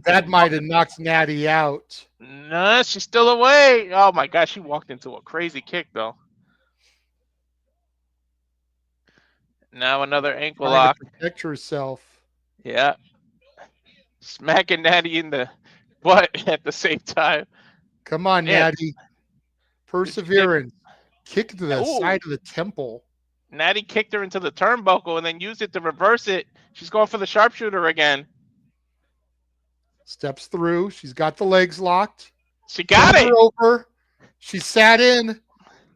that might have knocked Nattie out. No, she's still away. Oh my God, she walked into a crazy kick though. Now another ankle lock. To protect herself. Yeah. Smacking Nattie in the butt at the same time. Come on, Nattie. Perseverance. Kick to the side of the temple. Nattie kicked her into the turnbuckle and then used it to reverse it. She's going for the sharpshooter again. Steps through. She's got the legs locked. She got it. Over. She sat in.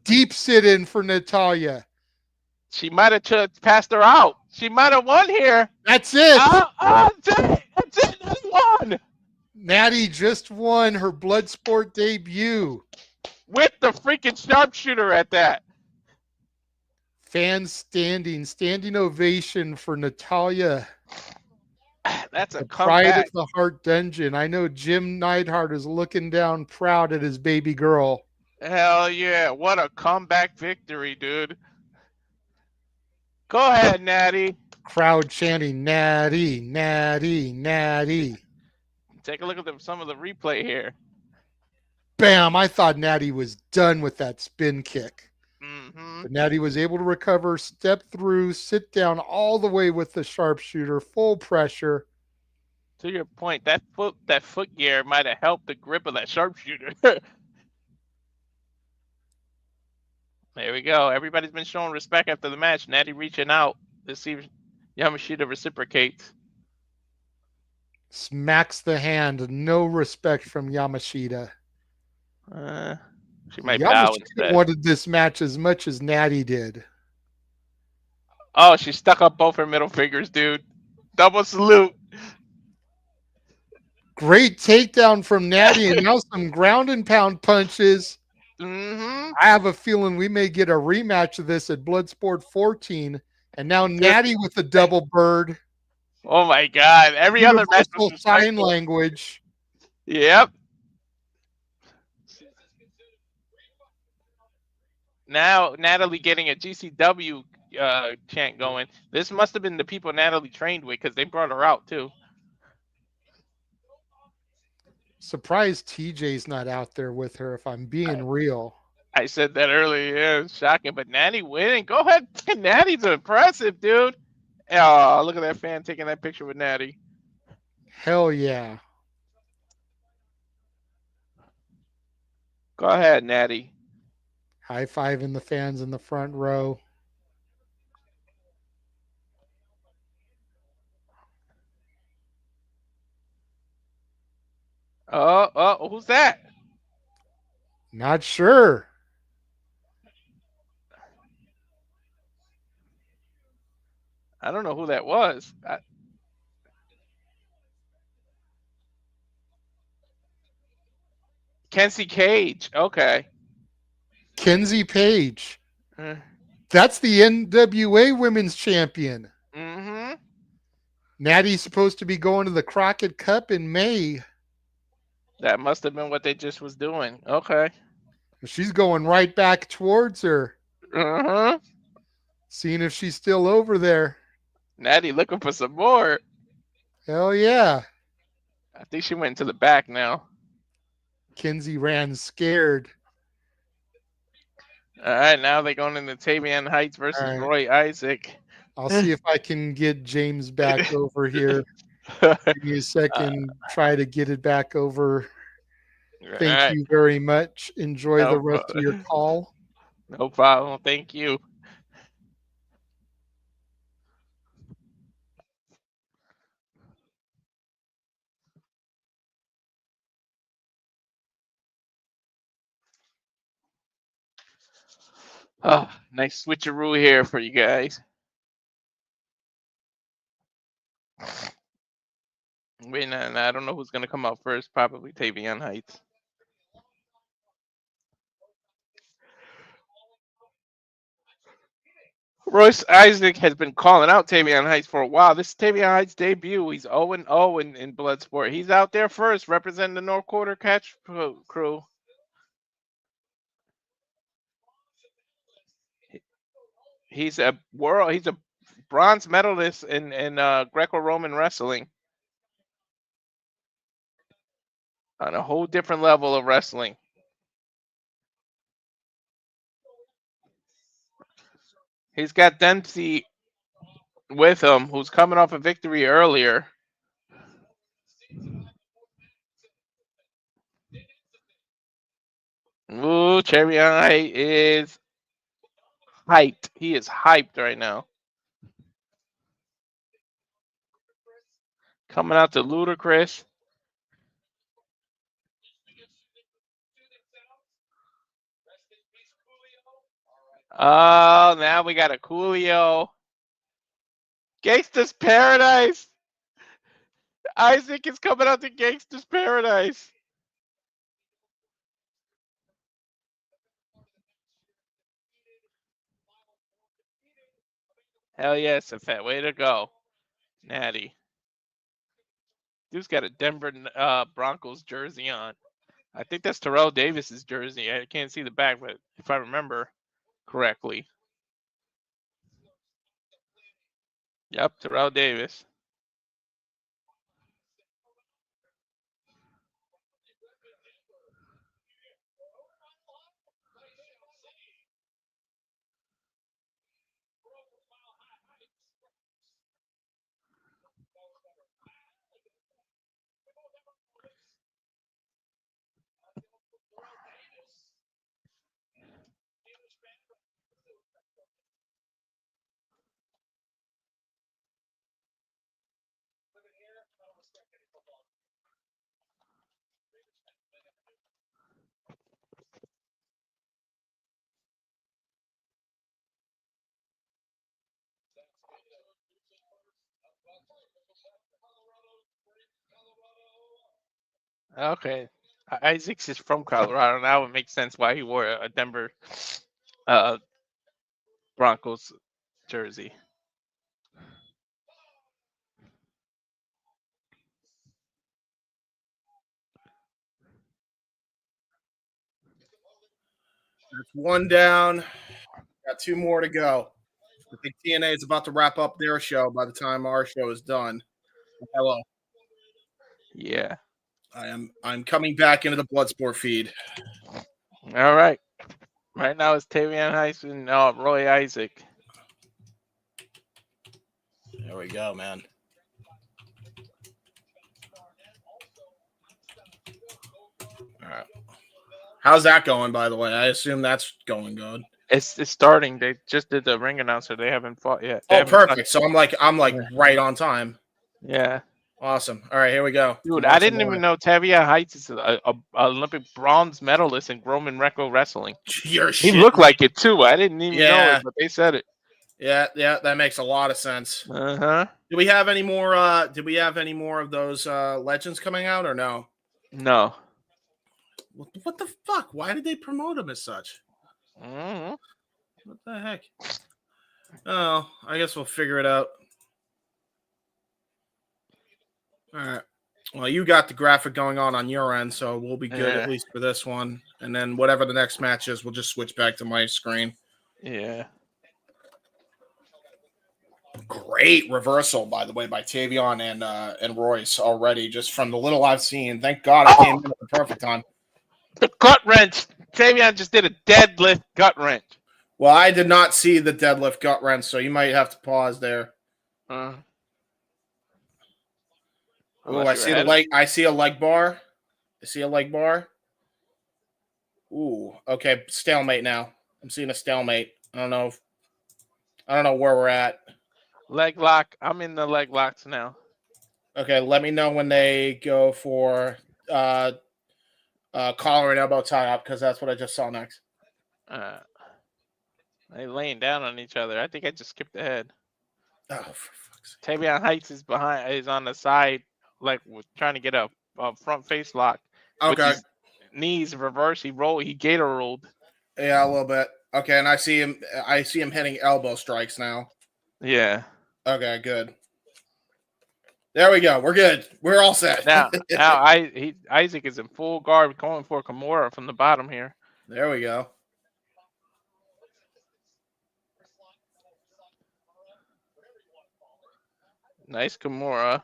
Deep sit in for Natalya. She might have passed her out. She might have won here. That's it. That's it. Nattie won. Nattie just won her Bloodsport debut. With the freaking sharpshooter at that. Fans standing ovation for Natalya. That's a pride comeback. of the Heart Dungeon. I know Jim Neidhart is looking down proud at his baby girl. Hell yeah. What a comeback victory, dude. Go ahead, Nattie. Crowd chanting, Nattie, Nattie, Nattie. Take a look at some of the replay here. Bam! I thought Nattie was done with that spin kick. Mm-hmm. But Nattie was able to recover, step through, sit down all the way with the sharpshooter, full pressure. To your point, that foot gear might have helped the grip of that sharpshooter. There we go. Everybody's been showing respect after the match. Nattie reaching out to see if Yamashita reciprocates. Smacks the hand. No respect from Yamashita. She might bow Yamashita instead. wanted this match as much as Nattie did. Oh, she stuck up both her middle fingers, dude. Double salute. Great takedown from Nattie, and now some ground and pound punches. Mm-hmm. I have a feeling we may get a rematch of this at Bloodsport 14. And now Nattie with the double bird. Oh my God! Every other match was sign language. Yep. Now Natalie getting a GCW chant going. This must have been the people Natalie trained with because they brought her out too. Surprised TJ's not out there with her, if I'm being real. I said that earlier. Yeah, it's shocking. But Nattie winning. Go ahead. Nattie's impressive, dude. Oh, look at that fan taking that picture with Nattie. Hell yeah. Go ahead, Nattie. High fiving the fans in the front row. Oh, who's that? Not sure. I don't know who that was. Kenzie Cage. Okay. Kenzie Page. That's the NWA Women's Champion. Mm-hmm. Nattie's supposed to be going to the Crockett Cup in May. That must have been what they just was doing. Okay. She's going right back towards her. Uh-huh. Seeing if she's still over there. Nattie looking for some more. Hell yeah. I think she went to the back now. Kenzie ran scared. All right, now they're going into Tavion Heights versus Roy Isaac. I'll see if I can get James back over here. Give me a second. Try to get it back over. Thank you very much. Enjoy the rest of your call. No problem. Thank you. Oh, nice switcheroo here for you guys. Wait, I don't know who's going to come out first. Probably Tavion Heights. Royce Isaac has been calling out Tavion Heights for a while. This is Tavion Heights' debut. He's 0-0 in Bloodsport. He's out there first, representing the North Quarter Catch Crew. He's a bronze medalist in Greco-Roman wrestling. On a whole different level of wrestling. He's got Dempsey with him, who's coming off a victory earlier. Ooh, Cherry Eye is hyped. He is hyped right now. Coming out to Ludacris. Oh, now we got a Coolio. Gangsta's Paradise. Isaac is coming out to Gangsta's Paradise. Hell yes, a fat way to go, Nattie. Dude's got a Denver Broncos jersey on. I think that's Terrell Davis's jersey. I can't see the back, but if I remember correctly. Yep, Terrell Davis. Okay. Isaac's is from Colorado. Now it makes sense why he wore a Denver Broncos jersey. That's one down. Got 2 more to go. I think TNA is about to wrap up their show by the time our show is done. Hello. Yeah. I'm coming back into the Bloodsport feed. All right. Right now it's Tavion Heiss and Roy Isaac. There we go, man. All right. How's that going, by the way? I assume that's going good. It's starting. They just did the ring announcer. They haven't fought yet. Oh, perfect. So I'm like right on time. Yeah. Awesome. All right, here we go. Dude, I didn't even know Tavion Heiss is a Olympic bronze medalist in Roman Reco wrestling. He looked like it too. I didn't even know it, but they said it. Yeah, that makes a lot of sense. Uh-huh. Do we have any more? Did we have any more of those legends coming out or no? No. What the fuck? Why did they promote him as such? Mm-hmm. What the heck? Oh, I guess we'll figure it out. All right. Well, you got the graphic going on your end, so we'll be good at least for this one. And then whatever the next match is, we'll just switch back to my screen. Yeah. Great reversal, by the way, by Tavion and Royce already, just from the little I've seen. Thank God I came in at the perfect time. The gut wrench. Tavion just did a deadlift gut wrench. Well, I did not see the deadlift gut wrench, so you might have to pause there. Oh, I see the leg. I see a leg bar. Ooh, okay, stalemate now. I'm seeing a stalemate. I don't know where we're at. Leg lock. I'm in the leg locks now. Okay, let me know when they go for collar and elbow tie up, because that's what I just saw next. They laying down on each other. I think I just skipped ahead. Oh, for fuck's sake. Tavion Heiss is on the side, like trying to get a front face lock. Okay. Knees reverse. He gator rolled. Yeah, a little bit. Okay, and I see him hitting elbow strikes now. Yeah. Okay, good. There we go. We're good. We're all set. Now Isaac is in full guard, going for Kimura from the bottom here. There we go. Nice Kimura.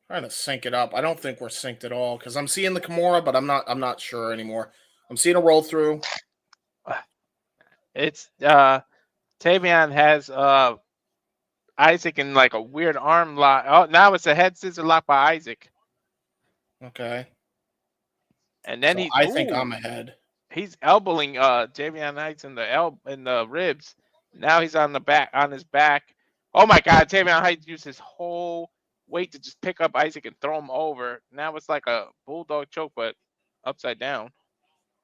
Trying to sync it up. I don't think we're synced at all because I'm seeing the Kimura, but I'm not sure anymore. I'm seeing a roll through. It's Tavion has Isaac in like a weird arm lock. Oh, now it's a head scissor lock by Isaac. Okay. And then I think I'm ahead. He's elbowing Tavion Heights in the ribs. Now he's on his back. Oh my God! Tavion Heights used his whole weight to just pick up Isaac and throw him over. Now it's like a bulldog choke, but upside down.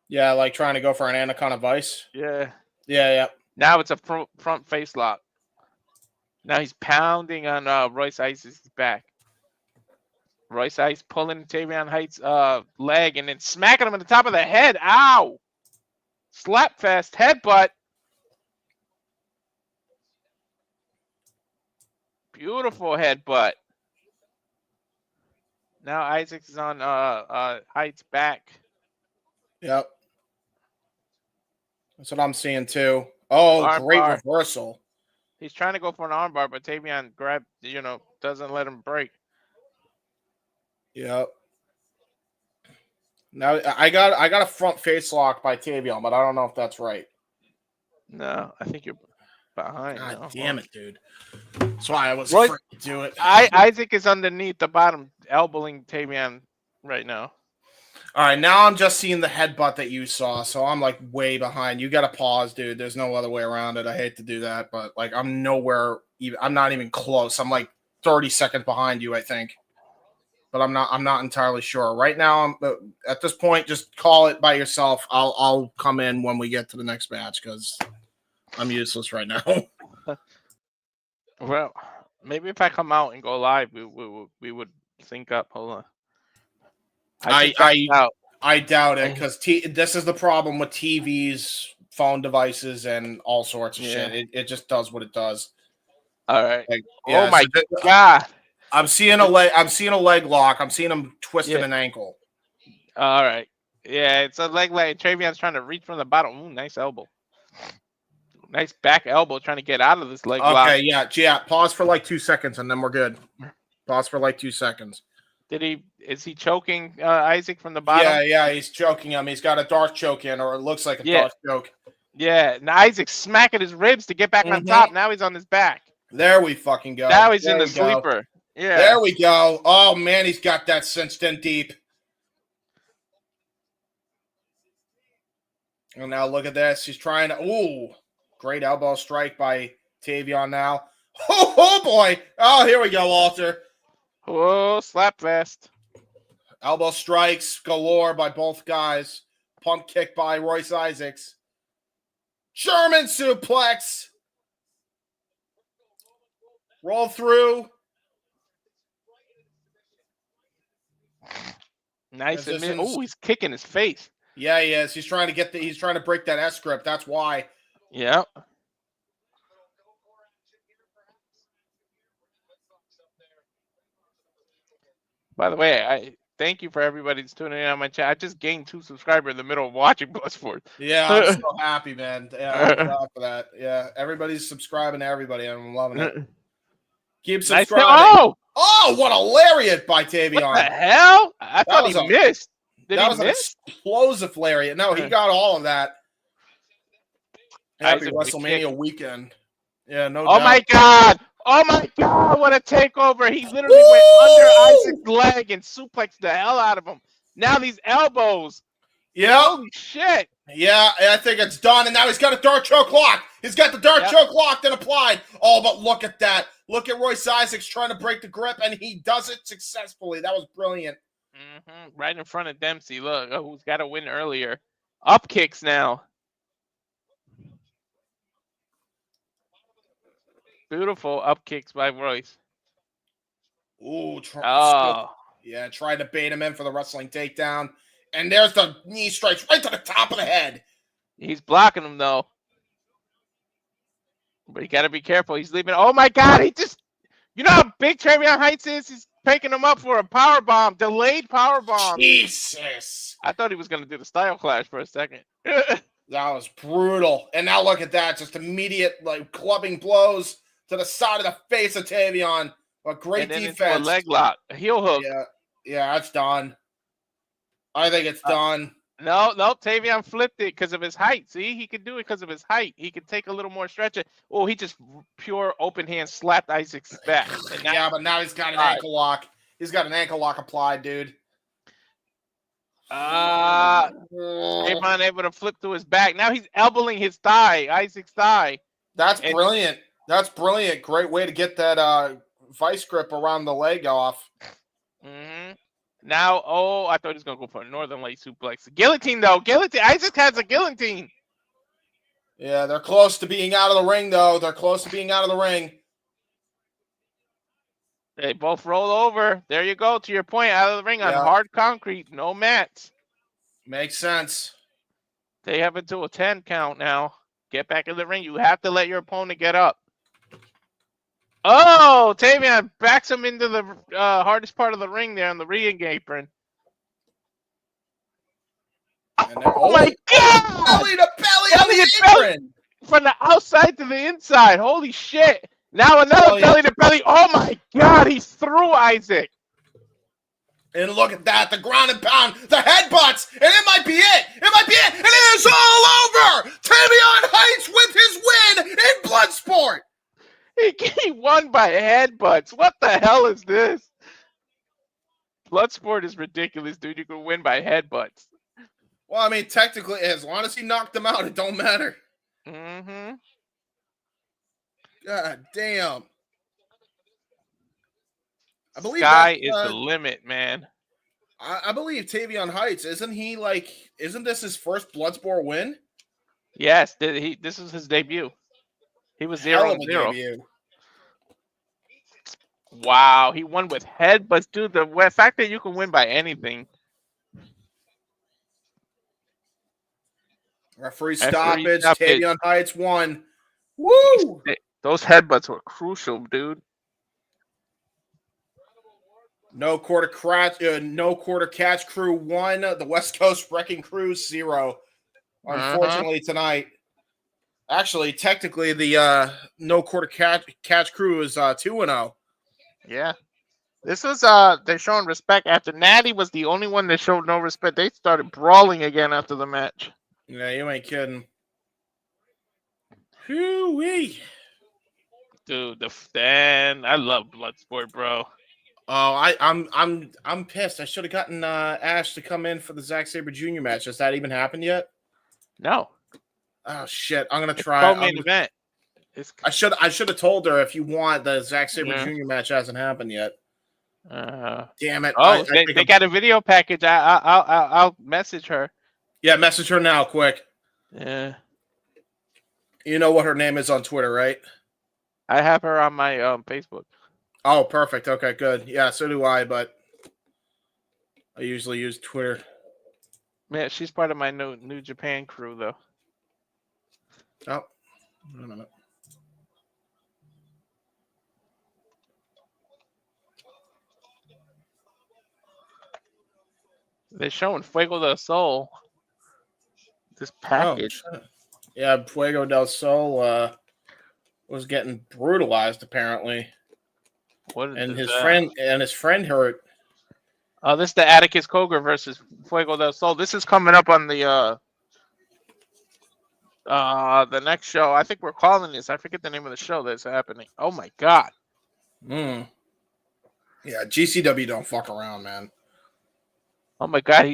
Yeah, like trying to go for an anaconda vice. Yeah. Yeah. Now it's a front face lock. Now he's pounding on Royce Ice's back. Royce Ice pulling Tavion Heights' leg and then smacking him in the top of the head. Ow! Slap fest, headbutt. Beautiful headbutt. Now Isaac is on Heights' back. Yep. That's what I'm seeing too. Oh, great reversal. He's trying to go for an armbar, but Tavion doesn't let him break. Yep. Now I got a front face lock by Tavion, but I don't know if that's right. No, I think you're behind. God damn it, dude. That's why I was afraid to do it. Isaac is underneath the bottom, elbowing Tavion right now. All right, now I'm just seeing the headbutt that you saw, so I'm like way behind. You got to pause, dude. There's no other way around it. I hate to do that, but like I'm nowhere even. I'm not even close. I'm like 30 seconds behind you, I think. But I'm not entirely sure. Right now, I'm at this point. Just call it by yourself. I'll come in when we get to the next match because I'm useless right now. Well, maybe if I come out and go live, we would sync up. Hold on. I doubt it because this is the problem with TVs, phone devices, and all sorts of shit. It just does what it does. All right. Oh my God. I'm seeing a leg. I'm seeing a leg lock. I'm seeing him twisting an ankle. All right. Yeah, it's a leg lock. Travion's trying to reach from the bottom. Ooh, nice elbow. Nice back elbow trying to get out of this leg lock. Okay, yeah. Pause for like 2 seconds and then we're good. Pause for like 2 seconds. Is he choking Isaac from the bottom? Yeah, he's choking him. He's got a dark choke in, or it looks like a dark choke. Yeah, now Isaac's smacking his ribs to get back on top. Now he's on his back. There we fucking go. Now he's in the sleeper. Yeah. There we go. Oh, man, he's got that cinched in deep. And now look at this. He's trying to... Ooh, great elbow strike by Tavion now. Oh, boy. Oh, here we go, Walter. Oh, slap fest. Elbow strikes galore by both guys. Pump kick by Royce Isaacs. German suplex. Roll through. Nice. Oh, he's kicking his face. Yeah, he is. He's trying to break that S grip. That's why. Yeah. By the way, I thank you for everybody that's tuning in on my chat. I just gained 2 subscribers in the middle of watching Bloodsport. Yeah, I'm so happy, man. Yeah, I'm glad for that. Yeah, everybody's subscribing to everybody, and I'm loving it. Keep subscribing. Oh, what a lariat by Tavion. What the hell? I thought he missed. Did he miss? An explosive lariat. No, he got all of that. Happy WrestleMania weekend. Yeah, no doubt. Oh, my God. Oh, my God. What a takeover. He literally went under Isaac's leg and suplexed the hell out of him. Now these elbows. Yeah. Holy shit. Yeah, I think it's done. And now he's got a dark choke lock. He's got the dark choke locked and applied. Oh, but look at that. Look at Royce Isaacs trying to break the grip, and he does it successfully. That was brilliant. Right in front of Dempsey. Look, who's got a win earlier. Up kicks now. Beautiful up kicks by Royce. Ooh, tried to bait him in for the wrestling takedown. And there's the knee strikes right to the top of the head. He's blocking him, though. But you got to be careful. He's leaving. Oh, my God. You know how big Tavion Heights is? He's picking him up for a power bomb. Delayed power bomb. Jesus. I thought he was going to do the style clash for a second. That was brutal. And now look at that. Just immediate clubbing blows to the side of the face of Tavion. But great defense. Into a leg lock. A heel hook. Yeah, that's done. I think it's done. No, Tavion flipped it because of his height. See, he could do it because of his height. He could take a little more stretch. Oh, he just pure open hand slapped Isaac's back. But now he's got an ankle lock. He's got an ankle lock applied, dude. Heb Man able to flip to his back. Now he's elbowing his thigh, Isaac's thigh. That's brilliant. That's brilliant. Great way to get that vice grip around the leg off. Mm-hmm. Now, I thought he was going to go for a Northern Light suplex. Guillotine, though. Guillotine. Isaac has a guillotine. Yeah, they're close to being out of the ring, though. They're close to being out of the ring. They both roll over. There you go. To your point, out of the ring on hard concrete. No mats. Makes sense. They have it to a 10 count now. Get back in the ring. You have to let your opponent get up. Oh, Tavion backs him into the hardest part of the ring there on the ring apron. Oh my God! Belly to belly on the apron! From the outside to the inside. Holy shit. Now another belly to belly. Oh my God, he's through Isaac. And look at that, the ground and pound, the headbutts, and it might be it. It might be it, and it is all over. Tavion Heights with his win in Bloodsport. He won by headbutts. What the hell is this? Bloodsport is ridiculous, dude. You can win by headbutts. Well, I mean, technically, as long as he knocked him out, it don't matter. Mm-hmm. God damn. I believe Sky is the limit, man. I believe Tavion Heights, isn't this his first Bloodsport win? Yes, this is his debut. He was 0-0. Wow, he won with headbutts, dude. The fact that you can win by anything. Referee stoppage. Tavion Heights won. Woo! Those headbutts were crucial, dude. No quarter catch crew 1. The West Coast Wrecking Crew 0. Unfortunately, tonight. Actually, technically, the no quarter catch crew is 2-0. Yeah. This was they're showing respect after Nattie was the only one that showed no respect. They started brawling again after the match. Yeah, you ain't kidding. Hoo-wee. Dude, I love Bloodsport, bro. Oh, I'm pissed. I should have gotten Ash to come in for the Zack Sabre Jr. match. Has that even happened yet? No. Oh shit! I'm gonna try. Main event. I should have told her, if you want, the Zack Sabre Jr. match hasn't happened yet. Damn it! Oh, they got a video package. I'll message her. Yeah, message her now, quick. Yeah. You know what her name is on Twitter, right? I have her on my Facebook. Oh, perfect. Okay, good. Yeah, so do I, but I usually use Twitter. Man, she's part of my New Japan crew, though. Oh, wait a minute. They're showing Fuego del Sol. This package. Oh, yeah, Fuego del Sol was getting brutalized, apparently. His friend hurt. Oh, this is the Atticus Cogar versus Fuego del Sol. This is coming up on the next show. I think we're calling this. I forget the name of the show that's happening. Oh my God. Yeah, GCW don't fuck around, man. Oh my God,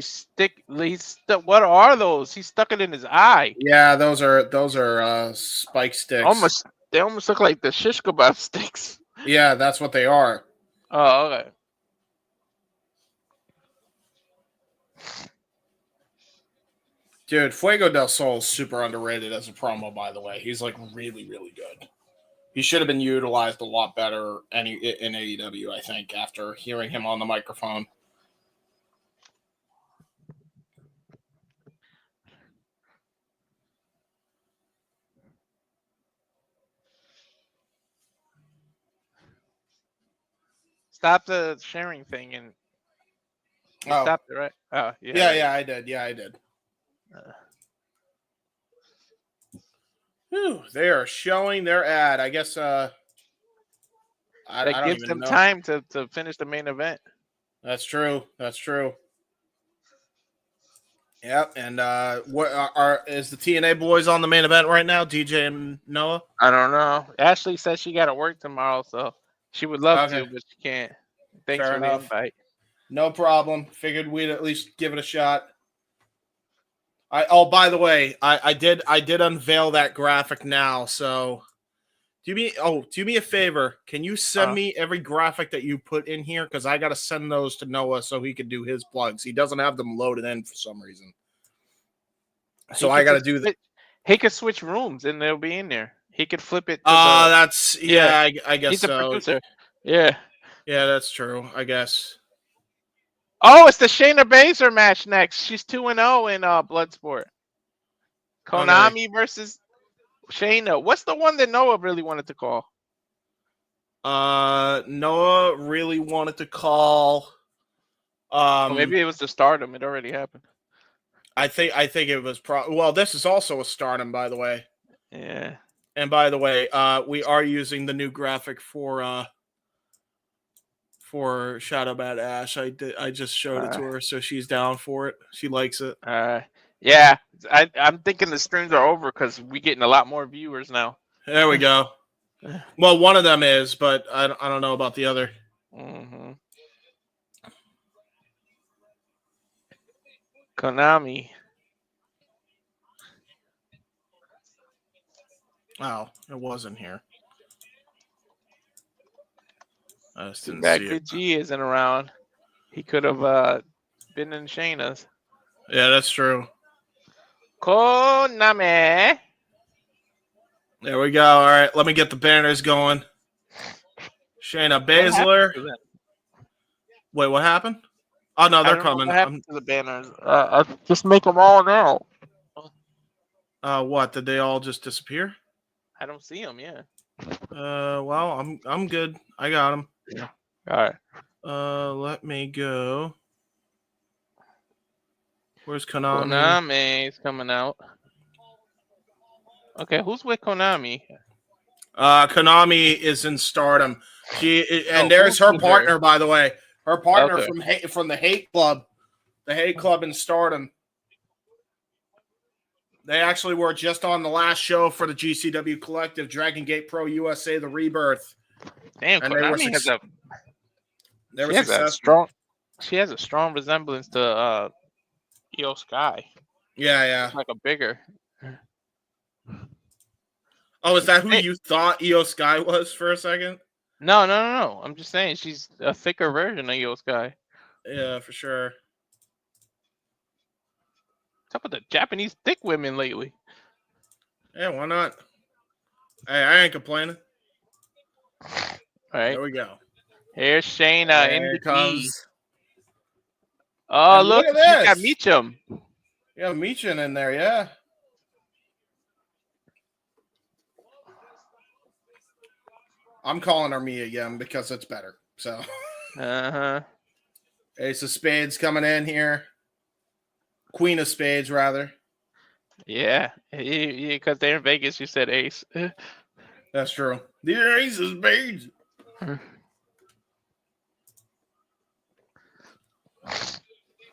what are those? He stuck it in his eye. Yeah, those are spike sticks. They almost look like the shish kebab sticks. Yeah, that's what they are. Oh, okay. Dude, Fuego del Sol is super underrated as a promo, by the way. He's like really, really good. He should have been utilized a lot better in AEW, I think, after hearing him on the microphone. Stop the sharing thing and stopped it, right? Oh, yeah. Yeah, I did. They are showing their ad. I guess that gives them time to finish the main event. That's true. Yep. And is the TNA boys on the main event right now? DJ and Noah? I don't know. Ashley says she got to work tomorrow, so she would love to, but she can't. Thanks for the invite. No problem. Figured we'd at least give it a shot. By the way, I did unveil that graphic now. So do me a favor. Can you send me every graphic that you put in here? Because I got to send those to Noah so he can do his plugs. He doesn't have them loaded in for some reason. So I got to do that. He could switch rooms and they'll be in there. He could flip it. That's I guess he's so. The producer. Yeah. Yeah, that's true. I guess. Oh, it's the Shayna Baszler match next. She's 2-0 in Bloodsport. Konami versus Shayna. What's the one that Noah really wanted to call? Noah really wanted to call. Maybe it was the Stardom. It already happened. I think it was well, this is also a Stardom, by the way. Yeah. And by the way, we are using the new graphic for Shadow Bad Ash. I just showed it to her, so she's down for it. She likes it. Yeah. I'm thinking the streams are over because we're getting a lot more viewers now. There we go. Well, one of them is, but I don't know about the other. Mm-hmm. Konami. Oh, it wasn't here. I just didn't That see good it. G isn't around. He could have been in Shayna's. Yeah, that's true. Konami. There we go. All right, let me get the banners going. Shayna Baszler. Wait, what happened? Oh no, they're coming. What happened to the banners? Just make them all now. What? Did they all just disappear? I don't see them. Yeah. Well, I'm good. I got them. Yeah. All right. Let me go. Where's Konami? Konami is coming out. Okay, who's with Konami? Konami is in Stardom. There's her partner, by the way. Her partner from the Hate Club. The Hate Club in Stardom. They actually were just on the last show for the GCW Collective, Dragon Gate Pro USA, the Rebirth. Damn, and Konami she has a strong resemblance to Io Sky. Yeah. Like a bigger. Oh, is that who you thought Io Sky was for a second? No. I'm just saying she's a thicker version of Io Sky. Yeah, for sure. What's up with the Japanese thick women lately? Yeah, why not? Hey, I ain't complaining. All right. There we go. Here's Shayna in the comes. G. Oh, and look at this. She got Meacham. Yeah, Meacham in there, yeah. I'm calling her Mia Yim because it's better. So. Ace of Spades coming in here. Queen of Spades, rather. Yeah, because they're in Vegas, you said Ace. That's true. The Ace of Spades.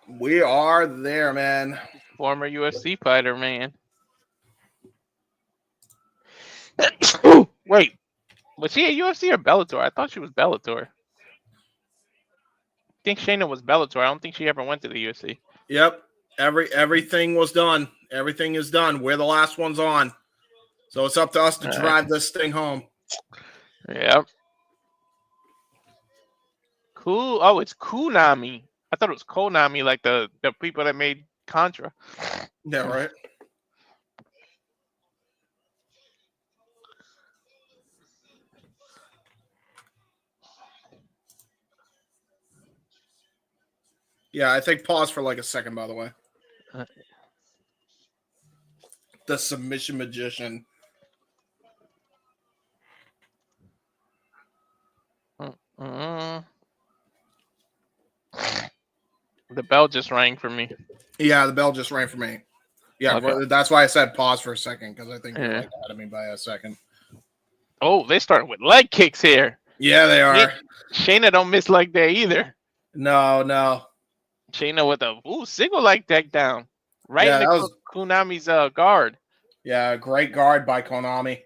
We are there, man. Former UFC fighter, man. Wait, was she a UFC or Bellator? I thought she was Bellator. I think Shayna was Bellator. I don't think she ever went to the UFC. Yep. Everything was done. Everything is done. We're the last ones on. So it's up to us to drive this thing home. Yep. Cool. Oh, it's Konami. I thought it was Konami, like the people that made Contra. Yeah, right. Yeah, I think pause for like a second, by the way. The submission magician. The bell just rang for me. Yeah, the bell just rang for me. Yeah, okay. That's why I said pause for a second, because I think you're like ahead of me by a second. Oh, they started with leg kicks here. Yeah, they are. Shayna don't miss leg day either. No. Shayna with a single leg deck down. Right in Konami's guard. Yeah, great guard by Konami.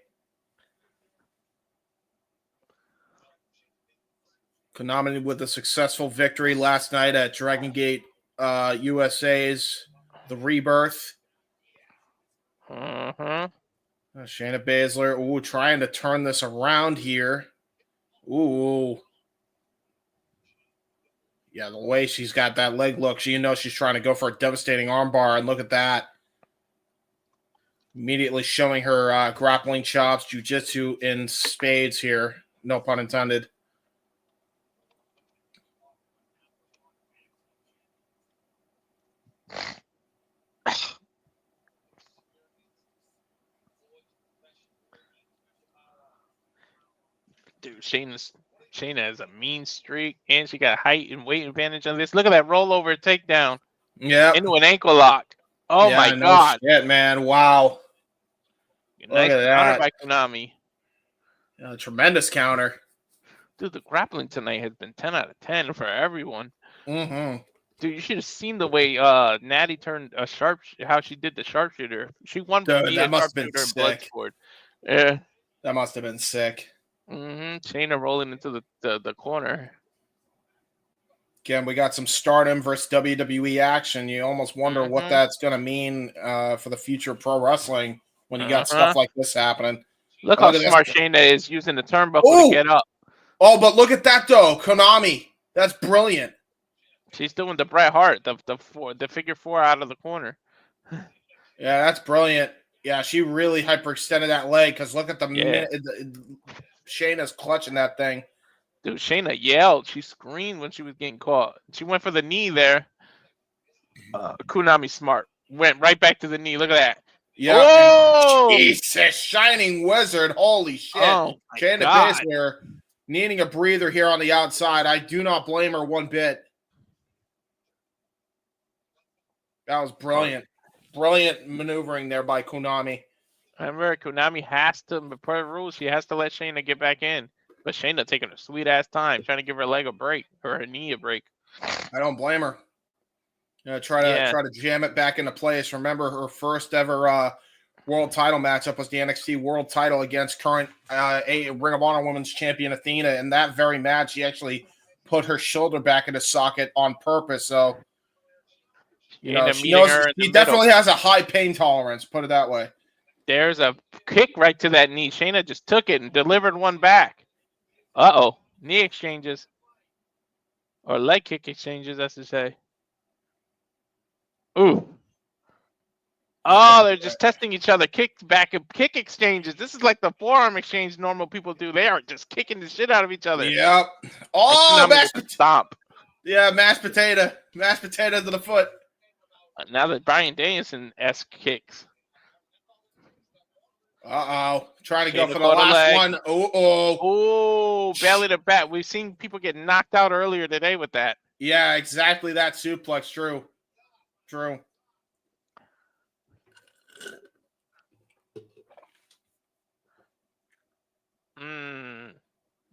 Konami with a successful victory last night at Dragon Gate USA's The Rebirth. Mm-hmm. Shayna Baszler, ooh, trying to turn this around here. Ooh. Yeah, the way she's got that leg look, you know she's trying to go for a devastating armbar, and look at that. Immediately showing her grappling chops, jiu-jitsu in spades here. No pun intended. Dude, Shayna has a mean streak, and she got height and weight advantage on this. Look at that rollover takedown. Yeah. Into an ankle lock. Oh yeah, my no god. Shit, man. Wow. Nice counter by Konami. Yeah, tremendous counter. Dude, the grappling tonight has been 10 out of 10 for everyone. Mm-hmm. Dude, you should have seen the way Nattie turned how she did the sharpshooter. She won that must have been sick. Bloodsport. Yeah. That must have been sick. Mm-hmm. Shayna rolling into the corner. Again, we got some Stardom versus WWE action. You almost wonder what that's going to mean for the future of pro wrestling when you got stuff like this happening. Look how smart Shayna is using the turnbuckle to get up. Oh, but look at that, though. Konami. That's brilliant. She's doing the Bret Hart, the figure four out of the corner. Yeah, that's brilliant. Yeah, she really hyperextended that leg because look at the minute. Shayna's clutching that thing. Dude, Shayna yelled. She screamed when she was getting caught. She went for the knee there. Konami smart. Went right back to the knee. Look at that. Yeah. Oh! Jesus, Shining Wizard. Holy shit. Oh, Shayna Baszler needing a breather here on the outside. I do not blame her one bit. That was brilliant. Brilliant maneuvering there by Konami. Remember, Konami has to, per rules, she has to let Shayna get back in. But Shayna taking a sweet-ass time, trying to give her leg a break, or her knee a break. I don't blame her. Try to jam it back into place. Remember, her first ever world title matchup was the NXT world title against current Ring of Honor Women's Champion Athena. In that very match, she actually put her shoulder back into socket on purpose. So, she definitely has a high pain tolerance, put it that way. There's a kick right to that knee. Shayna just took it and delivered one back. Uh-oh. Knee exchanges. Or leg kick exchanges, I should say. Ooh. Oh, they're just testing each other. Kick exchanges. This is like the forearm exchange normal people do. They are just kicking the shit out of each other. Yep. Oh, stomp. Yeah, mashed potato. Mashed potato to the foot. Now that Bryan Danielson-esque kicks. Uh-oh. Trying to go for the last one. Oh, belly to back. We've seen people get knocked out earlier today with that. Yeah, exactly that suplex. True.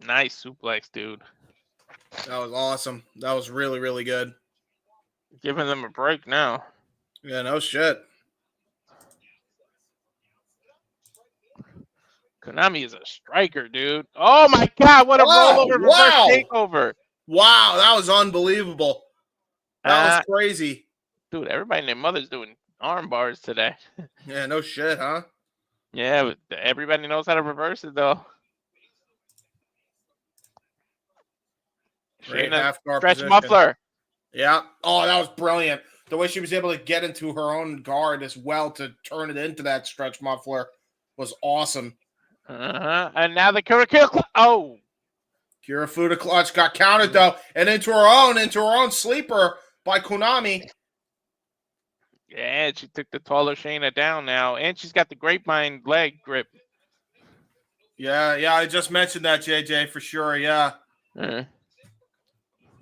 Nice suplex, dude. That was awesome. That was really, really good. Giving them a break now. Yeah, no shit. Konami is a striker, dude. Oh my god, what a rollover reverse takeover. Wow, that was unbelievable. That was crazy. Dude, everybody and their mother's doing arm bars today. Yeah, no shit, huh? Yeah, but everybody knows how to reverse it, though. Shayna, stretch muffler. Yeah. Oh, that was brilliant. The way she was able to get into her own guard as well to turn it into that stretch muffler was awesome. And now the Kirifuda. Oh. Kirifuda clutch got counted, though, and into her own sleeper by Konami. Yeah, she took the taller Shayna down now, and she's got the grapevine leg grip. Yeah, I just mentioned that, JJ, for sure, yeah.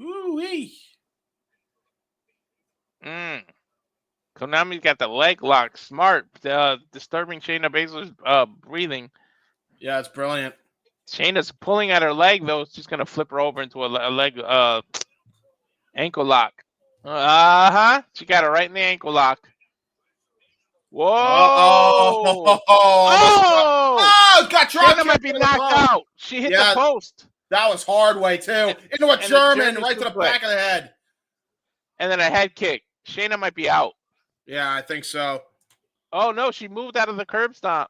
Ooh-wee. Konami's got the leg lock. Smart. Disturbing Shayna Baszler's breathing. Yeah, it's brilliant. Shayna's pulling at her leg, though. She's going to flip her over into a leg ankle lock. She got it right in the ankle lock. Whoa! Oh! Got dropped. Shayna might be knocked out. She hit the post. That was hard way too. Into a German right to the back of the head. And then a head kick. Shayna might be out. Yeah, I think so. Oh no, she moved out of the curb stomp.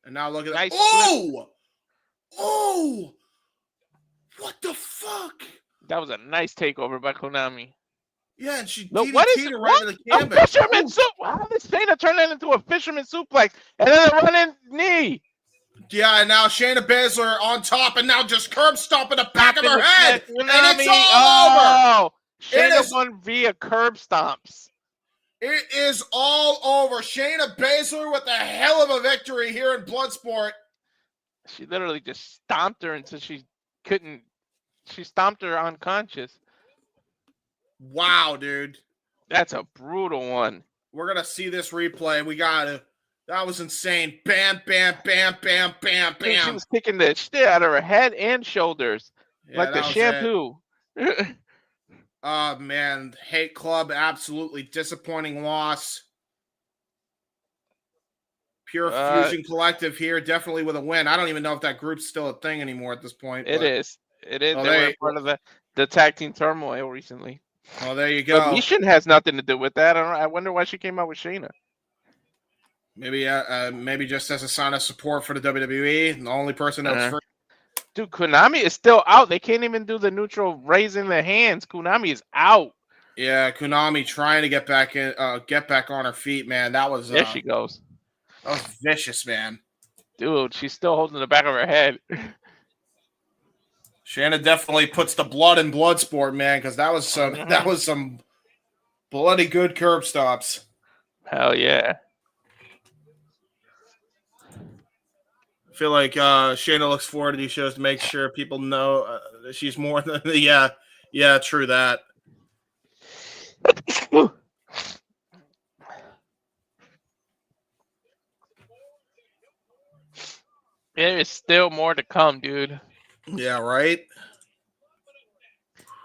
And now look at nice that. Oh! Oh! What the fuck? That was a nice takeover by Konami. Yeah, and she DDT'd right into the canvas. A fisherman how did Shayna turn that into a fisherman suplex? And then a running knee. Yeah, and now Shayna Baszler on top, and now just curb stomp in the back of her head. And it's all over. Shayna won via curb stomps. It is all over. Shayna Baszler with a hell of a victory here in Bloodsport. She literally just stomped her until she couldn't. She stomped her unconscious. Wow, dude. That's a brutal one. We're going to see this replay. We got to. That was insane. Bam, bam, bam, bam, bam, bam. She was kicking the shit out of her head and shoulders. Like the shampoo. Oh, man. Hate Club, absolutely disappointing loss. Pure Fusion Collective here, definitely with a win. I don't even know if that group's still a thing anymore at this point. It is. It is. They were part of the tag team turmoil recently. Oh, there you go. But Mishin has nothing to do with that. I wonder why she came out with Shayna. Maybe just as a sign of support for the WWE. The only person that was free. Dude, Konami is still out. They can't even do the neutral raising their hands. Konami is out. Yeah, Konami trying to get back on her feet, man. That was there she goes. That was vicious, man. Dude, she's still holding the back of her head. Shayna definitely puts the blood in Bloodsport, man, because that was some bloody good curb stops. Hell yeah. I feel like Shayna looks forward to these shows to make sure people know that she's more than yeah, true that. There is still more to come, dude. Yeah, right?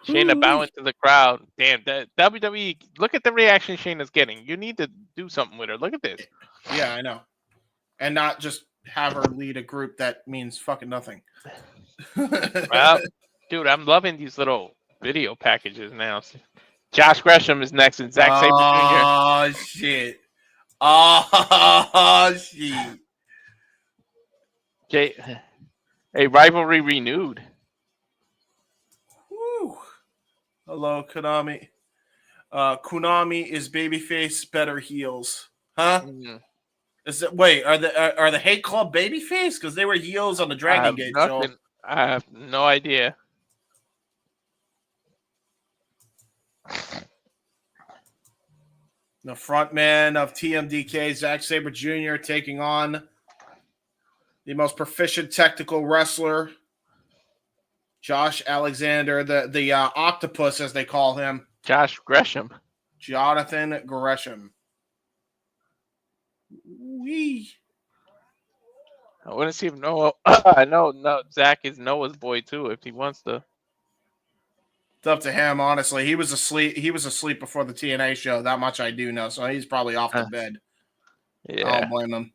Shayna bowing to the crowd. Damn, that WWE, look at the reaction Shayna's getting. You need to do something with her. Look at this. Yeah, I know. And not just have her lead a group that means fucking nothing. Well, dude, I'm loving these little video packages now. Josh Gresham is next and Zack Sabre Jr. Oh, shit. Oh, shit. A rivalry renewed. Woo. Hello, Konami. Konami is babyface, better heels. Huh? Mm. Are the Hate Club babyface? Because they were heels on the Dragon Gate show. I have no idea. The frontman of TMDK, Zack Sabre Jr., taking on the most proficient technical wrestler, Josh Alexander, the octopus, as they call him. Josh Gresham. Jonathan Gresham. Wee. I want to see if Noah. I know Zack is Noah's boy too. If he wants to, it's up to him. Honestly, he was asleep before the TNA show. That much I do know. So he's probably off to bed. Yeah, I don't blame him.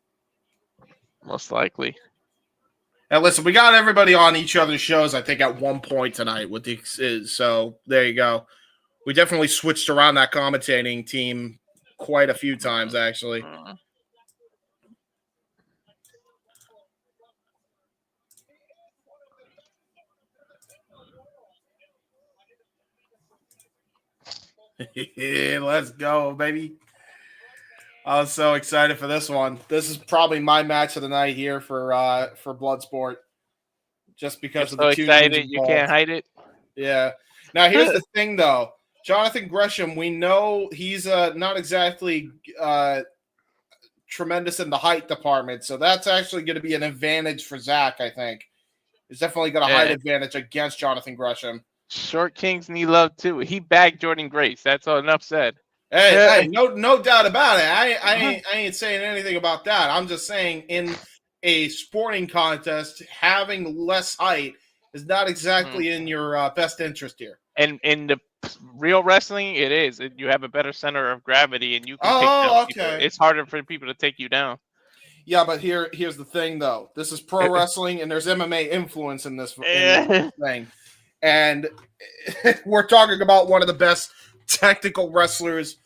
Most likely. And listen, we got everybody on each other's shows. I think at one point tonight with so there you go. We definitely switched around that commentating team quite a few times, actually. Yeah, let's go, baby. I was so excited for this one. This is probably my match of the night here for Bloodsport. Just because of the two excited, you can't hide it. Yeah. Now here's the thing, though. Jonathan Gresham, we know he's not exactly tremendous in the height department, so that's actually going to be an advantage for Zack, I think. He's definitely got a height advantage against Jonathan Gresham. Short kings need love too. He bagged Jordan Grace. That's all enough said. Hey, no doubt about it. I ain't saying anything about that. I'm just saying in a sporting contest, having less height is not exactly in your best interest here. And in the real wrestling, it is. You have a better center of gravity, and you can take down people. It's harder for people to take you down. Yeah, but here's the thing, though. This is pro wrestling, and there's MMA influence in this thing. And we're talking about one of the best technical wrestlers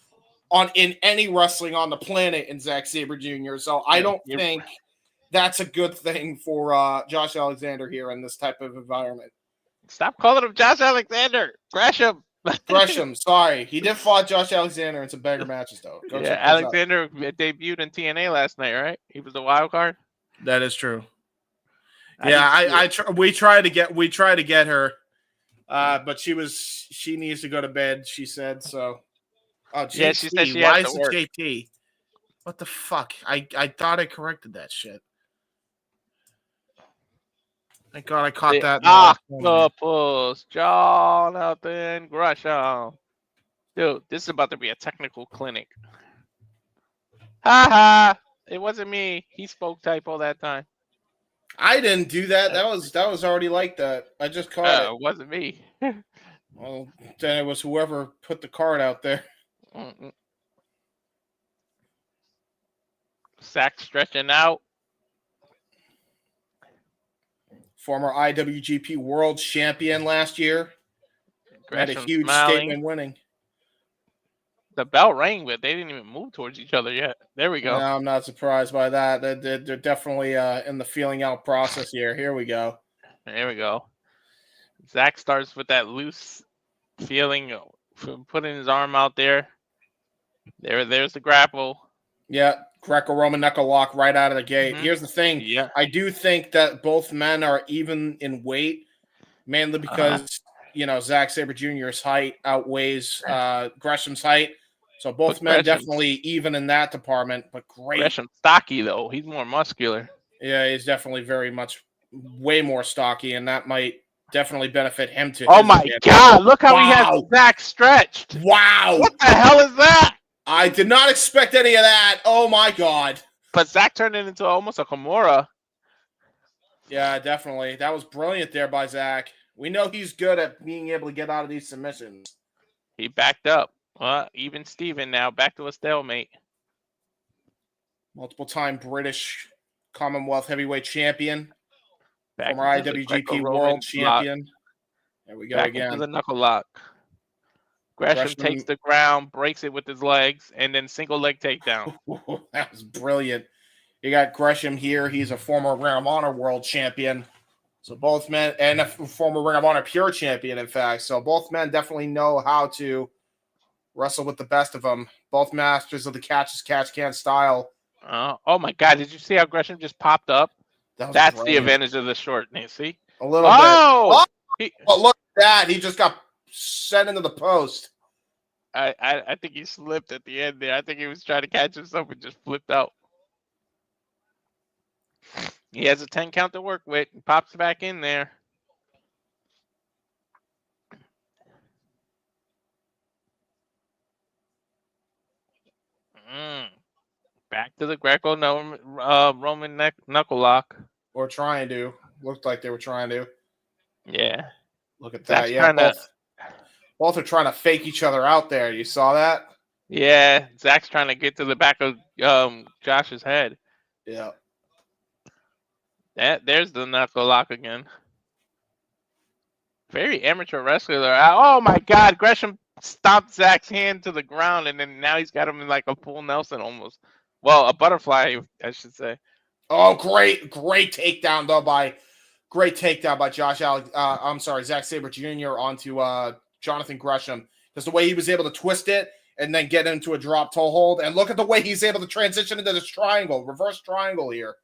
in any wrestling on the planet in Zack Sabre Jr. So I don't think that's a good thing for Josh Alexander here in this type of environment. Stop calling him Josh Alexander. Gresham. Gresham, sorry. He did fight Josh Alexander in some bigger matches, though. Alexander debuted in TNA last night, right? He was the wild card. That is true. We tried to get her, but she needs to go to bed. She said so. Oh, JT. Yeah, she said she Why has is to it work. JT? What the fuck? I thought I corrected that shit. Thank God I caught that. Octopus, Jonathan Gresham. Dude, this is about to be a technical clinic. Ha ha! It wasn't me. He spoke typo that time. I didn't do that. That was already like that. I just caught it. It wasn't me. Well, then it was whoever put the card out there. Zack stretching out. Former IWGP World Champion last year. Gresham had a huge smiling. statement winning. The bell rang, but they didn't even move towards each other yet. There we go. No, I'm not surprised by that. They're definitely in the feeling out process here. Here we go. There we go. Zack starts with that loose feeling, putting his arm out there. There's the grapple. Yeah, Greco-Roman knuckle lock right out of the gate. Here's the thing. Yeah. I do think that both men are even in weight, mainly because, Zack Sabre Jr.'s height outweighs Gresham's height. So both men definitely even in that department, but great. Gresham's stocky, though. He's more muscular. Yeah, he's definitely way more stocky, and that might definitely benefit him too. Oh, my God. Look how he has Zack stretched. Wow. What the hell is that? I did not expect any of that. Oh, my God. But Zack turned it into almost a Kimura. Yeah, definitely. That was brilliant there by Zack. We know he's good at being able to get out of these submissions. He backed up. Even Steven now, back to a stalemate. Multiple-time British Commonwealth Heavyweight Champion. Back former IWGP World Champion. There we go back again. Into the knuckle lock. Gresham takes the ground, breaks it with his legs, and then single leg takedown. That was brilliant. You got Gresham here. He's a former Ring of Honor World Champion. So both men, and a former Ring of Honor Pure Champion, in fact. So both men definitely know how to wrestle with the best of them. Both masters of the catch-as-catch-can style. Oh, my God. Did you see how Gresham just popped up? That's brilliant. the advantage of the shortness. See? A little bit. Oh, look at that. He just got sent into the post. I think he slipped at the end there. I think he was trying to catch himself and just flipped out. He has a 10 count to work with. And pops back in there. Back to the Greco-Roman knuckle lock. Or trying to. Looked like they were trying to. Yeah. Look at that. Yeah, both are trying to fake each other out there. You saw that? Yeah. Zack's trying to get to the back of Josh's head. Yeah. There's the knuckle lock again. Very amateur wrestler there. Oh, my God. Gresham stomped Zack's hand to the ground, and then now he's got him in like a full Nelson almost. Well, a butterfly, I should say. Oh, great takedown though by Josh Zack Sabre Jr. onto Jonathan Gresham. Because the way he was able to twist it and then get into a drop toe hold, and look at the way he's able to transition into this triangle, reverse triangle here.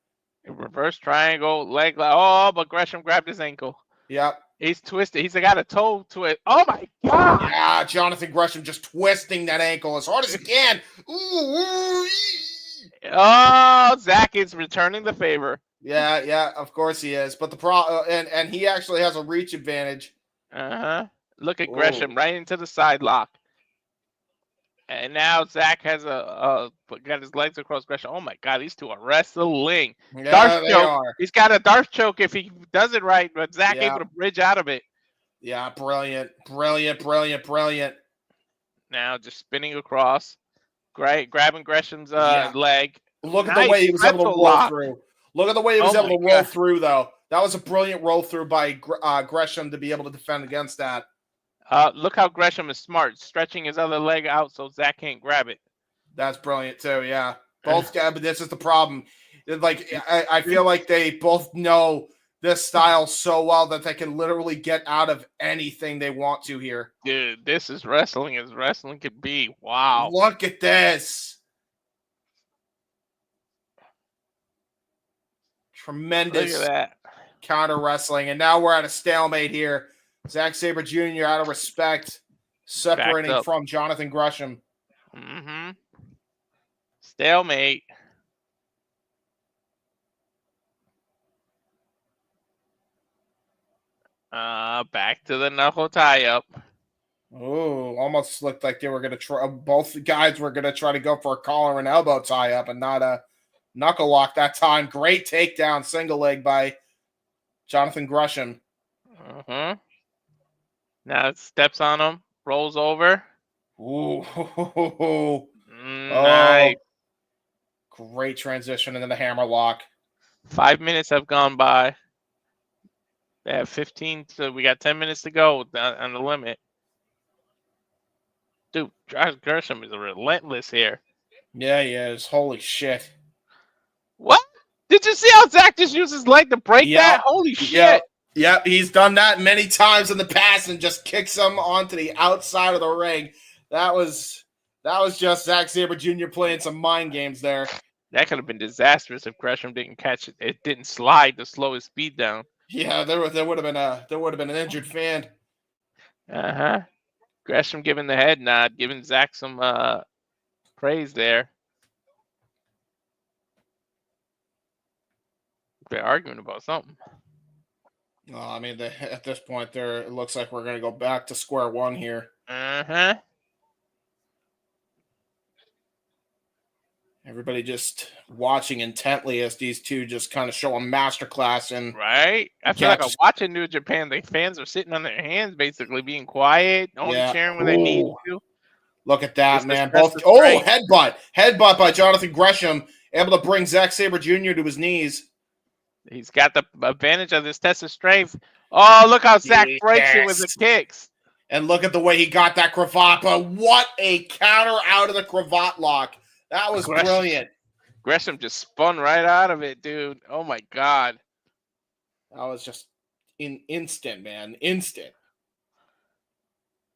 Reverse triangle, leg. Oh, but Gresham grabbed his ankle. Yep. He's twisted. He's got a toe to it. Oh, my God. Yeah, Jonathan Gresham just twisting that ankle as hard as he can. Ooh. Oh, Zack is returning the favor. Yeah, of course he is. But the and he actually has a reach advantage. Look at Gresham right into the side lock. And now Zack has got his legs across Gresham. Oh my God, these two are wrestling. Yeah, they are. He's got a Darth choke if he does it right, but Zack able to bridge out of it. Yeah, brilliant. Now just spinning across, grabbing Gresham's leg. Look at the way he was able to roll through. Look at the way he was able to roll through, though. That was a brilliant roll through by Gresham to be able to defend against that. Look how Gresham is smart, stretching his other leg out so Zack can't grab it. That's brilliant too. Yeah, both guys. But this is the problem. Like I feel like they both know this style so well that they can literally get out of anything they want to here. Dude, this is wrestling as wrestling could be. Wow. Look at this. Tremendous Look at that. counter wrestling. And now we're at a stalemate here. Zack Sabre Jr. out of respect, separating from Jonathan Gresham. Mm-hmm. Stalemate. Back to the knuckle tie-up. Oh, almost looked like they were going to try. Both guys were going to try to go for a collar and elbow tie-up and not a knuckle lock that time. Great takedown, single leg by Jonathan Gresham. Mm-hmm. Now it steps on him, rolls over. Ooh. Nice. Great transition into the hammer lock. 5 minutes have gone by. They have 15, so we got 10 minutes to go on the limit. Dude, Gresham is relentless here. Yeah, he is. Holy shit. What? Did you see how Zack just used his leg to break that? Holy shit. Yep, he's done that many times in the past and just kicks him onto the outside of the ring. That was just Zack Sabre Jr. playing some mind games there. That could have been disastrous if Gresham didn't catch it. It didn't slide to slow his speed down. Yeah, there would have been an injured fan. Gresham giving the head nod, giving Zack some praise there. They're arguing about something. I mean, at this point, it looks like we're going to go back to square one here. Everybody just watching intently as these two just kind of show a masterclass in. Right? I feel like I'm watching New Japan. The fans are sitting on their hands, basically being quiet, only cheering when they need to. Look at that, man. Headbutt by Jonathan Gresham, able to bring Zack Sabre Jr. to his knees. He's got the advantage of this test of strength. Oh, look how Zack breaks it with the kicks. And look at the way he got that cravat. But what a counter out of the cravat lock. That was brilliant. Gresham just spun right out of it, dude. Oh, my God. That was just instant, man. Instant.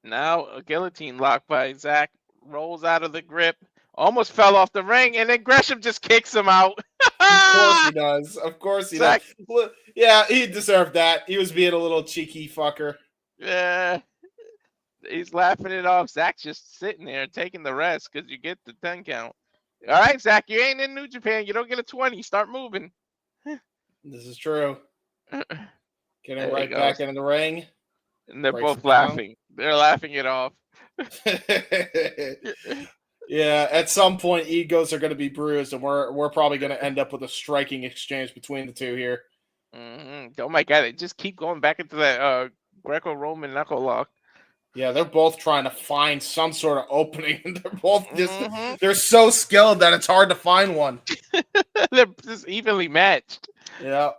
Now a guillotine lock by Zack. Rolls out of the grip. Almost fell off the ring, and then Gresham just kicks him out. Of course he does. Of course he does. Yeah, he deserved that. He was being a little cheeky fucker. Yeah. He's laughing it off. Zack's just sitting there taking the rest because you get the 10 count. All right, Zack, you ain't in New Japan. You don't get a 20. Start moving. This is true. Getting right back into the ring. And they're both laughing. They're laughing it off. Yeah, at some point, egos are going to be bruised, and we're probably going to end up with a striking exchange between the two here. Mm-hmm. Oh, my God. They just keep going back into that Greco-Roman knuckle lock. Yeah, they're both trying to find some sort of opening. They're both they're so skilled that it's hard to find one. They're just evenly matched. Yeah.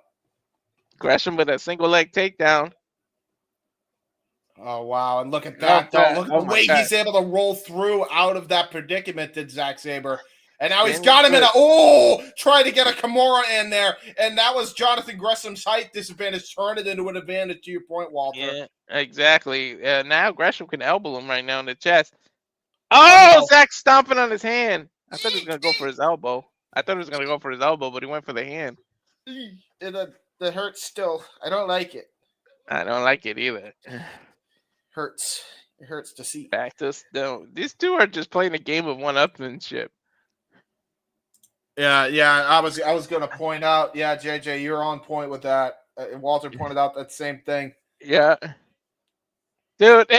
Gresham with a single leg takedown. Oh, wow. And look at that. Look at the way he's able to roll through out of that predicament, did Zack Sabre. And now he's got him in trying to get a Kimura in there. And that was Jonathan Gresham's height disadvantage. Turn it into an advantage, to your point, Walter. Yeah, exactly. Now Gresham can elbow him right now in the chest. Oh, Zack's stomping on his hand. I thought he was going to go for his elbow. But he went for the hand. It hurts still. I don't like it. I don't like it either. Hurts. It hurts to see. Back to these two are just playing a game of one-upmanship. Yeah. I was going to point out. Yeah, JJ, you're on point with that. Walter pointed out that same thing. Yeah, dude.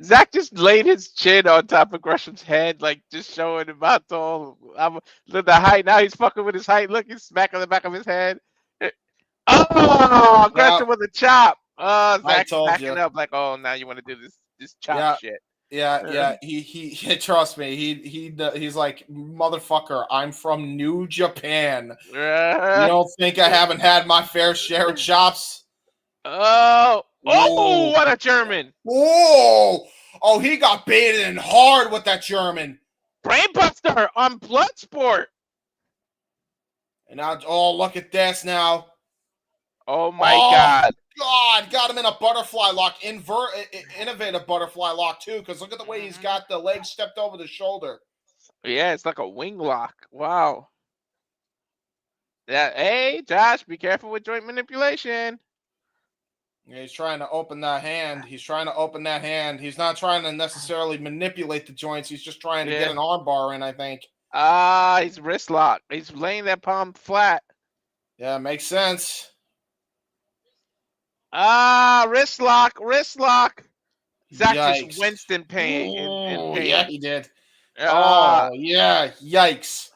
Zack just laid his chin on top of Gresham's head, like just showing about the height. Now he's fucking with his height. Look, he's smacking the back of his head. Oh, Gresham with a chop. Zack's backing up like, oh, now you want to do this chop shit. Yeah. He trust me. He's like, motherfucker, I'm from New Japan. You don't think I haven't had my fair share of chops? Oh, what a German! Oh, he got baited in hard with that German. Brainbuster on Bloodsport. And now, look at this now. Oh my God. God, got him in a butterfly lock, innovative butterfly lock too, because look at the way he's got the leg stepped over the shoulder. Yeah, it's like a wing lock. Wow. Yeah, hey, Josh, be careful with joint manipulation. Yeah, he's trying to open that hand. He's not trying to necessarily manipulate the joints. He's just trying to get an arm bar in, I think. He's wrist lock. He's laying that palm flat. Yeah, makes sense. Wrist lock. Zack just winced in pain. Yeah, he did. Yeah, yikes.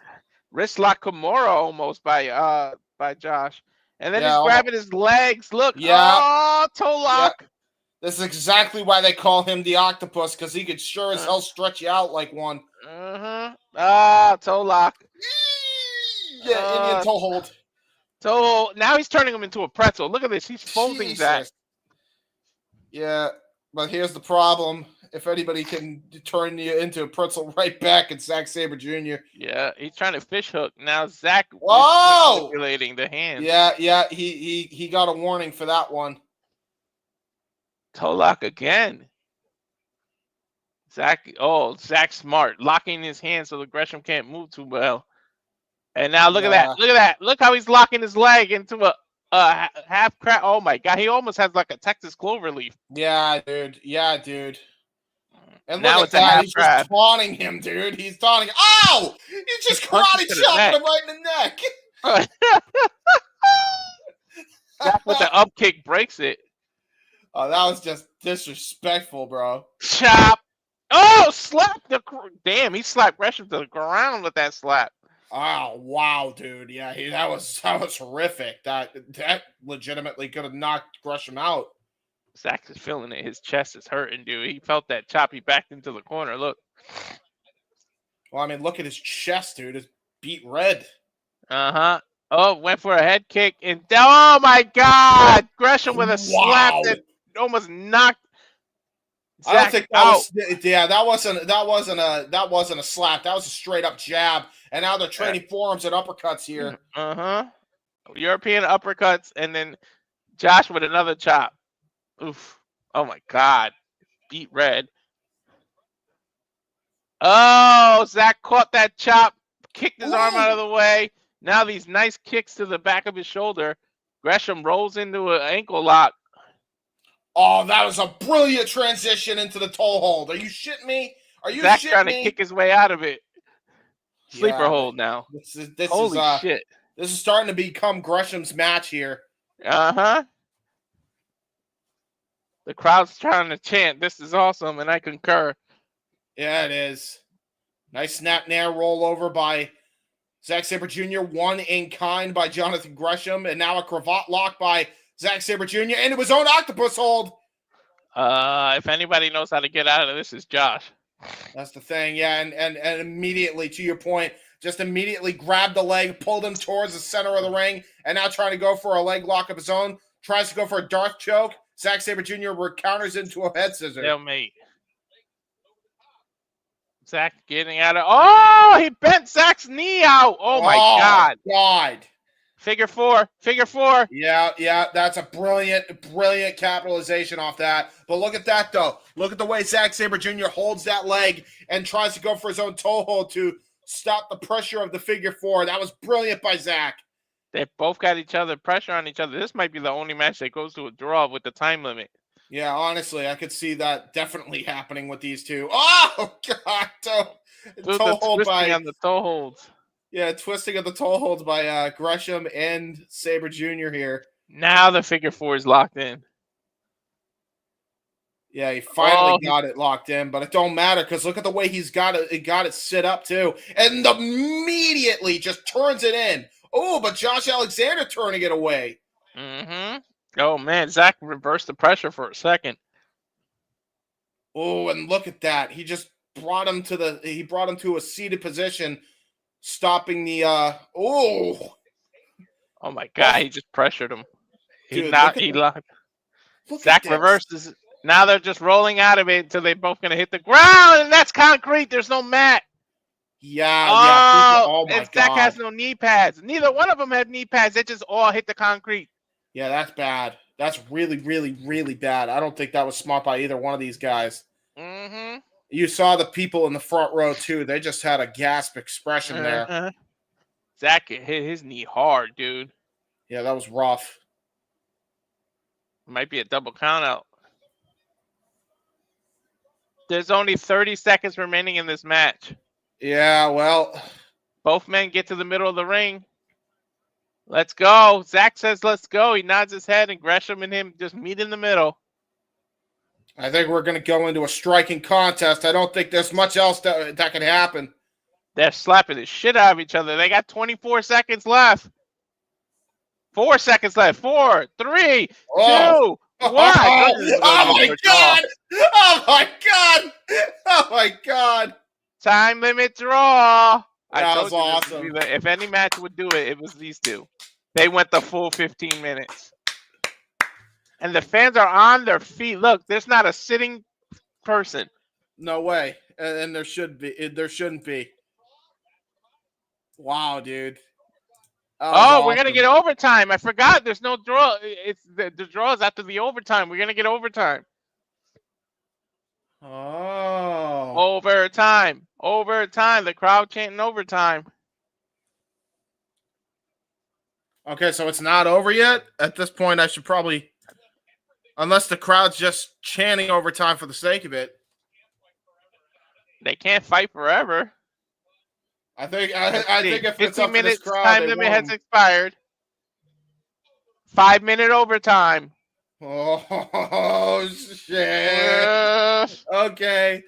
Wrist lock Kimura almost by Josh. And then he's grabbing his legs. Look. Yeah. Toe lock. Yeah. This is exactly why they call him the octopus, because he could sure as hell stretch you out like one. Toe lock. Yeah, Indian toe hold. So now he's turning him into a pretzel. Look at this. He's folding that. Yeah, but here's the problem. If anybody can turn you into a pretzel right back, it's Zack Sabre Jr. Yeah, he's trying to fish hook. Now Zack is manipulating the hand. Yeah, he got a warning for that one. Toe lock again. Zack's smart. Locking his hand so the Gresham can't move too well. And now look at that. Look how he's locking his leg into a half crab. Oh my God, he almost has like a Texas cloverleaf. Yeah, dude. And now look at that. He's just taunting him, dude. He's taunting. Oh! He just karate chopped him right in the neck. Zack with the up kick breaks it. Oh, that was just disrespectful, bro. Chop. Oh, slap the. Damn, he slapped Gresham to the ground with that slap. Oh, wow, dude. Yeah, that was horrific. That legitimately could have knocked Gresham out. Zack is feeling it. His chest is hurting, dude. He felt that chop. He backed into the corner. Look. Well, I mean, look at his chest, dude. It's beat red. Uh-huh. Oh, went for a head kick. And oh, my God. Gresham with a slap that almost knocked Zack I don't think that out. that wasn't a slap. That was a straight up jab. And now they're trading forearms and uppercuts here. European uppercuts, and then Josh with another chop. Oof. Oh my God. Beat red. Oh, Zack caught that chop, kicked his arm out of the way. Now these nice kicks to the back of his shoulder. Gresham rolls into an ankle lock. Oh, that was a brilliant transition into the toe hold. Are you shitting me? Zack trying to kick his way out of it. Sleeper hold now. Holy shit. This is starting to become Gresham's match here. The crowd's trying to chant, "This is awesome," and I concur. Yeah, it is. Nice snap nair rollover by Zack Sabre Jr. One in kind by Jonathan Gresham, and now a cravat lock by Zack Sabre Jr. into his own octopus hold. If anybody knows how to get out of this, is Josh. That's the thing, yeah, and immediately, to your point, just immediately grabbed the leg, pulled him towards the center of the ring, and now trying to go for a leg lock of his own. Tries to go for a Darth choke. Zack Sabre Jr. counters into a head scissor. Stalemate. Zack getting out of. Oh, he bent Zack's knee out. Oh my God. Figure four. Yeah, that's a brilliant capitalization off that. But look at that, though. Look at the way Zack Sabre Jr. holds that leg and tries to go for his own toe hold to stop the pressure of the figure four. That was brilliant by Zack. They both got each other, pressure on each other. This might be the only match that goes to a draw with the time limit. Yeah, honestly, I could see that definitely happening with these two. Oh, God. Toe hold by on the toe holds. Yeah, twisting of the toe holds by Gresham and Sabre Jr. here. Now the figure four is locked in. Yeah, he finally got it locked in, but it don't matter because look at the way he's got it set up too. And immediately just turns it in. Oh, but Josh Alexander turning it away. Mm-hmm. Oh, man, Zack reversed the pressure for a second. Oh, and look at that. He just brought him to a seated position, stopping the oh my God, he just pressured him. Dude, He locked. Zack reverses. Now they're just rolling out of it until they're both gonna hit the ground, and that's concrete. There's no mat. Yeah. Oh my God. Zack has no knee pads. Neither one of them had knee pads. They just all hit the concrete. Yeah, that's bad. That's really, really, really bad. I don't think that was smart by either one of these guys. Mm-hmm. You saw the people in the front row too. They just had a gasp expression there. Zack hit his knee hard, dude. Yeah, that was rough. Might be a double count out. There's only 30 seconds remaining in this match. Yeah, well. Both men get to the middle of the ring. Let's go. Zack says, let's go. He nods his head, and Gresham and him just meet in the middle. I think we're going to go into a striking contest. I don't think there's much else that can happen. They're slapping the shit out of each other. They got 24 seconds left. 4 seconds left. 4, 3, 2, 1. Oh my God! Oh my God! Oh my God! Time limit draw. That was awesome. If any match would do it, it was these two. They went the full 15 minutes. And the fans are on their feet. Look, there's not a sitting person. No way. And there should be. There shouldn't be. Wow, dude. We're gonna get overtime. I forgot. There's no draw. It's the draw is after the overtime. We're gonna get overtime. Oh. Overtime. Overtime. The crowd chanting overtime. Okay, so it's not over yet? At this point, I should probably, unless the crowd's just chanting overtime for the sake of it. They can't fight forever. I think if it's up to this crowd, time limit has expired. 5-minute overtime. Oh shit! Okay.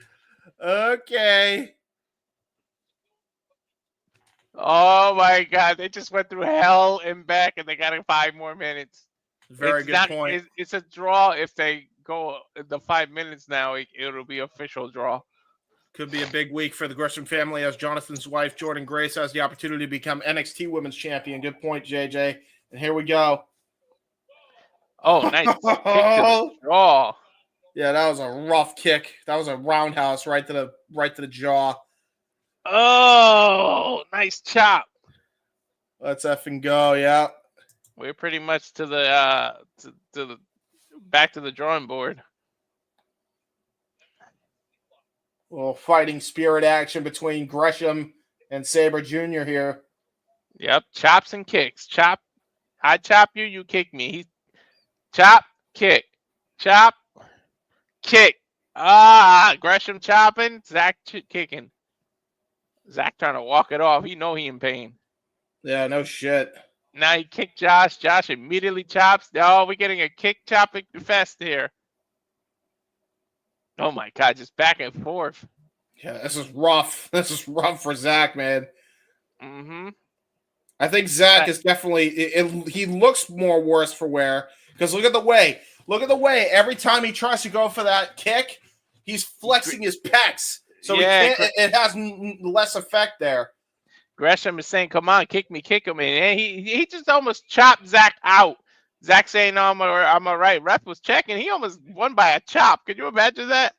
Oh my God! They just went through hell and back, and they got 5 more minutes. Very good point. It's a draw if they go the 5 minutes now. It'll be official draw. Could be a big week for the Gresham family as Jonathan's wife, Jordan Grace, has the opportunity to become NXT Women's Champion. Good point, JJ. And here we go. Oh, nice. Kick to the jaw. Yeah, that was a rough kick. That was a roundhouse right to the jaw. Oh, nice chop. Let's effing go, yeah. We're pretty much to the back to the drawing board. Little fighting spirit action between Gresham and Sabre Jr. here. Yep, chops and kicks. Chop, I chop you, you kick me. Chop, kick, chop, kick. Gresham chopping, Zack kicking. Zack trying to walk it off. He know he in pain. Yeah, no shit. Now he kicked Josh. Josh immediately chops. Oh, we're getting a kick chopping fest here. Oh my God, just back and forth. Yeah, this is rough. This is rough for Zack, man. Mm-hmm. I think Zack is definitely. He looks more worse for wear because look at the way. Every time he tries to go for that kick, he's flexing his pecs, so it has less effect there. Gresham is saying, "Come on, kick me, kick him," and he just almost chopped Zack out. Zack saying, "No, I'm all right." Ref was checking. He almost won by a chop. Could you imagine that?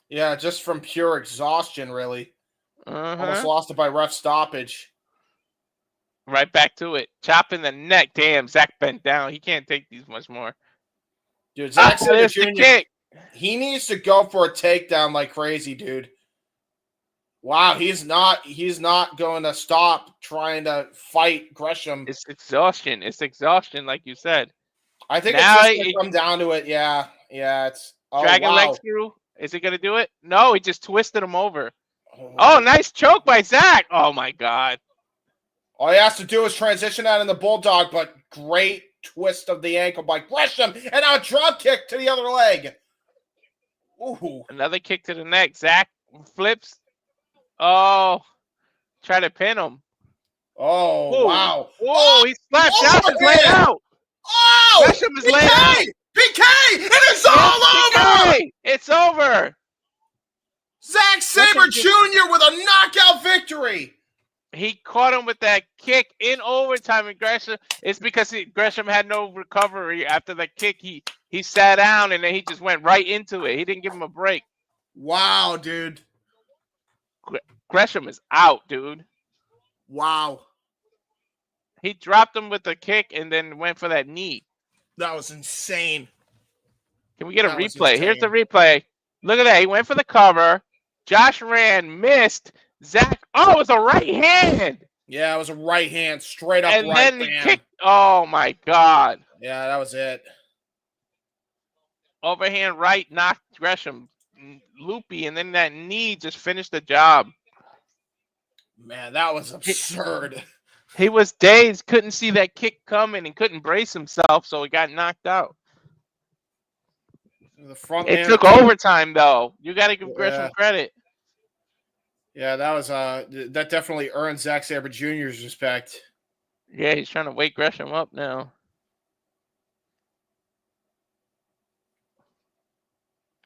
Yeah, just from pure exhaustion, really. Almost lost it by ref stoppage. Right back to it. Chop in the neck. Damn, Zack bent down. He can't take these much more. Dude, Zack Sabre Jr., kick. He needs to go for a takedown like crazy, dude. Wow, he's not going to stop trying to fight Gresham. It's exhaustion. It's exhaustion, like you said. I think now it's just going to come down to it. Yeah, it's dragon leg screw. Is it going to do it? No, he just twisted him over. Oh, nice choke by Zack. Oh my God. All he has to do is transition out in the bulldog, but great twist of the ankle by Gresham, and now a drop kick to the other leg. Ooh. Another kick to the neck. Zack flips. Oh, try to pin him. Oh, ooh. Wow. Oh, he slapped. Josh is laid out. Oh, Gresham is laid out. PK! It is all over! It's over. Zack Sabre Jr. with a knockout victory. He caught him with that kick in overtime, and Gresham. It's because Gresham had no recovery after the kick. He sat down and then he just went right into it. He didn't give him a break. Wow, dude. Gresham is out, dude. Wow. He dropped him with the kick and then went for that knee. That was insane. Can we get a replay? Here's the replay. Look at that. He went for the cover. Josh ran, missed. Zack. Oh, it was a right hand. Yeah, it was a right hand, straight up and right then hand. He kicked. Oh, my God. Yeah, that was it. Overhand right knocked Gresham loopy, and then that knee just finished the job. Man, that was absurd. He was dazed, couldn't see that kick coming, and couldn't brace himself, so he got knocked out. It took overtime, though. You got to give Gresham credit. Yeah, that was that definitely earned Zack Sabre Jr.'s respect. Yeah, he's trying to wake Gresham up now.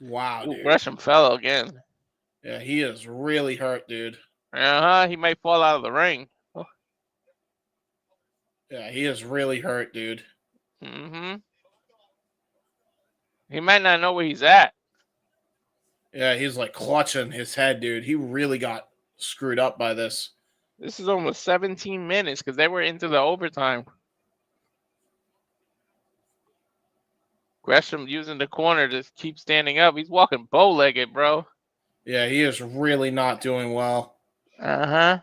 Wow, dude. Gresham fell again. Yeah, he is really hurt, dude. He might fall out of the ring. Oh. Yeah, he is really hurt, dude. Mm-hmm. He might not know where he's at. Yeah, he's like clutching his head, dude. He really got screwed up by this. This is almost 17 minutes because they were into the overtime. Gresham using the corner to keep standing up. He's walking bow-legged, bro. Yeah, he is really not doing well. Uh-huh.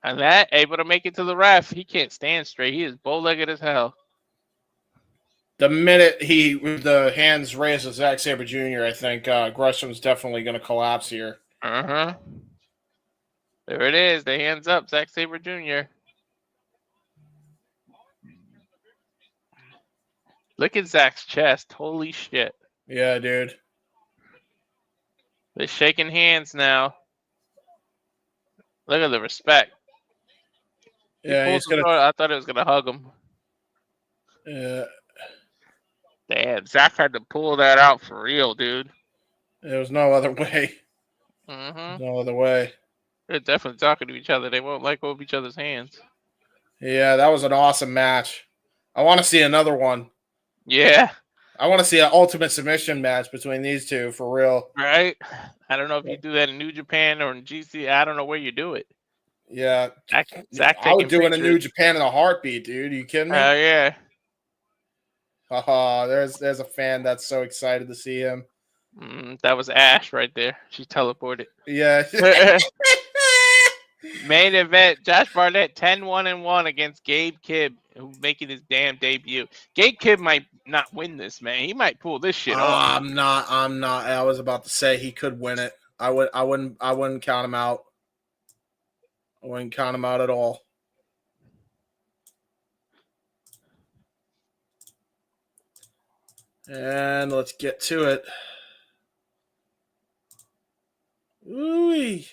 And that, able to make it to the ref. He can't stand straight. He is bow-legged as hell. The minute the hands raised to Zack Sabre Jr., I think Gresham's definitely going to collapse here. Uh-huh. There it is. The hands up, Zack Sabre Jr. Look at Zack's chest. Holy shit. Yeah, dude. They're shaking hands now. Look at the respect. Yeah, he's gonna. I thought it was gonna hug him. Yeah. Damn, Zack had to pull that out for real, dude. There was no other way. Mm-hmm. No other way. They're definitely talking to each other. They won't let go of each other's hands. Yeah, that was an awesome match. I want to see another one. Yeah. I want to see an ultimate submission match between these two for real. Right? I don't know if you do that in New Japan or in GC. I don't know where you do it. Yeah. Zack I would do it in New Japan in a heartbeat, dude. Are you kidding me? Yeah. There's a fan that's so excited to see him. That was Ash right there. She teleported. Yeah. Main event, Josh Barnett 10-1-1 against Gabe Kidd, who's making his damn debut. Gabe Kidd might not win this, man. He might pull this shit off. I'm not. I was about to say he could win it. I wouldn't count him out. I wouldn't count him out at all. And let's get to it. Ooh-wee.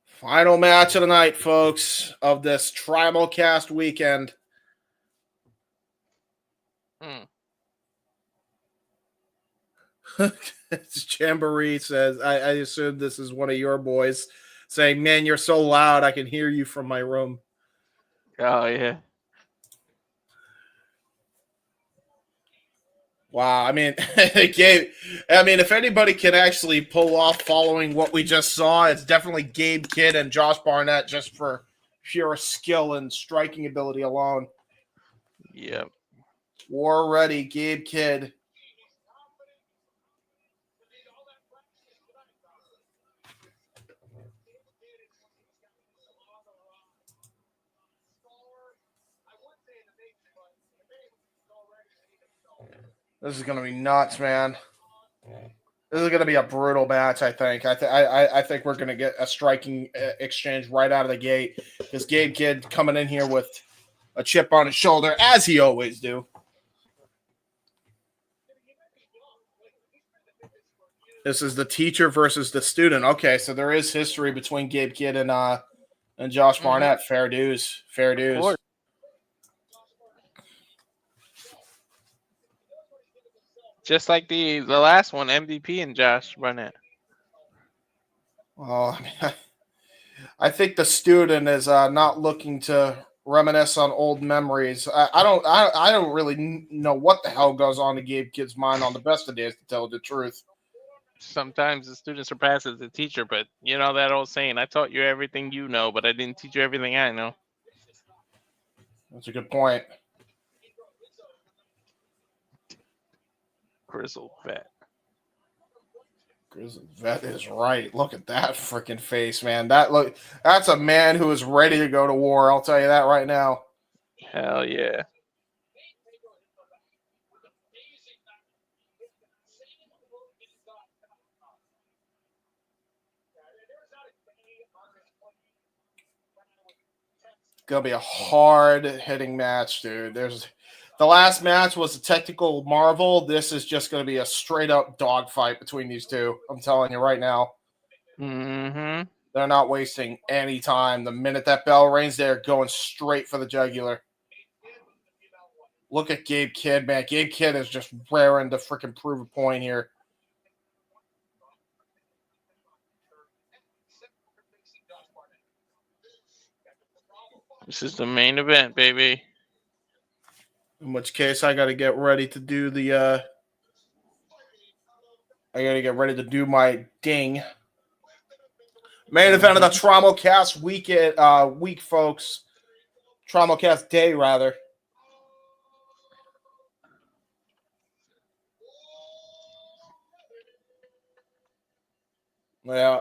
Final match of the night, folks, of this Trimulcast weekend. Jamboree says, I assume this is one of your boys saying, man, you're so loud, I can hear you from my room. Oh, yeah. Wow, I mean, if anybody can actually pull off following what we just saw, it's definitely Gabe Kidd and Josh Barnett just for pure skill and striking ability alone. Yep. War ready, Gabe Kidd. This is going to be nuts, man. This is going to be a brutal match, I think. I think we're going to get a striking exchange right out of the gate. This Gabe Kidd coming in here with a chip on his shoulder, as he always do. This is the teacher versus the student. Okay, so there is history between Gabe Kidd and Josh Barnett. Fair dues. Fair dues. Just like the last one, MVP and Josh Barnett. Oh, I think the student is not looking to reminisce on old memories. I don't really know what the hell goes on in Gabe Kidd's mind on the best of days, to tell the truth. Sometimes the student surpasses the teacher, but you know that old saying, I taught you everything you know, but I didn't teach you everything I know. That's a good point. Grizzled vet. Grizzled vet is right. Look at that freaking face, man. That's a man who is ready to go to war. I'll tell you that right now. Hell yeah. Gonna be a hard hitting match, dude. The last match was a technical marvel. This is just gonna be a straight up dogfight between these two. I'm telling you right now. Mm-hmm. They're not wasting any time. The minute that bell rings, they're going straight for the jugular. Look at Gabe Kidd, man. Gabe Kidd is just raring to freaking prove a point here. This is the main event, baby. In which case, I got to get ready to do the. I got to get ready to do my ding. Main event of the TraumaCast week, folks. TraumaCast day, rather. Yeah.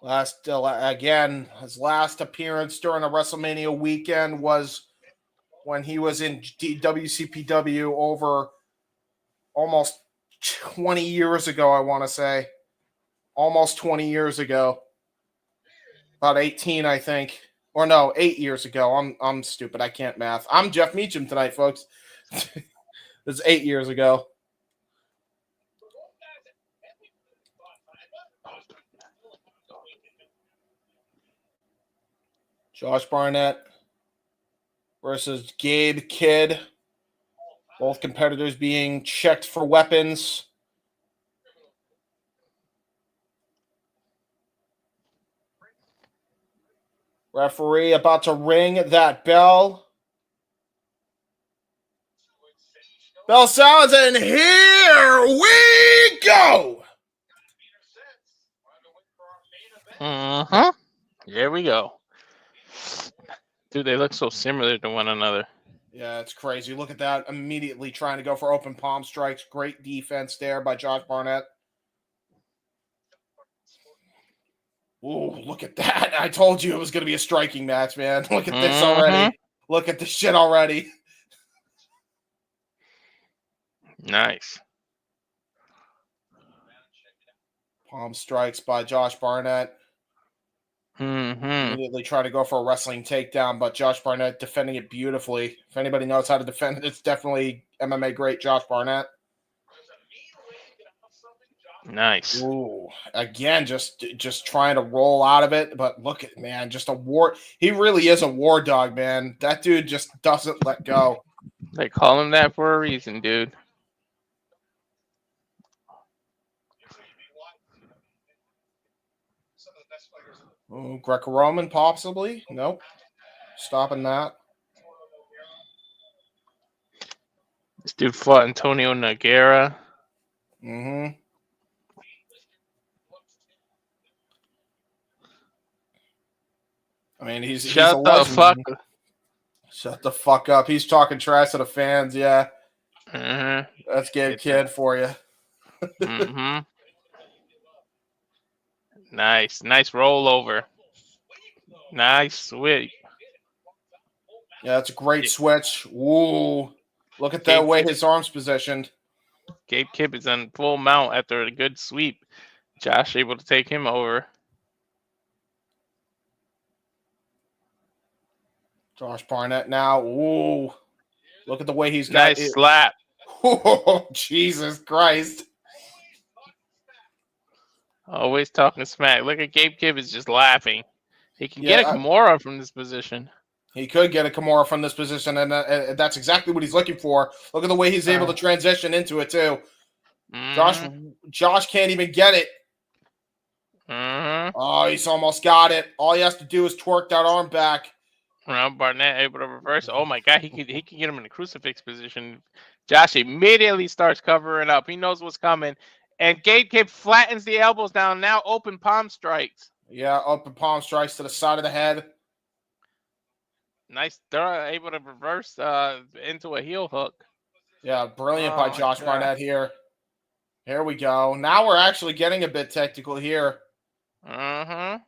His last appearance during a WrestleMania weekend was when he was in WCPW over almost 20 years ago, I want to say. Almost 20 years ago. About 18, I think. Or no, 8 years ago. I'm stupid. I can't math. I'm Jeff Meacham tonight, folks. It's 8 years ago. Josh Barnett versus Gabe Kidd. Both competitors being checked for weapons. Referee about to ring that bell. Bell sounds, and here we go. Uh-huh. Here we go. Dude, they look so similar to one another. Yeah, it's crazy. Look at that. Immediately trying to go for open palm strikes. Great defense there by Josh Barnett. Ooh, look at that. I told you it was going to be a striking match, man. Look at this already. Look at this shit already. Nice. Palm strikes by Josh Barnett. Immediately trying to go for a wrestling takedown, but Josh Barnett defending it beautifully. If anybody knows how to defend it, it's definitely MMA great Josh Barnett. Nice. Ooh, again, just trying to roll out of it, but look at, man, just a war. He really is a war dog, man. That dude just doesn't let go. They call him that for a reason, dude. Ooh, Greco-Roman, possibly. Nope. Stopping that. This dude fought Antonio Nogueira. Mm-hmm. I mean, he's Shut a the legend. fuck up. Shut the fuck up. He's talking trash to the fans, yeah. Mm-hmm. That's Gabe Kidd for you. Mm-hmm. Nice rollover. Nice sweep. Yeah, that's a great switch. Ooh, look at that way his arms positioned. Gabe Kidd is on full mount after a good sweep. Josh able to take him over. Josh Barnett now. Ooh, look at the way he's got nice slap. Oh, Jesus Christ. Always talking smack. Look at Gabe Kidd is just laughing. He can get a Kimura from this position. He could get a Kimura from this position, and that's exactly what he's looking for. Look at the way he's able to transition into it, too. Josh can't even get it. Oh, he's almost got it. All he has to do is twerk that arm back. Barnett able to reverse. Oh, my God. He can get him in a crucifix position. Josh immediately starts covering up. He knows what's coming. And Gabe flattens the elbows down. Now open palm strikes. Yeah, open palm strikes to the side of the head. Nice. They're able to reverse into a heel hook. Yeah, brilliant by Josh Barnett here. Here we go. Now we're actually getting a bit technical here. I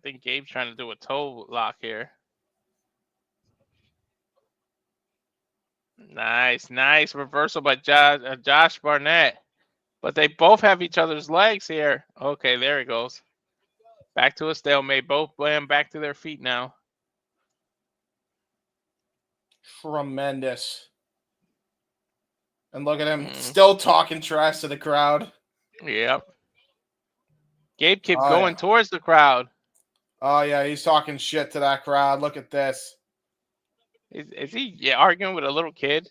think Gabe's trying to do a toe lock here. Nice reversal by Josh Barnett. But they both have each other's legs here. Okay, there it goes. Back to a stalemate. Both land back to their feet now. Tremendous. And look at him still talking trash to the crowd. Yep. Gabe kept going towards the crowd. Oh, yeah, he's talking shit to that crowd. Look at this. Is he arguing with a little kid?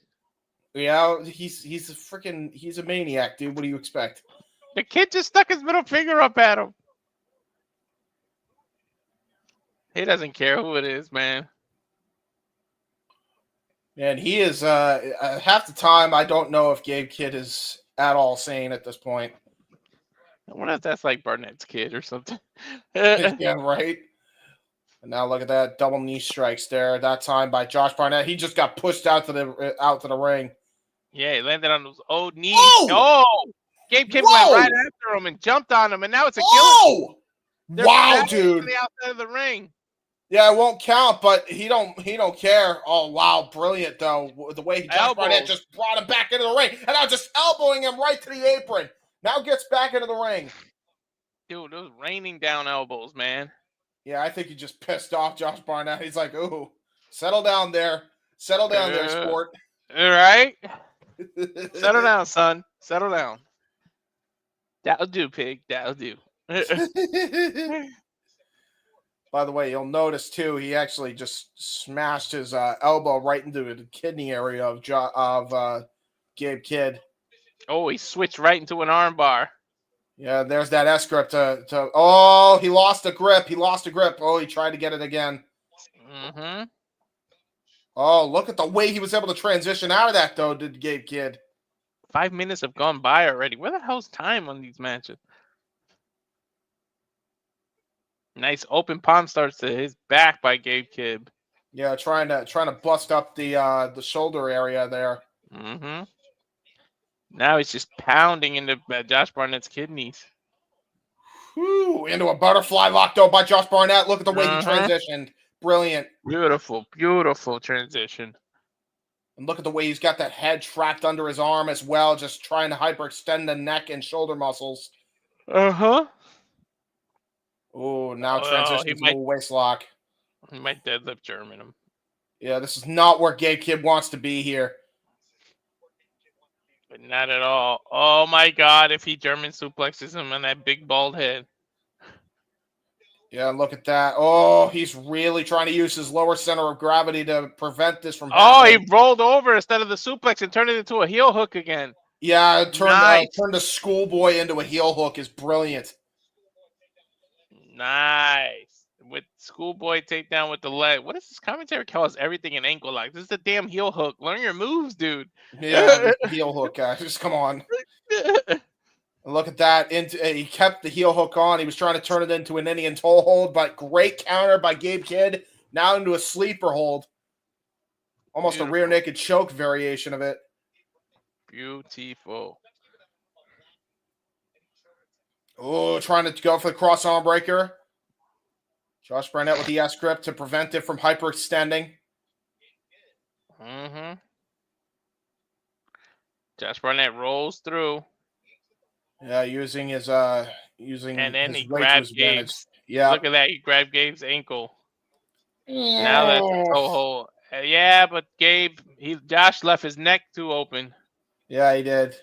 Yeah, he's a maniac, dude. What do you expect? The kid just stuck his middle finger up at him. He doesn't care who it is, man. And he is half the time I don't know if Gabe Kidd is at all sane at this point. I wonder if that's like Barnett's kid or something. Yeah, right. And now look at that double knee strikes there. That time by Josh Barnett. He just got pushed out to the ring. Yeah, he landed on those old knees. Oh! Gabe Kidd went right after him and jumped on him, and now it's a killer. Wow, dude! To the outside of the ring. Yeah, it won't count, but he don't care. Oh wow, brilliant though. The way Josh Barnett just brought him back into the ring, and now just elbowing him right to the apron. Now gets back into the ring. Dude, those raining down elbows, man. Yeah, I think he just pissed off Josh Barnett. He's like, ooh, settle down there. Settle down there, sport. All right. Settle down, son. Settle down. That'll do, pig. That'll do. By the way, you'll notice, too, he actually just smashed his elbow right into the kidney area of Gabe Kidd. Oh, he switched right into an armbar. Yeah, there's that S-grip to oh, he lost a grip. Oh, he tried to get it again. Mm-hmm. Oh, look at the way he was able to transition out of that, though, did Gabe Kidd. 5 minutes have gone by already. Where the hell's time on these matches? Nice open palm starts to his back by Gabe Kidd. Yeah, trying to bust up the shoulder area there. Mm-hmm. Now he's just pounding into Josh Barnett's kidneys. Whew, into a butterfly lock, though, by Josh Barnett. Look at the way he transitioned. Brilliant. Beautiful, beautiful transition. And look at the way he's got that head trapped under his arm as well, just trying to hyperextend the neck and shoulder muscles. Uh-huh. Oh, now transition to a waist lock. He might deadlift German him. Yeah, this is not where Gabe Kidd wants to be here. But not at all. Oh, my God, if he German suplexes him on that big bald head. Yeah, look at that. Oh, he's really trying to use his lower center of gravity to prevent this from happening. Oh, he rolled over instead of the suplex and turned it into a heel hook again. Yeah, turned a schoolboy into a heel hook is brilliant. Nice. With schoolboy takedown with the leg. What does this commentary call us? Everything an ankle lock. This is the damn heel hook. Learn your moves, dude. Yeah, heel hook, guys. Just come on. Look at that. He kept the heel hook on. He was trying to turn it into an Indian toe hold, but great counter by Gabe Kidd. Now into a sleeper hold. Almost beautiful. A rear naked choke variation of it. Beautiful. Oh, trying to go for the cross arm breaker. Josh Barnett with the S-grip to prevent it from hyperextending. Mm-hmm. Josh Barnett rolls through. Yeah, using his and then he grabbed Gabe's. Yeah, look at that. He grabbed Gabe's ankle. Now that's a toe hold. Yeah, but Josh left his neck too open. Yeah, he did.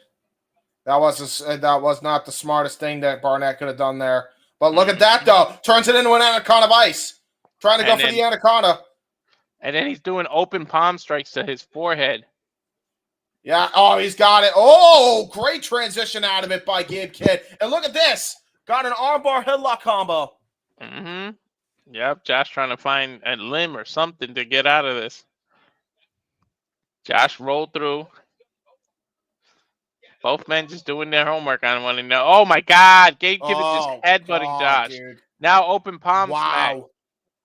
That was not the smartest thing that Barnett could have done there. But look at that, though. Turns it into an anaconda vice. Trying to go for the anaconda. And then he's doing open palm strikes to his forehead. Yeah. Oh, he's got it. Oh, great transition out of it by Gabe Kidd. And look at this. Got an armbar headlock combo. Mm-hmm. Yep. Josh trying to find a limb or something to get out of this. Josh rolled through. Both men just doing their homework on one another. Oh, my God. Gabe Kidd is just headbutting Josh. Dude. Now open palm smack.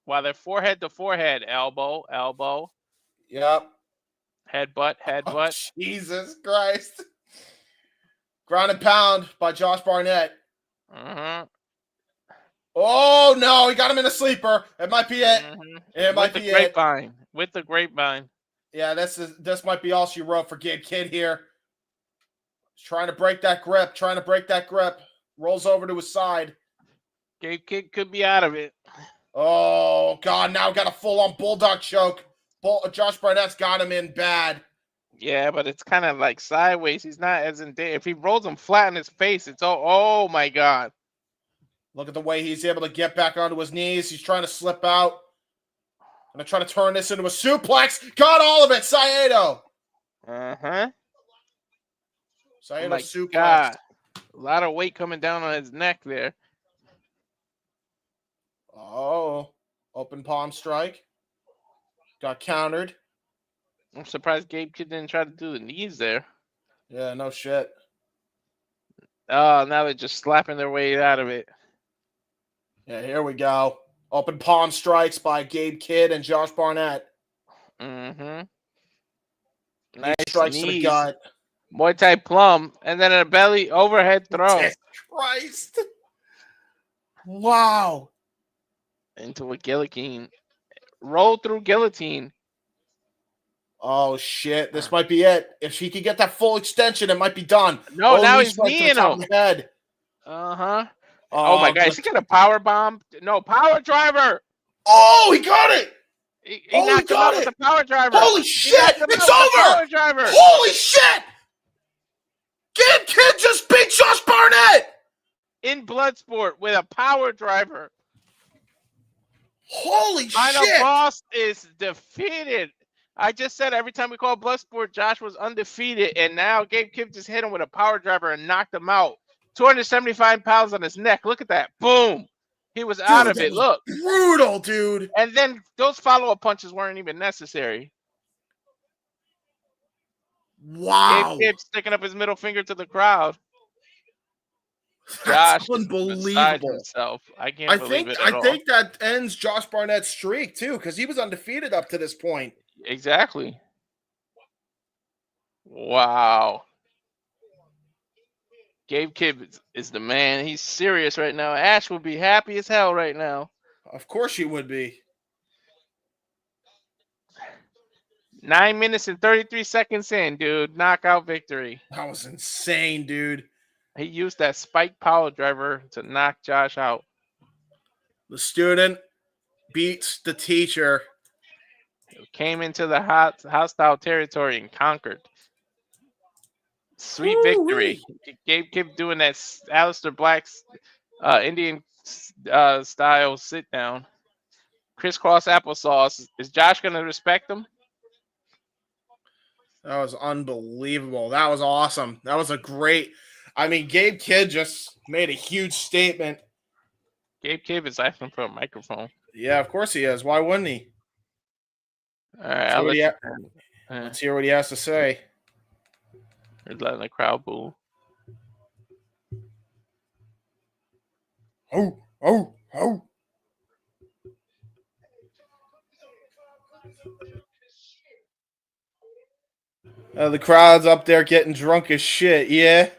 While they're forehead to forehead. Elbow, elbow. Yep. Headbutt, headbutt. Oh, Jesus Christ. Ground and pound by Josh Barnett. Uh-huh. Oh, no. He got him in a sleeper. It might be it. Mm-hmm. It might be it. With the grapevine. Yeah, this might be all she wrote for Gabe Kidd here. He's trying to break that grip. Rolls over to his side. Gabe Kidd could be out of it. Oh, God. Now got a full-on bulldog choke. Josh Barnett's got him in bad. Yeah, but it's kind of like sideways. He's not as in there. If he rolls him flat in his face, it's oh my God. Look at the way he's able to get back onto his knees. He's trying to slip out. Gonna try to turn this into a suplex. Got all of it, Saedo. Uh-huh. Saedo suplex. God. A lot of weight coming down on his neck there. Oh, open palm strike. Got countered. I'm surprised Gabe Kidd didn't try to do the knees there. Yeah, no shit. Oh, now they're just slapping their way out of it. Yeah, here we go. Open palm strikes by Gabe Kidd and Josh Barnett. Mm-hmm. Nice strikes knees. To the gut. Muay Thai plum, and then a belly overhead throw. Jesus Christ. Wow. Into a guillotine. Roll through guillotine. Oh, shit. This might be it. If she could get that full extension, it might be done. No, now he's kneeing him. Head. Uh-huh. Oh, my God. Is he got a power bomb? No, power driver. Oh, he got it. He knocked him out with the power driver. Holy shit. It's over. Power driver. Holy shit. Gabe Kidd just beat Josh Barnett. In Bloodsport with a power driver. Holy Final shit. boss is defeated. I just said every time we call Bloodsport, Josh was undefeated, and now Gabe Kidd just hit him with a power driver and knocked him out. 275 pounds on his neck. Look at that. Boom. He was out of it. Look. Brutal, dude. And then those follow-up punches weren't even necessary. Wow. Gabe Kidd sticking up his middle finger to the crowd. That's Josh unbelievable. Himself. I can't believe it at all. I think that ends Josh Barnett's streak, too, because he was undefeated up to this point. Exactly. Wow. Gabe Kidd is the man. He's serious right now. Ash would be happy as hell right now. Of course she would be. 9 minutes and 33 seconds in, dude. Knockout victory. That was insane, dude. He used that spike power driver to knock Josh out. The student beats the teacher. Came into the hostile territory and conquered. Sweet victory. Gabe Kidd doing that Aleister Black's Indian style sit down. Crisscross applesauce. Is Josh going to respect him? That was unbelievable. That was awesome. That was a great... I mean, Gabe Kidd just made a huge statement. Gabe Kidd is asking for a microphone. Yeah, of course he is. Why wouldn't he? All right, let's hear what he has to say. He's letting the crowd boo. Oh. The crowd's up there getting drunk as shit, yeah?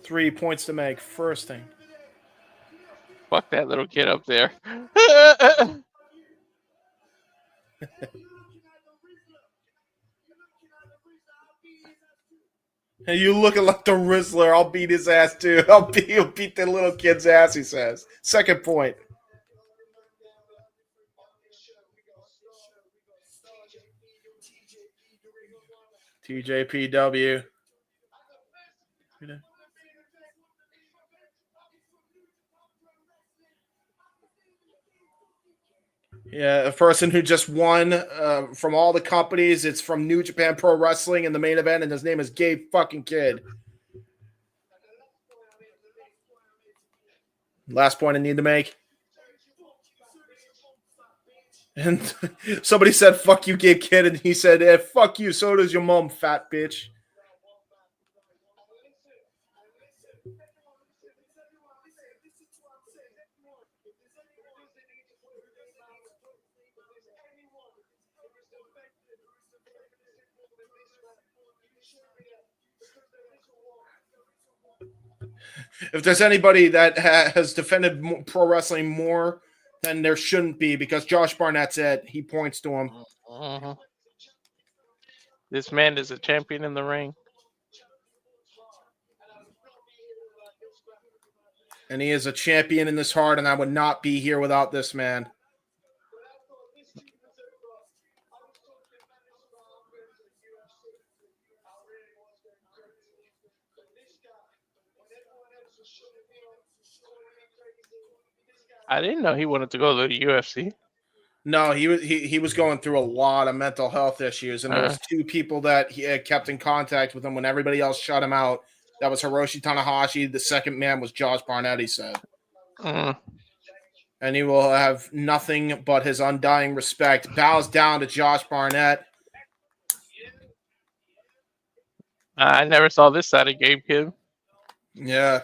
Three points to make. First thing. Fuck that little kid up there. Hey, you looking like the Rizzler. I'll beat his ass, too. He'll beat the little kid's ass, he says. Second point. TJPW. Yeah, a person who just won from all the companies. It's from New Japan Pro Wrestling in the main event, and his name is Gabe fucking Kidd. Last point I need to make. And somebody said, fuck you, Gabe Kidd. And he said, fuck you, so does your mom, fat bitch. If there's anybody that has defended pro wrestling more than there shouldn't be, because Josh Barnett's it, he points to him. Mm-hmm. This man is a champion in the ring. And he is a champion in this heart, and I would not be here without this man. I didn't know he wanted to go to the UFC. No, he was going through a lot of mental health issues, and there was two people that he had kept in contact with him when everybody else shut him out. That was Hiroshi Tanahashi. The second man was Josh Barnett, he said. And he will have nothing but his undying respect. Bows down to Josh Barnett. I never saw this side of Gabe Kidd. Yeah.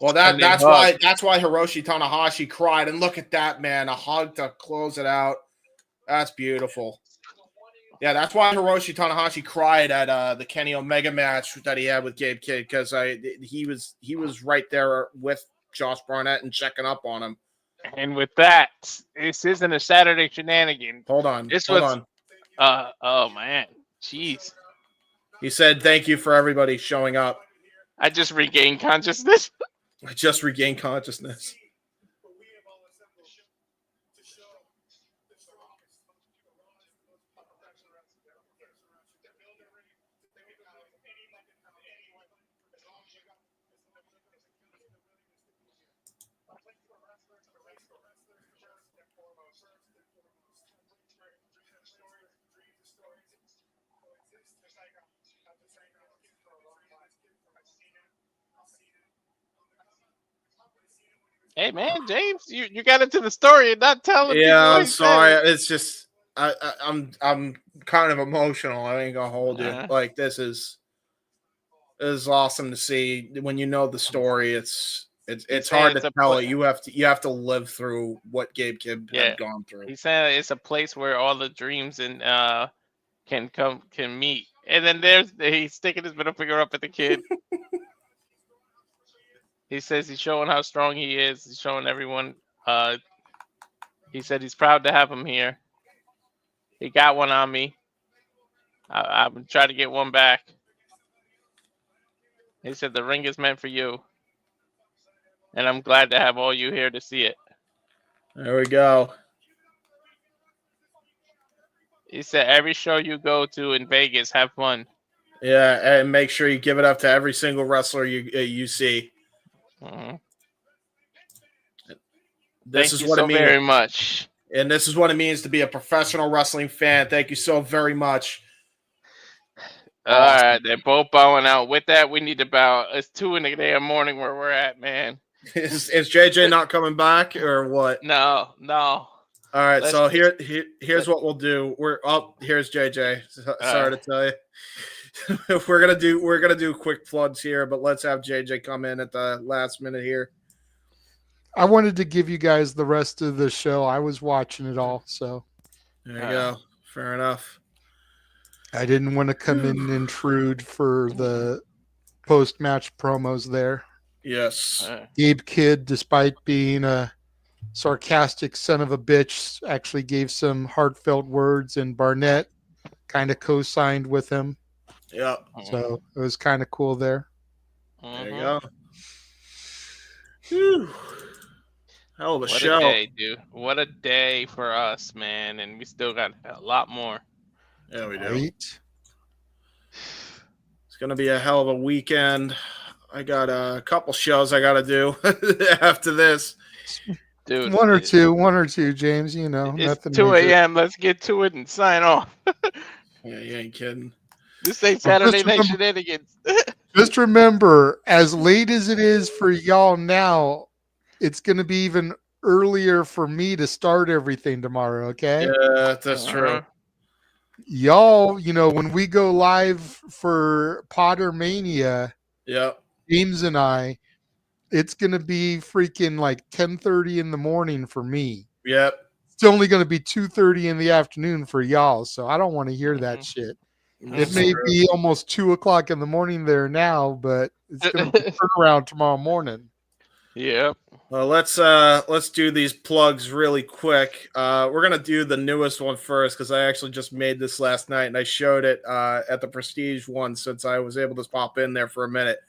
Well, that's why Hiroshi Tanahashi cried. And look at that, man. A hug to close it out. That's beautiful. Yeah, that's why Hiroshi Tanahashi cried at the Kenny Omega match that he had with Gabe Kidd, because he was right there with Josh Barnett and checking up on him. And with that, this isn't a Saturday shenanigan. Hold on. Oh man, jeez. He said, "Thank you for everybody showing up." I just regained consciousness. Hey man, James, you got into the story and not telling. Yeah, I'm sorry. It's just I'm kind of emotional. I ain't gonna hold you. Like this is awesome to see when you know the story. It's hard to tell it. You have to live through what Gabe Kidd had gone through. He said it's a place where all the dreams and can meet. And then he's sticking his middle finger up at the kid. He says he's showing how strong he is. He's showing everyone. He said he's proud to have him here. He got one on me. I'm trying to get one back. He said the ring is meant for you. And I'm glad to have all you here to see it. There we go. He said every show you go to in Vegas, have fun. Yeah, and make sure you give it up to every single wrestler you see. Mm-hmm. This is what it means very much. And this is what it means to be a professional wrestling fan. Thank you so very much. All right, they're both bowing out. With that, we need to bow. It's 2 in the damn morning where we're at, man. Is JJ not coming back or what? No. All right, so here's what we'll do. Here's JJ. Sorry to tell you. We're gonna do quick plugs here, but let's have JJ come in at the last minute here. I wanted to give you guys the rest of the show. I was watching it all, so there you go. Fair enough. I didn't want to come in and intrude for the post-match promos there. Yes. Gabe Kidd, despite being a sarcastic son of a bitch, actually gave some heartfelt words, and Barnett kind of co-signed with him. Yeah. So it was kind of cool there. There you go. Whew. Hell of a show. What a day, dude. What a day for us, man. And we still got a lot more. Yeah, we do. Right. It's going to be a hell of a weekend. I got a couple shows I got to do after this. Dude, one or two, James. You know, it's nothing 2 major. a.m. Let's get to it and sign off. Yeah, you ain't kidding. This ain't Saturday night shenanigans. Just remember, as late as it is for y'all now, it's going to be even earlier for me to start everything tomorrow, okay? Yeah, that's true. Y'all, you know, when we go live for Potter Mania, James and I, it's going to be freaking like 10:30 in the morning for me. Yep. It's only going to be 2:30 in the afternoon for y'all, so I don't want to hear that shit. It may be almost 2 o'clock in the morning there now, but it's going to be turnaround tomorrow morning. Yep. Well, let's do these plugs really quick. We're gonna do the newest one first because I actually just made this last night and I showed it at the Prestige one since I was able to pop in there for a minute.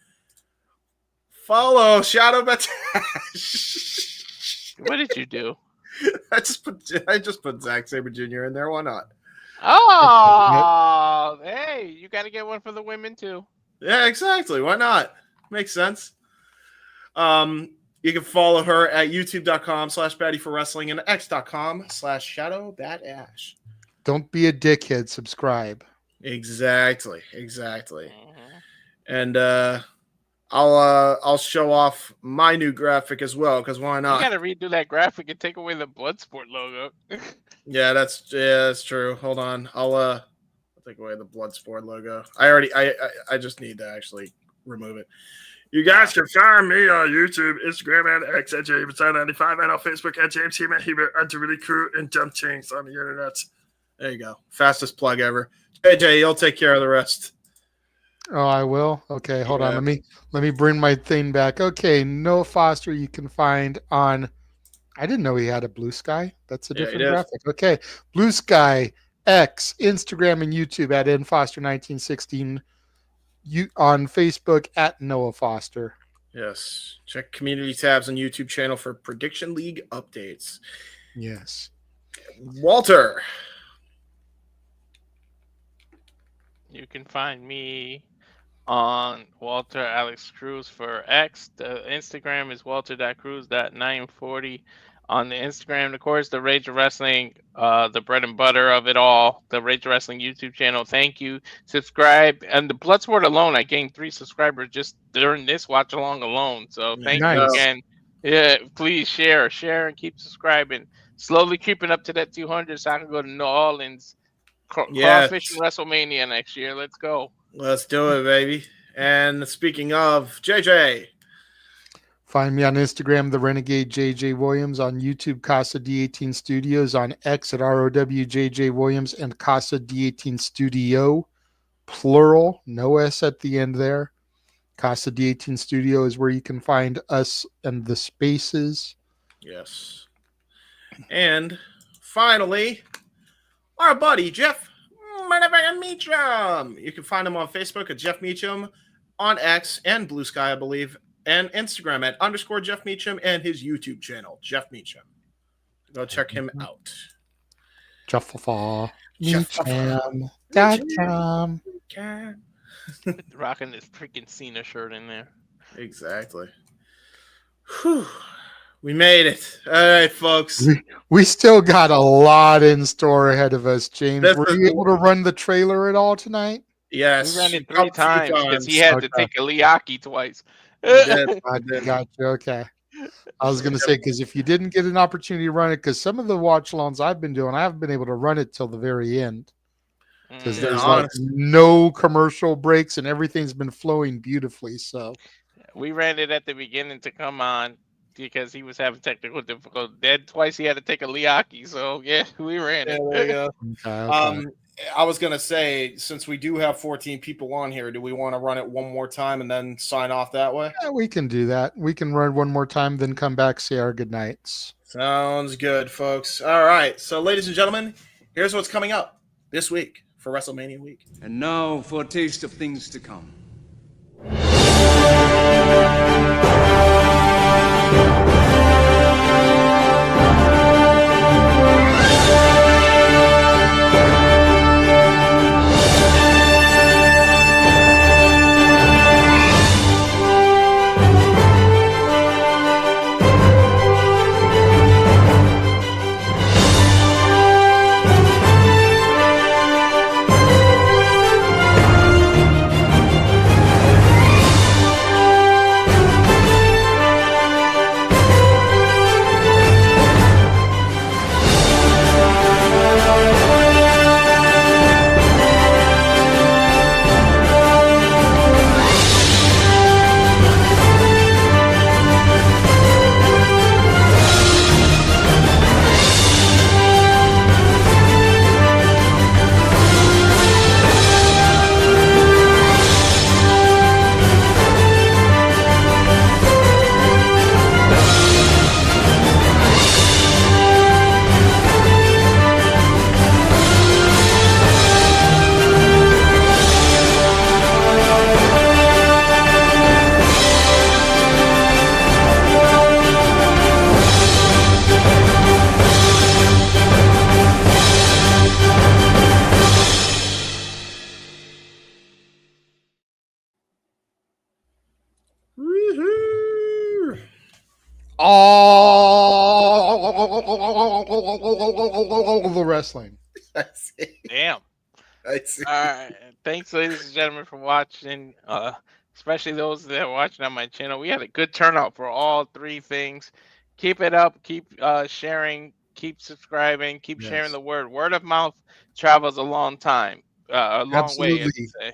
Follow Shadow Batash. What did you do? I just put Zack Sabre Jr. in there. Why not? Oh, hey, you got to get one for the women too. Yeah, exactly. Why not? Makes sense. You can follow her at youtube.com/baddieforwrestling and x.com/shadowbadash. Don't be a dickhead. Subscribe. Exactly. And I'll show off my new graphic as well because why not? You gotta redo that graphic and take away the Bloodsport logo. Yeah, that's true. Hold on, I'll take away the Bloodsport logo. I just need to actually remove it. You guys can find me on YouTube, Instagram, and X at JamesTime95, and on Facebook at James Heb Man, Hebert, and to really cool and dumb things on the internet. There you go. Fastest plug ever. JJ, you'll take care of the rest. Oh, I will. Okay, hold on. Let me bring my thing back. Okay, Noah Foster, you can find on. I didn't know he had a Blue Sky. That's a different graphic. Okay, Blue Sky, X, Instagram, and YouTube at nfoster1916. You on Facebook at Noah Foster. Yes. Check community tabs on YouTube channel for Prediction League updates. Yes. Walter. You can find me on Walter Alex Cruz for X. The Instagram is walter.cruz.940. On the Instagram, of course, the Rage of Wrestling, the bread and butter of it all, the Rage of Wrestling YouTube channel. Thank you. Subscribe. And the Bloodsport alone, I gained 3 subscribers just during this watch along alone. So thank you again. Yeah, please share, and keep subscribing. Slowly creeping up to that 200 so I can go to New Orleans, crawfish and WrestleMania next year. Let's go. Let's do it, baby. And speaking of, JJ. Find me on Instagram, the Renegade JJ Williams, on YouTube, Casa D18 Studios, on X at ROWJJ Williams and Casa D18 Studio, plural, no S at the end there. Casa D18 Studio is where you can find us and the spaces. Yes. And finally, our buddy, Jeff Meacham. You can find him on Facebook at Jeff Meacham, on X and Blue Sky, I believe, and Instagram at _Jeff Meacham, and his YouTube channel, Jeff Meacham. Go check him out. Meacham.com. Rocking this freaking Cena shirt in there. Exactly. Whew. We made it. All right, folks. We still got a lot in store ahead of us, James. Were you able to run the trailer at all tonight? Yes. We ran it 3 times because he had to take a Liaki twice. I got you. Okay. I was going to say, because if you didn't get an opportunity to run it, because some of the watch alongs I've been doing, I haven't been able to run it till the very end. Because there's like no commercial breaks and everything's been flowing beautifully. So we ran it at the beginning to come on because he was having technical difficulties. Then twice he had to take a Liaki. So yeah, we ran it. There you go. Okay. I was going to say, since we do have 14 people on here, do we want to run it one more time and then sign off that way? Yeah, we can do that. We can run one more time, then come back, say our goodnights. Sounds good, folks. All right. So, ladies and gentlemen, here's what's coming up this week for WrestleMania week. And now for a taste of things to come. all the wrestling. I see. Damn. I see. All right. Thanks, ladies and gentlemen, for watching. Especially those that are watching on my channel. We had a good turnout for all three things. Keep it up. Keep sharing. Keep subscribing. Keep sharing the word. Word of mouth travels a long time. A long way, as you say.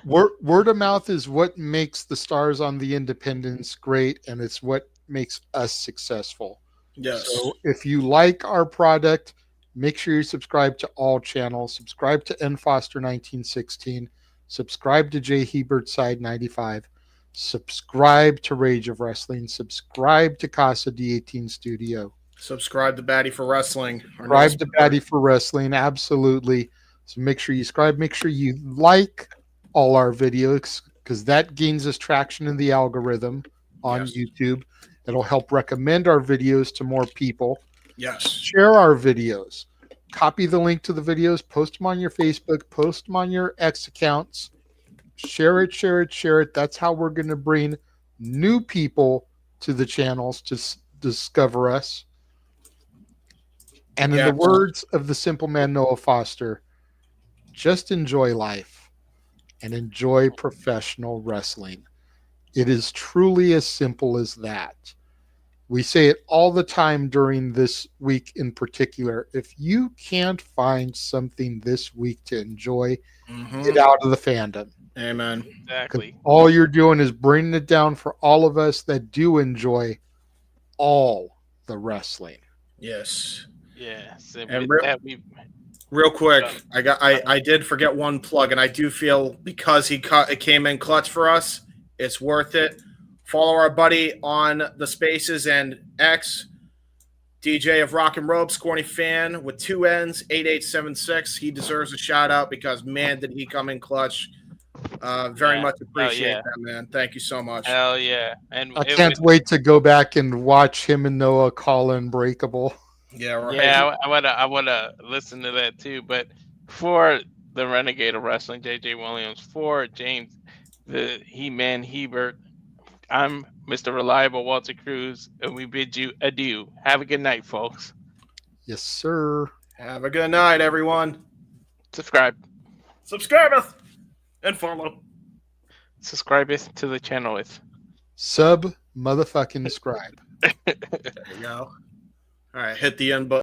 Word of mouth is what makes the stars on the independents great, and it's what makes us successful. Yes. So if you like our product, make sure you subscribe to all channels. Subscribe to N Foster 1916. Subscribe to J Hebert Side 95. Subscribe to Rage of Wrestling. Subscribe to Casa D18 Studio. Subscribe to Batty for Wrestling. Subscribe to Batty for Wrestling. Absolutely. So make sure you subscribe. Make sure you like all our videos, because that gains us traction in the algorithm on YouTube. It'll help recommend our videos to more people. Yes. Share our videos. Copy the link to the videos. Post them on your Facebook. Post them on your X accounts. Share it, share it, share it. That's how we're going to bring new people to the channels to discover us. And in the words of the simple man Noah Foster, just enjoy life and enjoy professional wrestling. It is truly as simple as that. We say it all the time during this week in particular. If you can't find something this week to enjoy, get out of the fandom. Amen. Exactly. All you're doing is bringing it down for all of us that do enjoy all the wrestling. Yes. Yes. And real quick, I did forget one plug, and I do feel because it came in clutch for us, it's worth it. Follow our buddy on the Spaces and X, DJ of Rock and Ropes, Corny Fan with 2 N's, 8876. He deserves a shout out because man, did he come in clutch. Very much appreciate that, man. Thank you so much. Hell yeah. And I can't wait to go back and watch him and Noah call Unbreakable. Yeah, right. Yeah, I wanna listen to that too. But for the Renegade of Wrestling, JJ Williams, for James, the He-Man Hebert, I'm Mr. Reliable Walter Cruz, and we bid you adieu. Have a good night, folks. Yes, sir. Have a good night, everyone. Subscribe. Subscribeth and follow. Subscribeth to the channel with. Sub motherfucking scribe. There you go. All right, hit the end button.